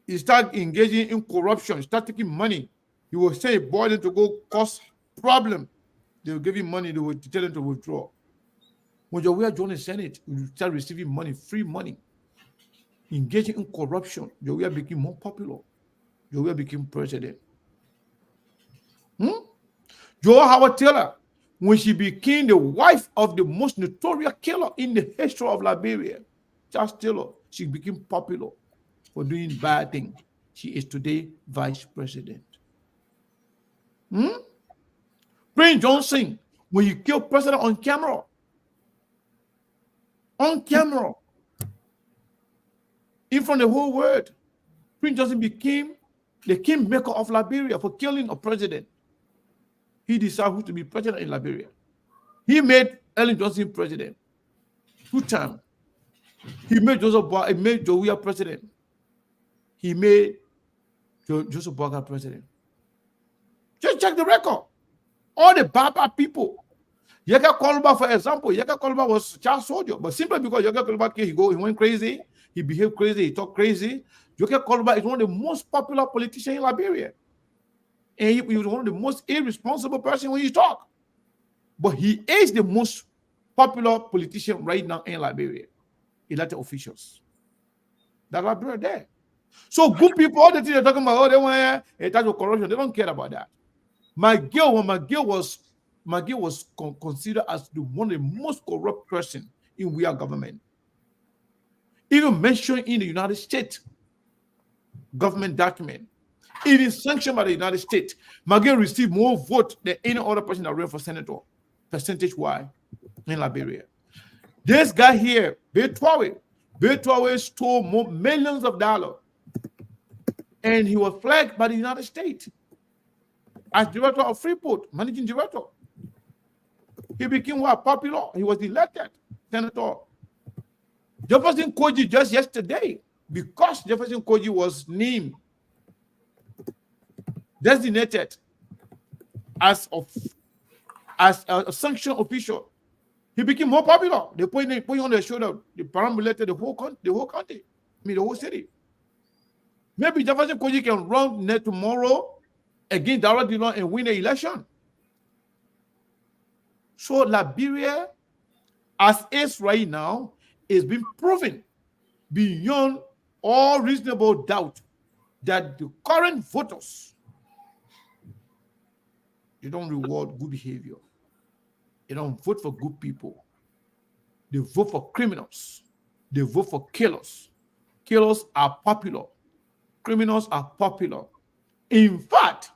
he started engaging in corruption, started taking money. He was saying, boy, to go cause problem. They will give him money, they will tell him to withdraw. When Joe Weir joined the Senate, he started receiving money, free money, engaging in corruption. Joe Weir became more popular. Joe Weir became president. Joe Howard Taylor, when she became the wife of the most notorious killer in the history of Liberia, Charles Taylor, she became popular for doing bad things. She is today vice president. Prince Johnson, when he killed president on camera, in front of the whole world, Prince Johnson became the kingmaker of Liberia for killing a president. He decided who to be president in Liberia. He made Ellen Johnson president 2 times. He made Joe Weir president. He made Joseph Boakai president. Just check the record. All the Baba people. Yaka Kolba, for example, Yaka Kolba was a child soldier, but simply because Yaka Kolba came, he went crazy, he behaved crazy, he talked crazy. Yaka Kolba is one of the most popular politicians in Liberia. And he was one of the most irresponsible person when you talk. But he is the most popular politician right now in Liberia. Elected officials. That Liberia there. So good people, all the things they're talking about, oh, they want a type of corruption. They don't care about that. McGill was considered as one of the most corrupt person in Weir government. Even mentioned in the United States government document. It is sanctioned by the United States. McGill received more votes than any other person that ran for senator, percentage-wise, in Liberia. This guy here, Betwawe stole millions of dollars. And he was flagged by the United States as director of Freeport, managing director. He became popular. He was elected senator. Jefferson Koji just yesterday, because Jefferson Koji was named, designated as a sanctioned official, he became more popular. They put him on their shoulder. They perambulated the whole country, the whole city. Maybe Jefferson Koji can run there tomorrow against Dara Dillon and win the election. So Liberia, as is right now, is being proven beyond all reasonable doubt that the current voters, they don't reward good behavior. They don't vote for good people. They vote for criminals. They vote for killers. Killers are popular. Criminals are popular. In fact,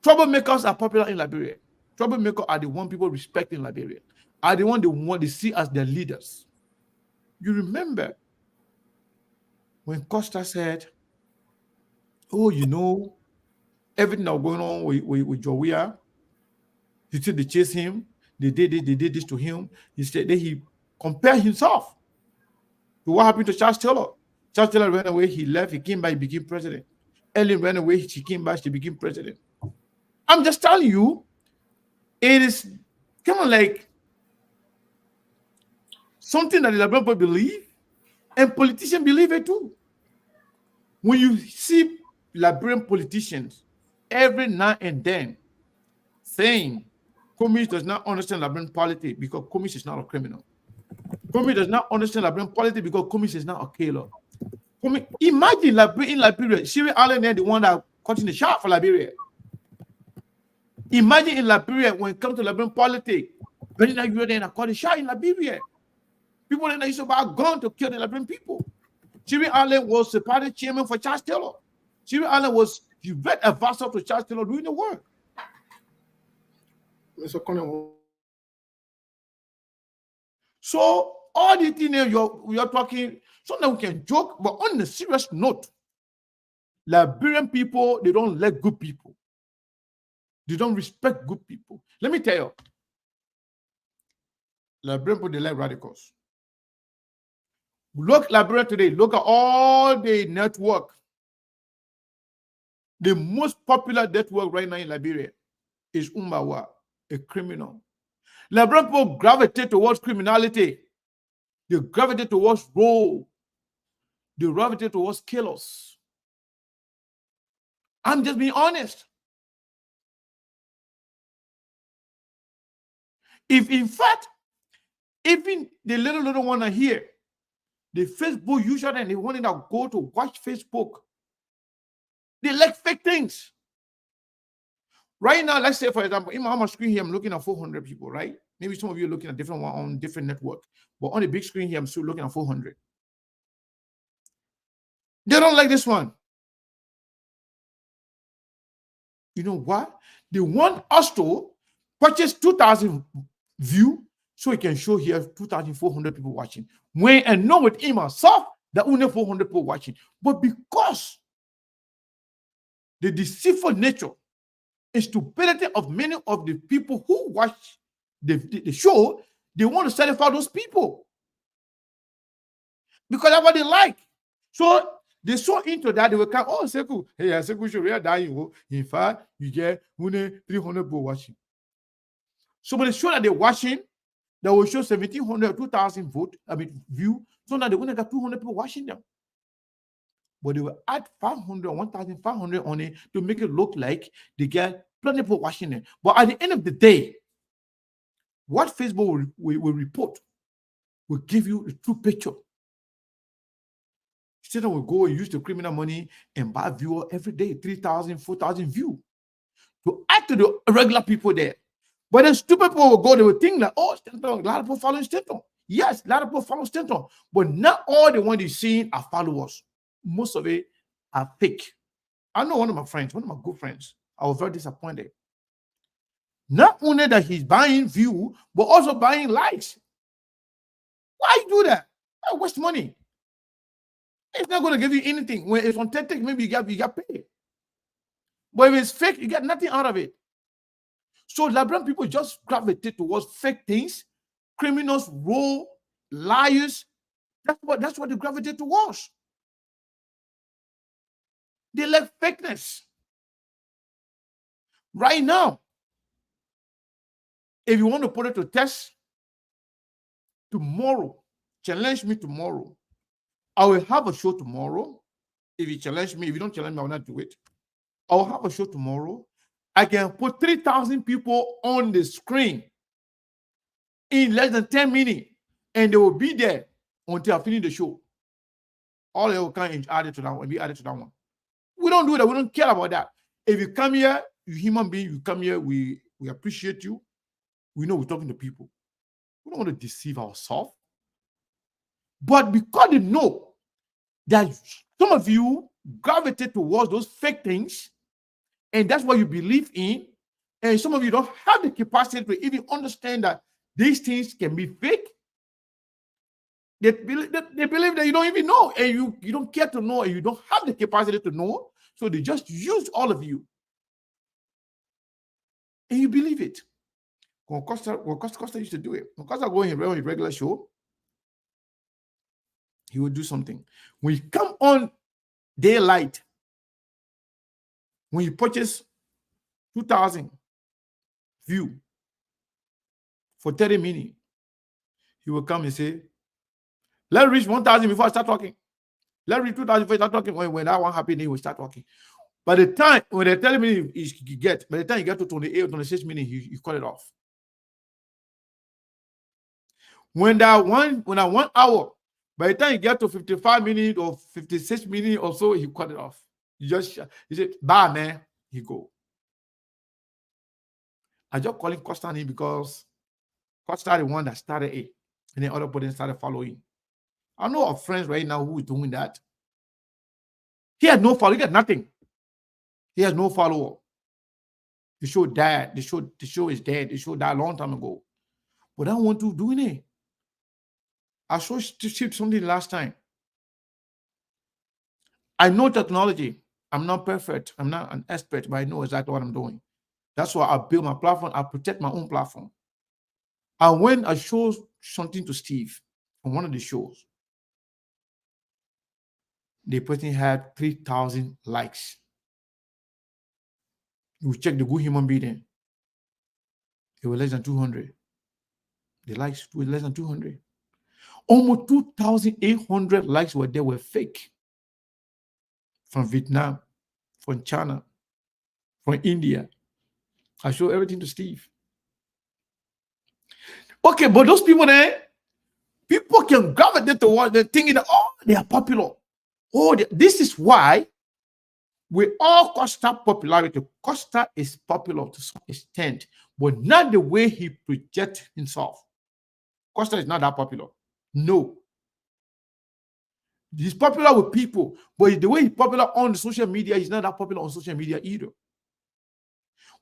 troublemakers are popular in Liberia. Troublemakers are the one people respect in Liberia. Are the one they want to see as their leaders. You remember when Costa said, oh, everything that was going on with Joe Weir, he said they chased him, they did this to him. He said that he compared himself to what happened to Charles Taylor. Charles Taylor ran away, he left, he came back, he became president. Ellen ran away, she came back, she became president. I'm just telling you, it is kind of like something that the Liberian people believe, And politicians believe it too. When you see Liberian politicians every now and then saying Comey does not understand Liberian politics because Comey is not a criminal. Comey does not understand Liberian politics because Comey is not a killer. Imagine in Liberia, Sierra Island is the one that cutting the shot for Liberia. Imagine in Liberia when it comes to Liberian politics, but now you're there and caught the shot in Liberia. People that used to buy a gun to kill the Liberian people. Sierra Island was the party chairman for Charles Taylor. Sierra Island was the vet advisor to Charles Taylor doing the work. Mr. Connell. So all the things we are talking, sometimes we can joke, but on a serious note, Liberian people, they don't like good people. They don't respect good people. Let me tell you, Liberian people, they like radicals. Look, Liberia today, look at all the network. The most popular network right now in Liberia is Umbawa, a criminal. Liberian people gravitate towards criminality. They gravitate towards role. They gravitate towards killers. I'm just being honest. If in fact, even the little one are here, the Facebook user and the one that go to watch Facebook, they like fake things. Right now, let's say, for example, on my screen here, I'm looking at 400 people, right? Maybe some of you are looking at different one on different network. But on the big screen here, I'm still looking at 400. They don't like this one. You know what? They want us to purchase 2,000 view so it can show here 2,400 people watching. When I know with him myself that only 400 people watching. But because the deceitful nature and stupidity of many of the people who watch the show, they want to satisfy those people. Because that's what they like. So they so into that, they will come, oh, Seku, hey, Seku show, we are dying. In fact, you get 300 people watching. So when they show that they're watching, they will show 1,700, 2,000 view. So now they only got 200 people watching them. But they will add 500, 1,500 on it to make it look like they get plenty of people watching it. But at the end of the day, what Facebook will report will give you a true picture. Instead of go and use the criminal money and buy viewer every day, 3,000, 4,000 view to add to the regular people there. But then stupid people will go, they will think like, oh, Stanton, a lot of people following Stanton. Yes, a lot of people follow Stanton, but not all the ones you're seeing are followers. Most of it are fake. I know one of my friends, one of my good friends, I was very disappointed. Not only that he's buying view, but also buying likes. Why do that? Why waste money? It's not going to give you anything. When it's authentic, maybe you got paid. But if it's fake, you get nothing out of it. So Liberian people just gravitate towards fake things, criminals, raw, liars. That's what they gravitate towards. They like fakeness. Right now, if you want to put it to test, tomorrow, challenge me tomorrow. I will have a show tomorrow. If you challenge me, if you don't challenge me, I will not do it. I will have a show tomorrow. I can put 3,000 people on the screen in less than 10 minutes, and they will be there until I finish the show. All they will come and add it to that one, be added to that one. We don't do that. We don't care about that. If you come here, you human being, you come here, we appreciate you. We know we're talking to people. We don't want to deceive ourselves. But because they know that some of you gravitate towards those fake things, and that's what you believe in, and some of you don't have the capacity to even understand that these things can be fake. They believe that you don't even know, and you don't care to know, and you don't have the capacity to know, so they just use all of you. And you believe it. When Costa used to do it. When Costa go in his regular show, he would do something. When you come on daylight, when you purchase 2,000 view for 30 minutes, he will come and say, Let it reach 1,000 before I start talking. Let it reach 2,000 before I start talking. When that one happens, then we start talking. By the time, when they're telling me you get, by the time you get to 28 or 26 minutes, you cut it off. When that 1 hour, by the time you get to 55 minutes or 56 minutes or so, you cut it off. You say, bye, man. You go. I just call him Costa because Costa the one that started it, and then other people started following. I know of friends right now who is doing that. He had no follow. He got nothing. He has no follower. The show died. The show is dead. The show died a long time ago. But I want to do it. I showed something last time. I know technology. I'm not perfect. I'm not an expert, but I know exactly what I'm doing. That's why I build my platform. I protect my own platform. And when I show something to Steve on one of the shows, the person had 3,000 likes. You check the good human being. It was less than 200. The likes were less than 200. Almost 2,800 likes were fake. From Vietnam, from China, from India. I show everything to Steve. Okay, but those people there, people can gravitate towards them thinking that, oh, they are popular. Oh, this is why we all Costa popularity. Costa is popular to some extent, but not the way he projects himself. Costa is not that popular. No. He's popular with people, but the way he's popular on the social media, he's not that popular on social media either.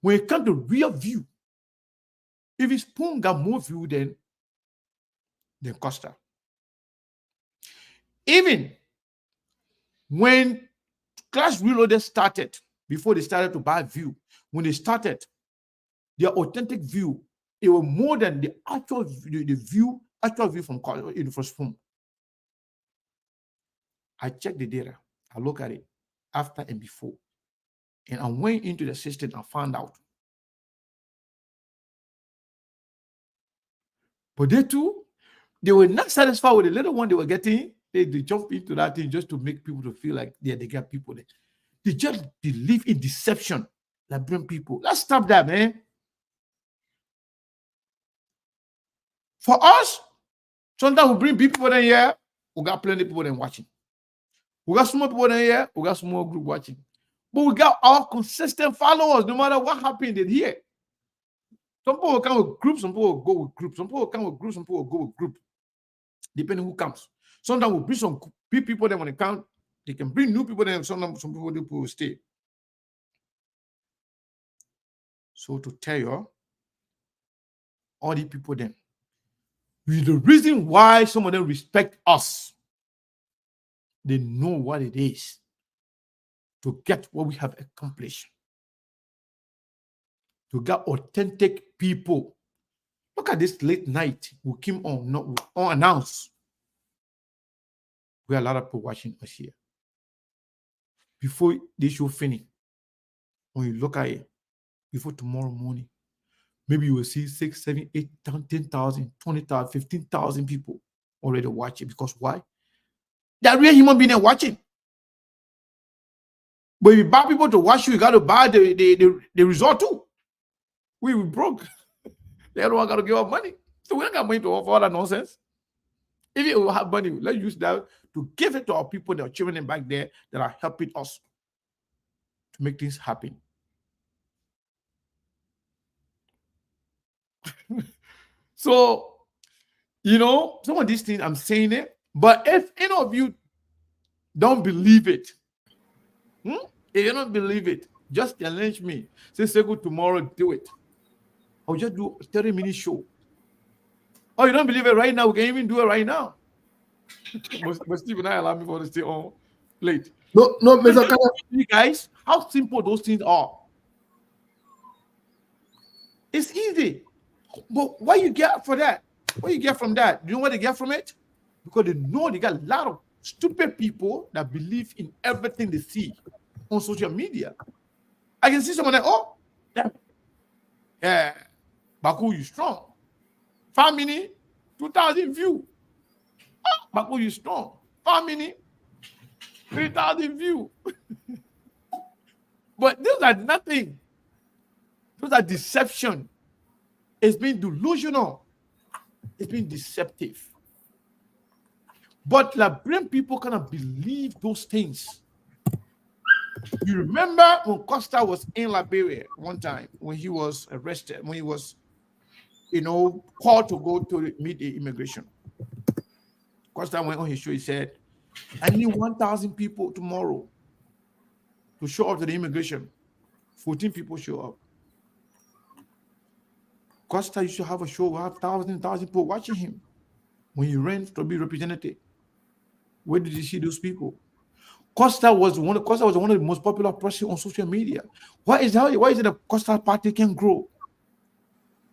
When it comes to real view, if his Spoon got more view than Costa. Even when Clash Reloaded started, before they started to buy view, when they started, their authentic view, it was more than the actual view from the first Spoon. I checked the data. I look at it after and before. And I went into the system and found out. But they too, they were not satisfied with the little one they were getting. They jump into that thing just to make people to feel like they got people there. They just believe in deception. Like bring people. Let's stop that, man. For us, sometimes we bring people in here, we got plenty of people then watching. We got small people in here, we got small group watching. But we got our consistent followers, no matter what happened in here. Some people will come with groups, some people will go with groups. Some people will come with groups, some people will go with groups. Depending who comes. Sometimes we'll bring some people then when they come, they can bring new people then, sometimes some people will stay. So to tell you, all the people then, the reason why some of them respect us, they know what it is to get what we have accomplished. To get authentic people. Look at this late night. We came on not unannounced. We have a lot of people watching us here. Before this show finish, when you look at it, before tomorrow morning, maybe you will see 6, 7, 8, 10,000, 20,000, 15,000 people already watching. Because why? They are real human beings watching. But if you buy people to watch you, you got to buy the result too. We broke. Everyone got to give up money. So we don't got money to offer all that nonsense. If you have money, let's use that to give it to our people that are children back there that are helping us to make things happen. So, some of these things I'm saying it, but if any of you don't believe it, if you don't believe it, just challenge me. Say good tomorrow, do it. I'll just do a 30-minute show. Oh, you don't believe it right now? We can even do it right now. But Steve and I allow me for to stay on late. No, Mr. Kaya. You guys, how simple those things are. It's easy. But what you get for that? What you get from that? Do you know what they get from it? Because they know they got a lot of stupid people that believe in everything they see on social media. I can see someone like, yeah, Baku, you strong. 5 minutes, 2,000 views. Oh, But you strong. How many? 3,000 views. But those are nothing. Those are deception. It's been delusional. It's been deceptive. But Liberian people cannot believe those things. You remember when Costa was in Liberia one time when he was arrested, when he was, called to go to meet the immigration. Costa went on his show. He said, "I need 1,000 people tomorrow to show up to the immigration." 14 people show up. Costa used to have a show, we have 1,000 people watching him when he ran to be representative. Where did you see those people? Costa was one of the most popular person on social media. Why is it the Costa party can grow?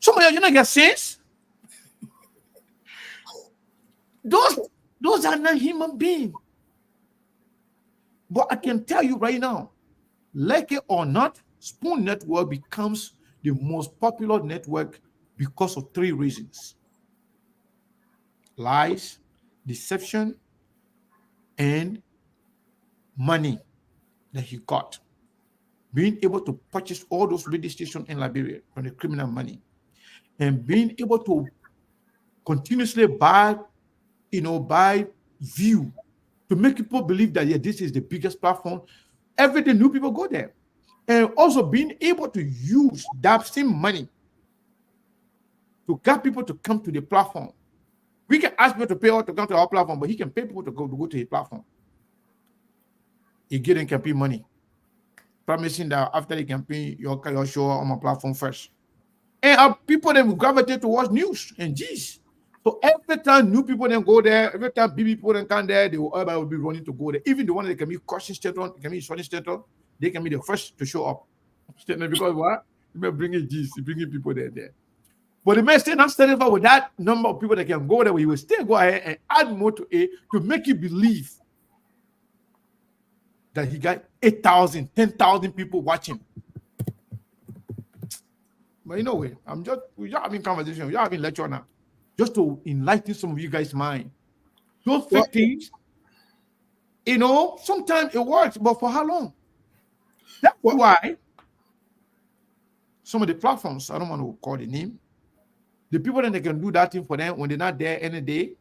Some of you not get sense. Those are not human beings. But I can tell you right now, like it or not, Spoon Network becomes the most popular network because of 3 reasons: lies, deception, and money that he got. Being able to purchase all those radio stations in Liberia from the criminal money, and being able to continuously buy view to make people believe that this is the biggest platform. Every day new people go there. And also being able to use that same money to get people to come to the platform. We can ask people to pay to come to our platform, but he can pay people to go to his platform. He get in campaign money, promising that after the campaign, you'll show on my platform first. And our people then will gravitate towards news and G's. So every time new people then go there, every time BB people then come there, everybody will be running to go there. Even the one that can be caution statement, can be short statement, they can be the first to show up. Because what? You may bring G's, bringing people there. But the man still not satisfied with that number of people that can go there, but he will still go ahead and add more to it to make you believe that he got 8,000, 10,000 people watching. But we're having conversation, we're having lecture now, just to enlighten some of you guys' mind. Those fake things, sometimes it works, but for how long? That's why some of the platforms, I don't want to call the name, the people that they can do that thing for them when they're not there any day,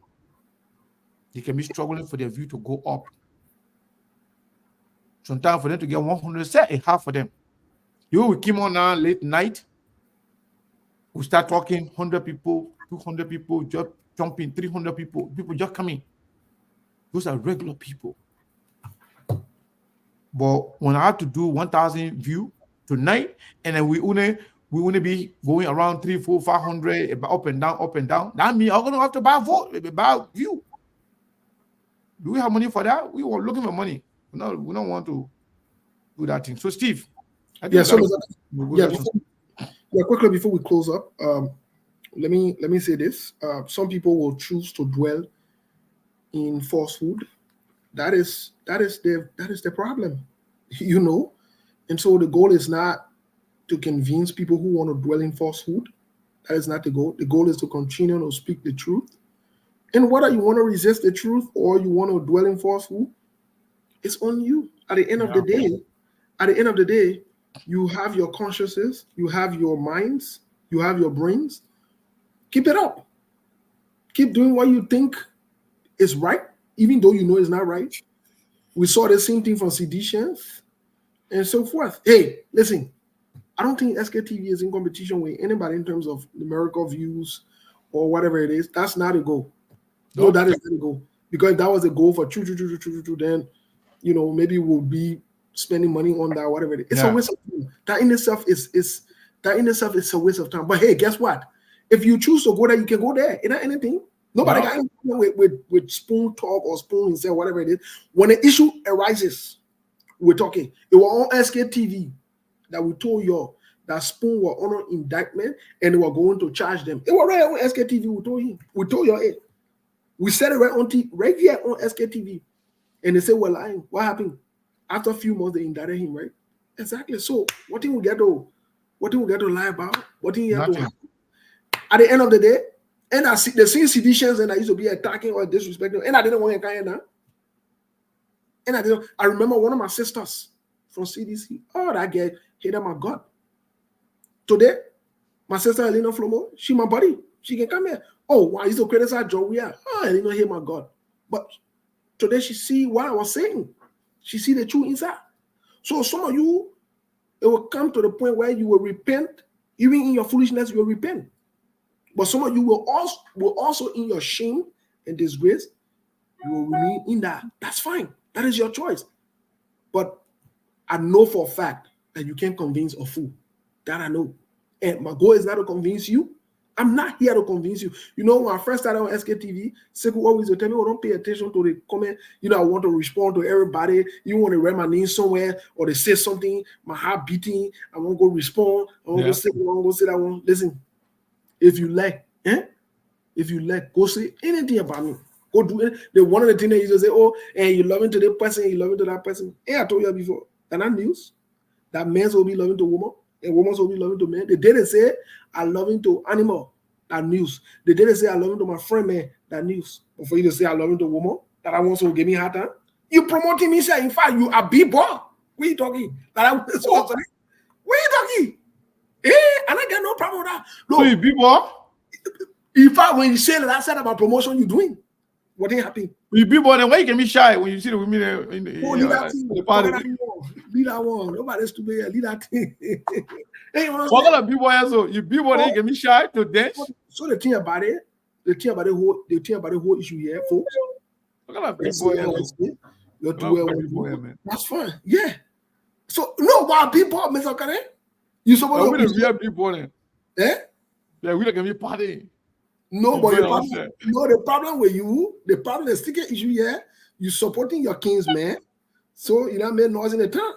they can be struggling for their view to go up. Sometimes for them to get 100, say a half for them. We came on now late night, we start talking 100 people, 200 people, just jumping, 300 people just coming. Those are regular people. But when I have to do 1,000 view tonight, and then we only be going around 300, 400, 500 up and down. That means I'm gonna have to buy view. Do we have money for that? We were looking for money. We don't want to do that thing. So Steve, quickly before we close up, let me say this. Some people will choose to dwell in falsehood. That is the problem, and so the goal is not to convince people who want to dwell in falsehood. That is not the goal. The goal is to continue to speak the truth. And whether you want to resist the truth or you want to dwell in falsehood, it's on you. At the end of the day, you have your consciences, you have your minds, you have your brains. Keep it up. Keep doing what you think is right, even though you know it's not right. We saw the same thing from seditions and so forth. Hey, listen, I don't think SKTV is in competition with anybody in terms of numerical views or whatever it is. That's not a goal. No, that is not a goal. Because if that was a goal for then, maybe we'll be spending money on that, whatever it is. It's a waste of time. That in itself is a waste of time. But hey, guess what? If you choose to go there, you can go there. It ain't anything. Nobody got anything with Spoon talk or Spoon himself, whatever it is. When an issue arises, we're talking. It was on SKTV that we told y'all that Spoon were on an indictment and they were going to charge them. It was right on SKTV. We told y'all it. We said it right here on SKTV. And they say we're lying. What happened? After a few months, they indicted him, right? Exactly. So what thing we get to lie about? What thing you have to happen? At the end of the day, And I see the same seditions and I used to be attacking or disrespecting, and I didn't want to come now. And I remember one of my sisters from CDC. Oh, that girl hated my God. Today, my sister Elena Flomo, she my buddy. She can come here. Oh, why is the criticize Joe? We are. Oh, Elena hate my God. But today she see what I was saying. She see the truth inside. So some of you, it will come to the point where you will repent. Even in your foolishness, you will repent. But some of you will also in your shame and disgrace, you will remain in that. That's fine. That is your choice. But I know for a fact that you can't convince a fool. That I know. And my goal is not to convince you. I'm not here to convince you. You know, when I first started on SKTV, Sekou always would tell me, oh, don't pay attention to the comment. You know, I want to respond to everybody. You want to write my name somewhere or they say something, my heart beating. I want to go respond. I want to say, I want to go say that one. Listen, if you like, go say anything about me. Go do it. The one of the things that you just say, oh, and you love to this person, you love to that person. Hey, I told you before. And that news, that men will be loving to women. And women will be loving to men. The day they say I love him to animal, that news. The day they say I love him to my friend, man, that news. But for you to say I love him to woman, that I want to give me hard time, you promoting me, say, in fact, you are big boy. What are you talking? That what are you talking? And I got no problem with that. No, you big boy? In fact, when you say that I said about promotion, you doing what ain't happy. You big boy, then why you can be shy when you see the women in the party? Lead that one. Nobody's to be lead that thing. Hey, what kind of b-boy so you b-boy you can be shy to dance? So the thing about the whole issue here, folks. What kind of b-boy man? That's fine. Yeah. So no, why people, Mr. Okane? You supposed to be real people then. Eh? Yeah, we can be party. No, but the problem with you, the problem is still issue here. You supporting your king's man. So you know, make noise in the town.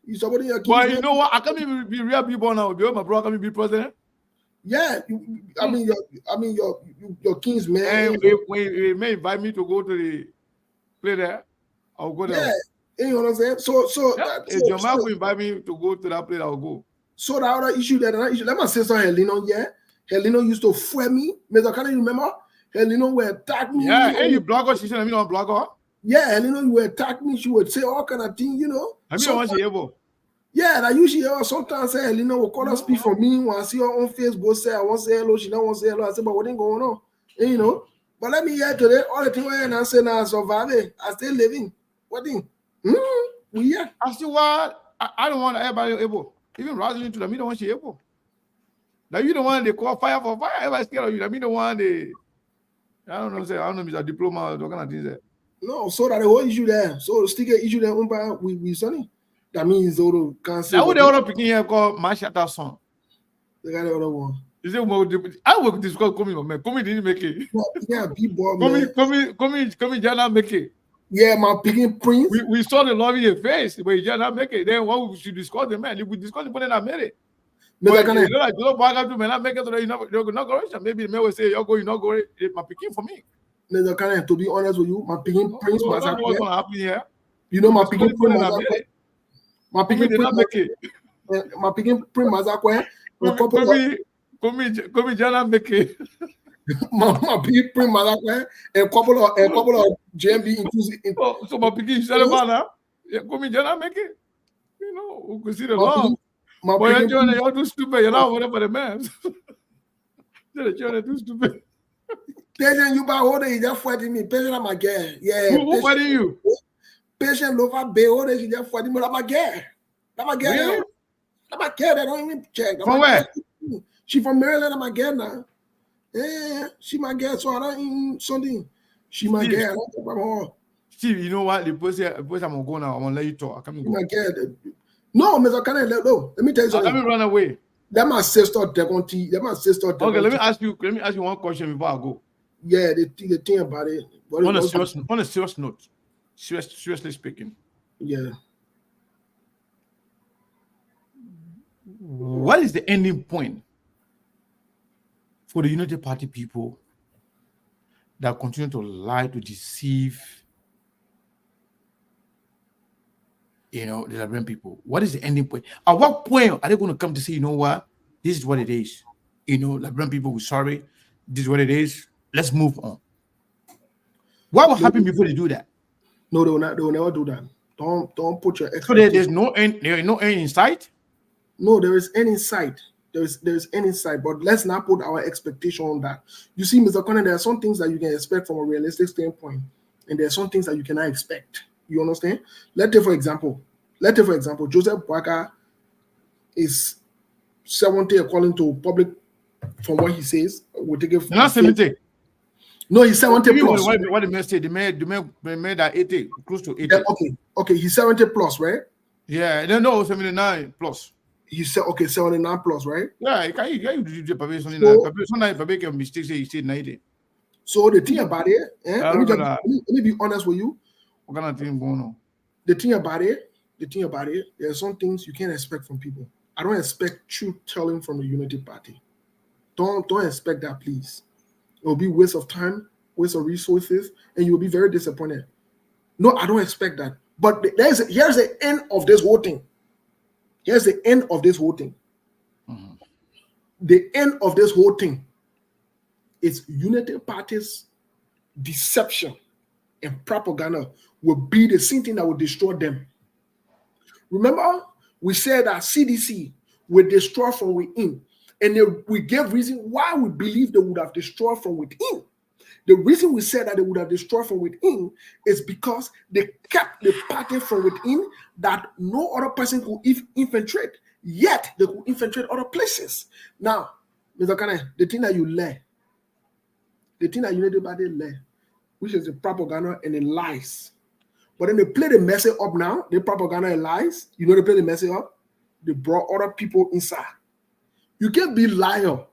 You supporting your kids. Well, you know what? I can't be real people now. My brother can be president. Yeah, your king's man. And when they may invite me to go to the play there, I'll go there. Yeah, you know what I'm saying. So if your man will invite me to go to that place, I'll go. So the other issue that my sister Helena, Helena used to fool me. Mr. Can you remember? Helena would attack me. Yeah, and you block her. She said, "I'm not block her." Yeah, and you would attack me. She would say all kind of things, you know. I mean, once she able. Yeah, that usually sometimes say Helena will call her speak for me when I see her on Facebook say I want to say hello, she don't want to say hello. I say, but what ain't going on? And, you know. But let me hear today, all the things I say now, surviving, I still living. What thing? Yeah. I still what I don't want everybody able. Even Rosalind to them, me don't want she able. Now you don't want they call fire for fire. Everybody scared of you. I mean, don't want they. I don't know. Say I don't know. If it's a diploma or those kind of things there. No, so that the whole issue there. So still get issue there we sunny. That means all cancer. Now what the other picking here called Mashata song. They got the other one. Is it I will discuss coming, man. Coming didn't make it. Yeah, people. Coming, Jana make it. Yeah, my picking prince. We saw the love in your face, but you Jana make it. Then what we should discuss the man? If we discuss the man that made it. But you know, like, don't back up to me, not make it to the inauguration. Maybe the man will say, you're going to inaugurate my picking for me. To be honest with you, my picking prince was what's going to happen here. You know, my picking prince was my picking did not make it. My picking prince was Come Jana make it. My picking prince was a couple of JNB inclusive. So my picking Shalabana, come Jana make it. You know, we could see the love. But you're too stupid. You're not whatever the man. You're too stupid. Patient, you buy all you just fighting me. Patient, I'm a girl. Yeah. Who fighting you? Patient, lover, bay, all you just fighting me. I'm a girl. I'm a girl. Really? I'm a girl. They don't even check. From where? She from Maryland. I'm a girl now. Yeah, she my girl. So I don't even something. She my girl. I don't talk about her. Steve, you know what? The person I'm gonna go now. I'm gonna let you talk. I can't go. My girl. No, Mr. Cannon, no. Let me tell you something. Let me run away. That my sister Devonti. That my sister Devonti. Okay, let me ask you one question before I go. Yeah, the thing about it. On a serious note, seriously speaking. Yeah. What is the ending point for the Unity Party people that continue to lie, to deceive, the Liberian people? What is the ending point? At what point are they going to come to say, you know what, this is what it is? Liberian people, we're sorry. this is what it is. Let's move on. What will happen before they do that? No, they will not. They will never do that. Don't put your So there's no end. There is no end in sight. No, there is any sight. There's any sight, but let's not put our expectation on that. You see, Mr. Connor, there are some things that you can expect from a realistic standpoint, and there are some things that you cannot expect. You understand? Let's take for example, Joseph Boakai is 70 according to public, from what he says. We'll take it. Not 70. No, he's 70 plus. What the man said, they made that 80, close to 80. Yeah, okay, he's 70 plus, right? Yeah, no, 79 plus. He said, okay, 79 plus, right? Yeah, you do the probation. Sometimes if I make a mistake, say you said 90. So the thing about it, let me be honest with you. What kind of thing going on? The thing about it, there are some things you can't expect from people. I don't expect truth telling from the Unity Party. Don't expect that, please. It will be waste of time, waste of resources, and you will be very disappointed. No, I don't expect that. But here's the end of this whole thing. Here's the end of this whole thing. Mm-hmm. The end of this whole thing is Unity Party's deception and propaganda will be the same thing that will destroy them. Remember, we said that CDC will destroy from within, and we gave reason why we believe they would have destroyed from within. The reason we said that they would have destroyed from within is because they kept the party from within that no other person could infiltrate, yet they could infiltrate other places. Now, Mr. Kane, the thing that you learn, the thing that Unity Party learn, which is the propaganda and the lies. But then they play the message up now, the propaganda and lies. You know they play the message up? They brought other people inside. You can't be liar.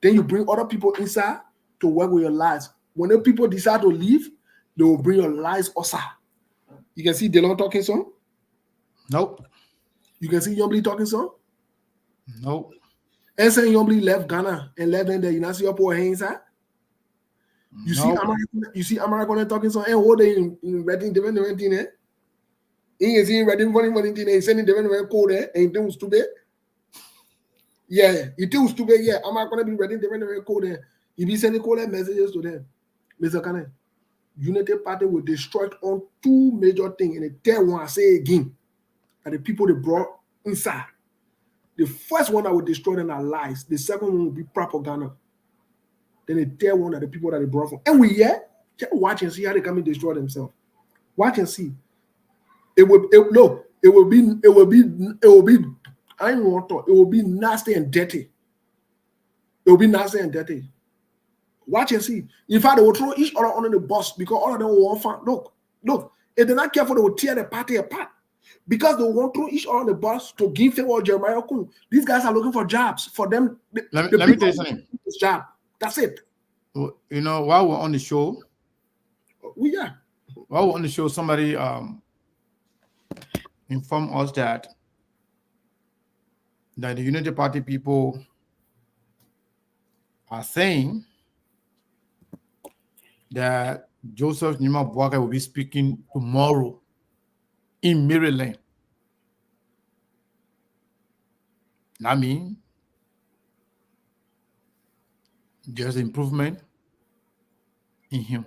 Then you bring other people inside to work with your lies. When the people decide to leave, they will bring your lies also. You can see Delon talking some? Nope. You can see Yombly talking some? Nope. And saying Yombly left Ghana and left them there. You not see your poor hands inside? You see American talking some and what they in Reading different thing there? He see Reading funny thing and sending different code there and things too bad. Yeah, it was too bad. Yeah, American be Reading different code there. He be sending call messages to them. Mr. Kane, Unity Party will destroy on two major things. And the third one, I say again, that the people they brought inside. The first one that will destroy them are lies. The second one will be propaganda. Then the third one are the people that they brought from. And we watch and see how they come and destroy themselves. Watch and see. It will be nasty and dirty. It will be nasty and dirty. Watch and see. In fact, they will throw each other under the bus because all of them will want fun. Look. If they're not careful, they will tear the party apart. Because they won't throw each other on the bus to give favor to Jeremiah Kun. These guys are looking for jobs. For them, let me tell you something. This job. That's it. You know, while we're on the show, while we're on the show, somebody informed us that the Unity Party people are saying that Joseph Nimba County will be speaking tomorrow in Maryland. I mean, there's improvement in him.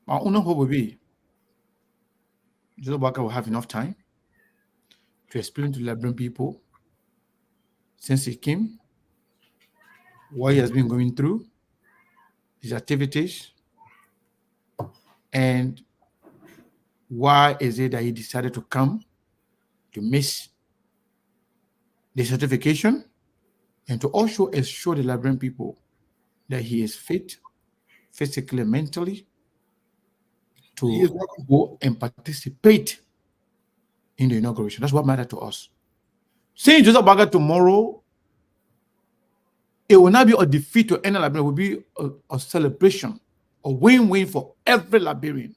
My only hope will be Joseph Boakai will have enough time to explain to Liberian people since he came, what he has been going through, his activities, and why is it that he decided to come to miss the certification and to also assure the Liberian people that he is fit, physically and mentally, to go and participate in the inauguration. That's what matters to us. Seeing Joseph Boakai tomorrow, it will not be a defeat to any Liberian. It will be a celebration, a win-win for every Liberian.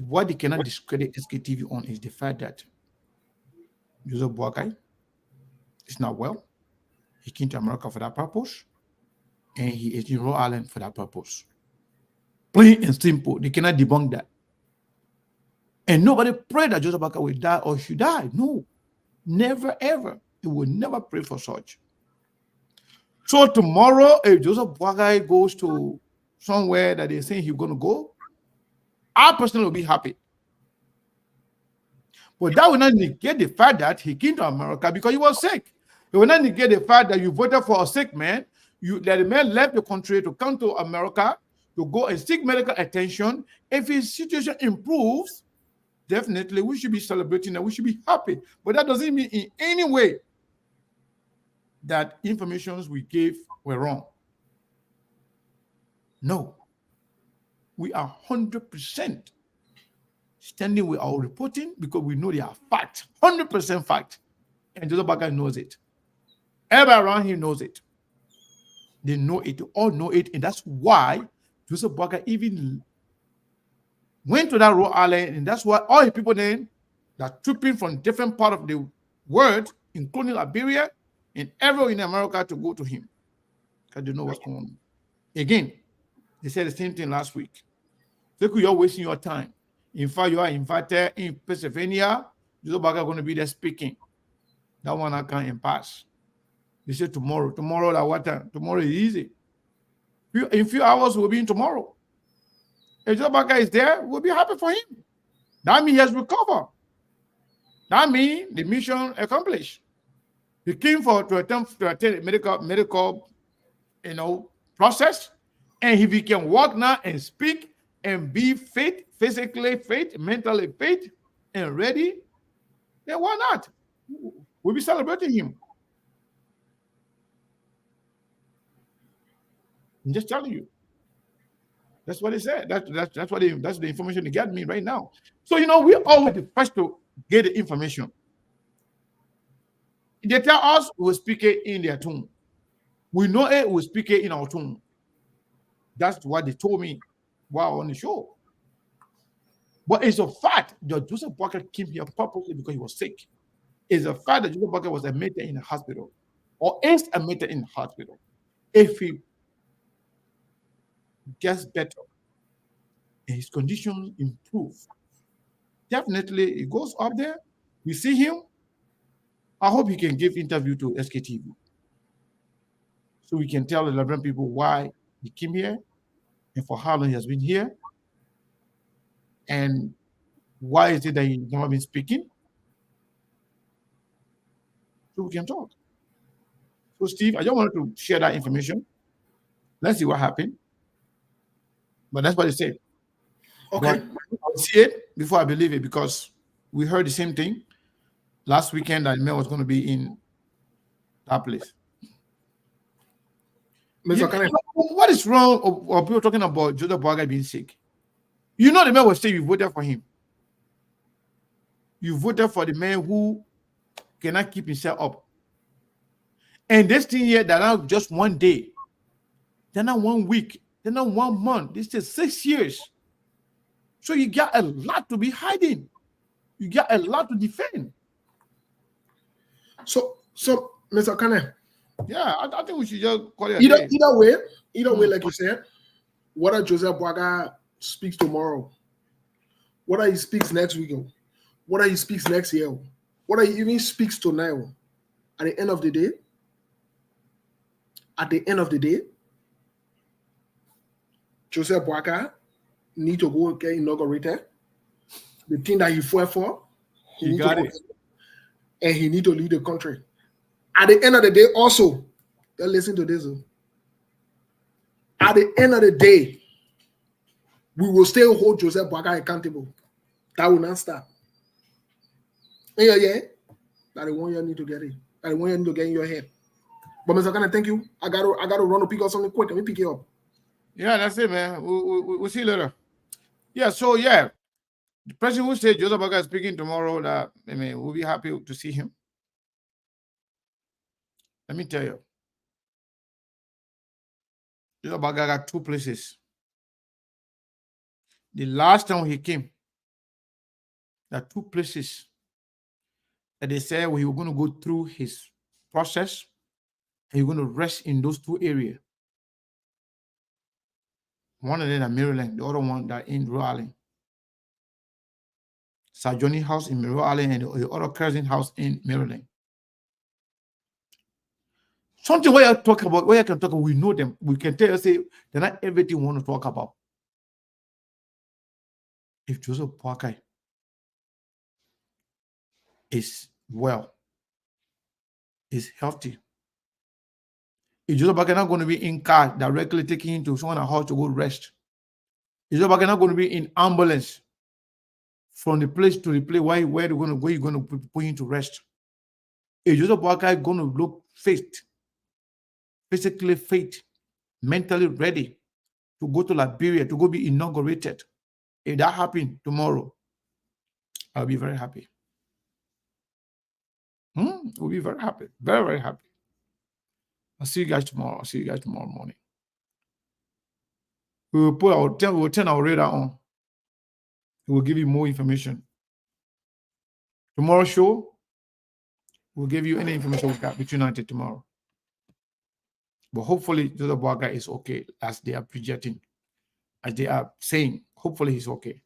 What they cannot discredit SKTV on is the fact that Joseph Boakai is not well. He came to America for that purpose, and he is in Rhode Island for that purpose. Plain and simple. They cannot debunk that. And nobody prayed that Joseph Boakai will die or should die. No. Never, ever. He will never pray for such. So tomorrow, if Joseph Boakai goes to somewhere that they're saying he's going to go, I personally will be happy. But that will not negate the fact that he came to America because he was sick. It will not negate the fact that you voted for a sick man, that the man left the country to come to America to go and seek medical attention. If his situation improves, definitely we should be celebrating and we should be happy. But that doesn't mean in any way that informations we gave were wrong. No. We are 100% standing with our reporting because we know they are fact, 100% fact. And Joseph Boakai knows it. Everybody around him knows it. They know it, they all know it. And that's why Joseph Boakai even went to that Rhode Island. And that's why all the people then that trooping from different part of the world, including Liberia and everywhere in America, to go to him. Because they know what's going on. Again, they said the same thing last week. Look, you're wasting your time. In fact, you are invited in Pennsylvania. Joseph Boakai going to be there speaking. That one I can't pass. They said tomorrow. Tomorrow, like what time? Tomorrow is easy. In a few hours, we'll be in tomorrow. If Joseph Boakai is there, we'll be happy for him. That means he has recovered. That means the mission accomplished. He came to attempt to attend medical, process, and if he can walk now and speak and be fit, physically fit, mentally fit, and ready, then why not? We'll be celebrating him. I'm just telling you. That's what he said. That's the information they got me right now. So we're always the first to get the information. They tell us we'll speak it in their tune. We know it, we'll speak it in our tune. That's what they told me while on the show. But it's a fact that Joseph Boakai came here purposely because he was sick. It's a fact that Joseph Boakai was admitted in the hospital or is admitted in the hospital. If he gets better and his conditions improve, definitely he goes up there. We see him. I hope he can give interview to SKTV so we can tell the Liberian people why he came here and for how long he has been here and why is it that he's never been speaking. So we can talk. So Steve, I just wanted to share that information. Let's see what happened. But that's what they said. Okay. But I'll see it before I believe it because we heard the same thing last weekend that Mel was going to be in that place. What is wrong or people talking about Joseph Boakai being sick? The man will say you voted for him. You voted for the man who cannot keep himself up. And this thing here, that now just one day, then not 1 week, then not 1 month. This is 6 years. So you got a lot to be hiding. You got a lot to defend. So Mr. Kane. Yeah, I think we should just call it either way, like you said, whether Joseph Boakai speaks tomorrow, whether he speaks next week, whether he speaks next year, whether he even speaks tonight, at the end of the day, Joseph Boakai need to go get inaugurated. The thing that he fought for, he got it. And he need to lead the country. At the end of the day, also, listen to this. At the end of the day, we will still hold Joseph Boakai accountable. That will not stop. Yeah. That the one you need to get it. That the one you need to get in your head. But Mr. Kane, thank you. I gotta run to pick up something quick. Let me pick it up. Yeah, that's it, man. We'll see you later. Yeah, so yeah. The person who said Joseph Boakai is speaking tomorrow, that we'll be happy to see him. Let me tell you. Joseph Boakai got 2 places. The last time he came, there are 2 places that they said he was going to go through his process and you're going to rest in those 2 areas. One of them in Maryland, the other one that in Rhode Island. Sir Johnny house in Rhode Island and the other cousin house in Maryland. Something where you talk about, where you can talk about, we know them. We can tell you, say, they're not everything we want to talk about. If Joseph Boakai is well, is healthy, if Joseph Boakai not going to be in car directly taking him to someone's house to go rest, if Joseph Boakai not going to be in ambulance from the place to the place where you're going to go, you're going to put him to rest. If Joseph Boakai going to look physically fit, mentally ready to go to Liberia, to go be inaugurated, if that happens tomorrow, I'll be very happy. We'll be very happy. Very, very happy. I'll see you guys tomorrow. I'll see you guys tomorrow morning. We'll turn our radar on. We'll give you more information. Tomorrow's show, we'll give you any information we got between now and tomorrow. But hopefully, Joseph Boakai is okay, as they are projecting, as they are saying. Hopefully, he's okay.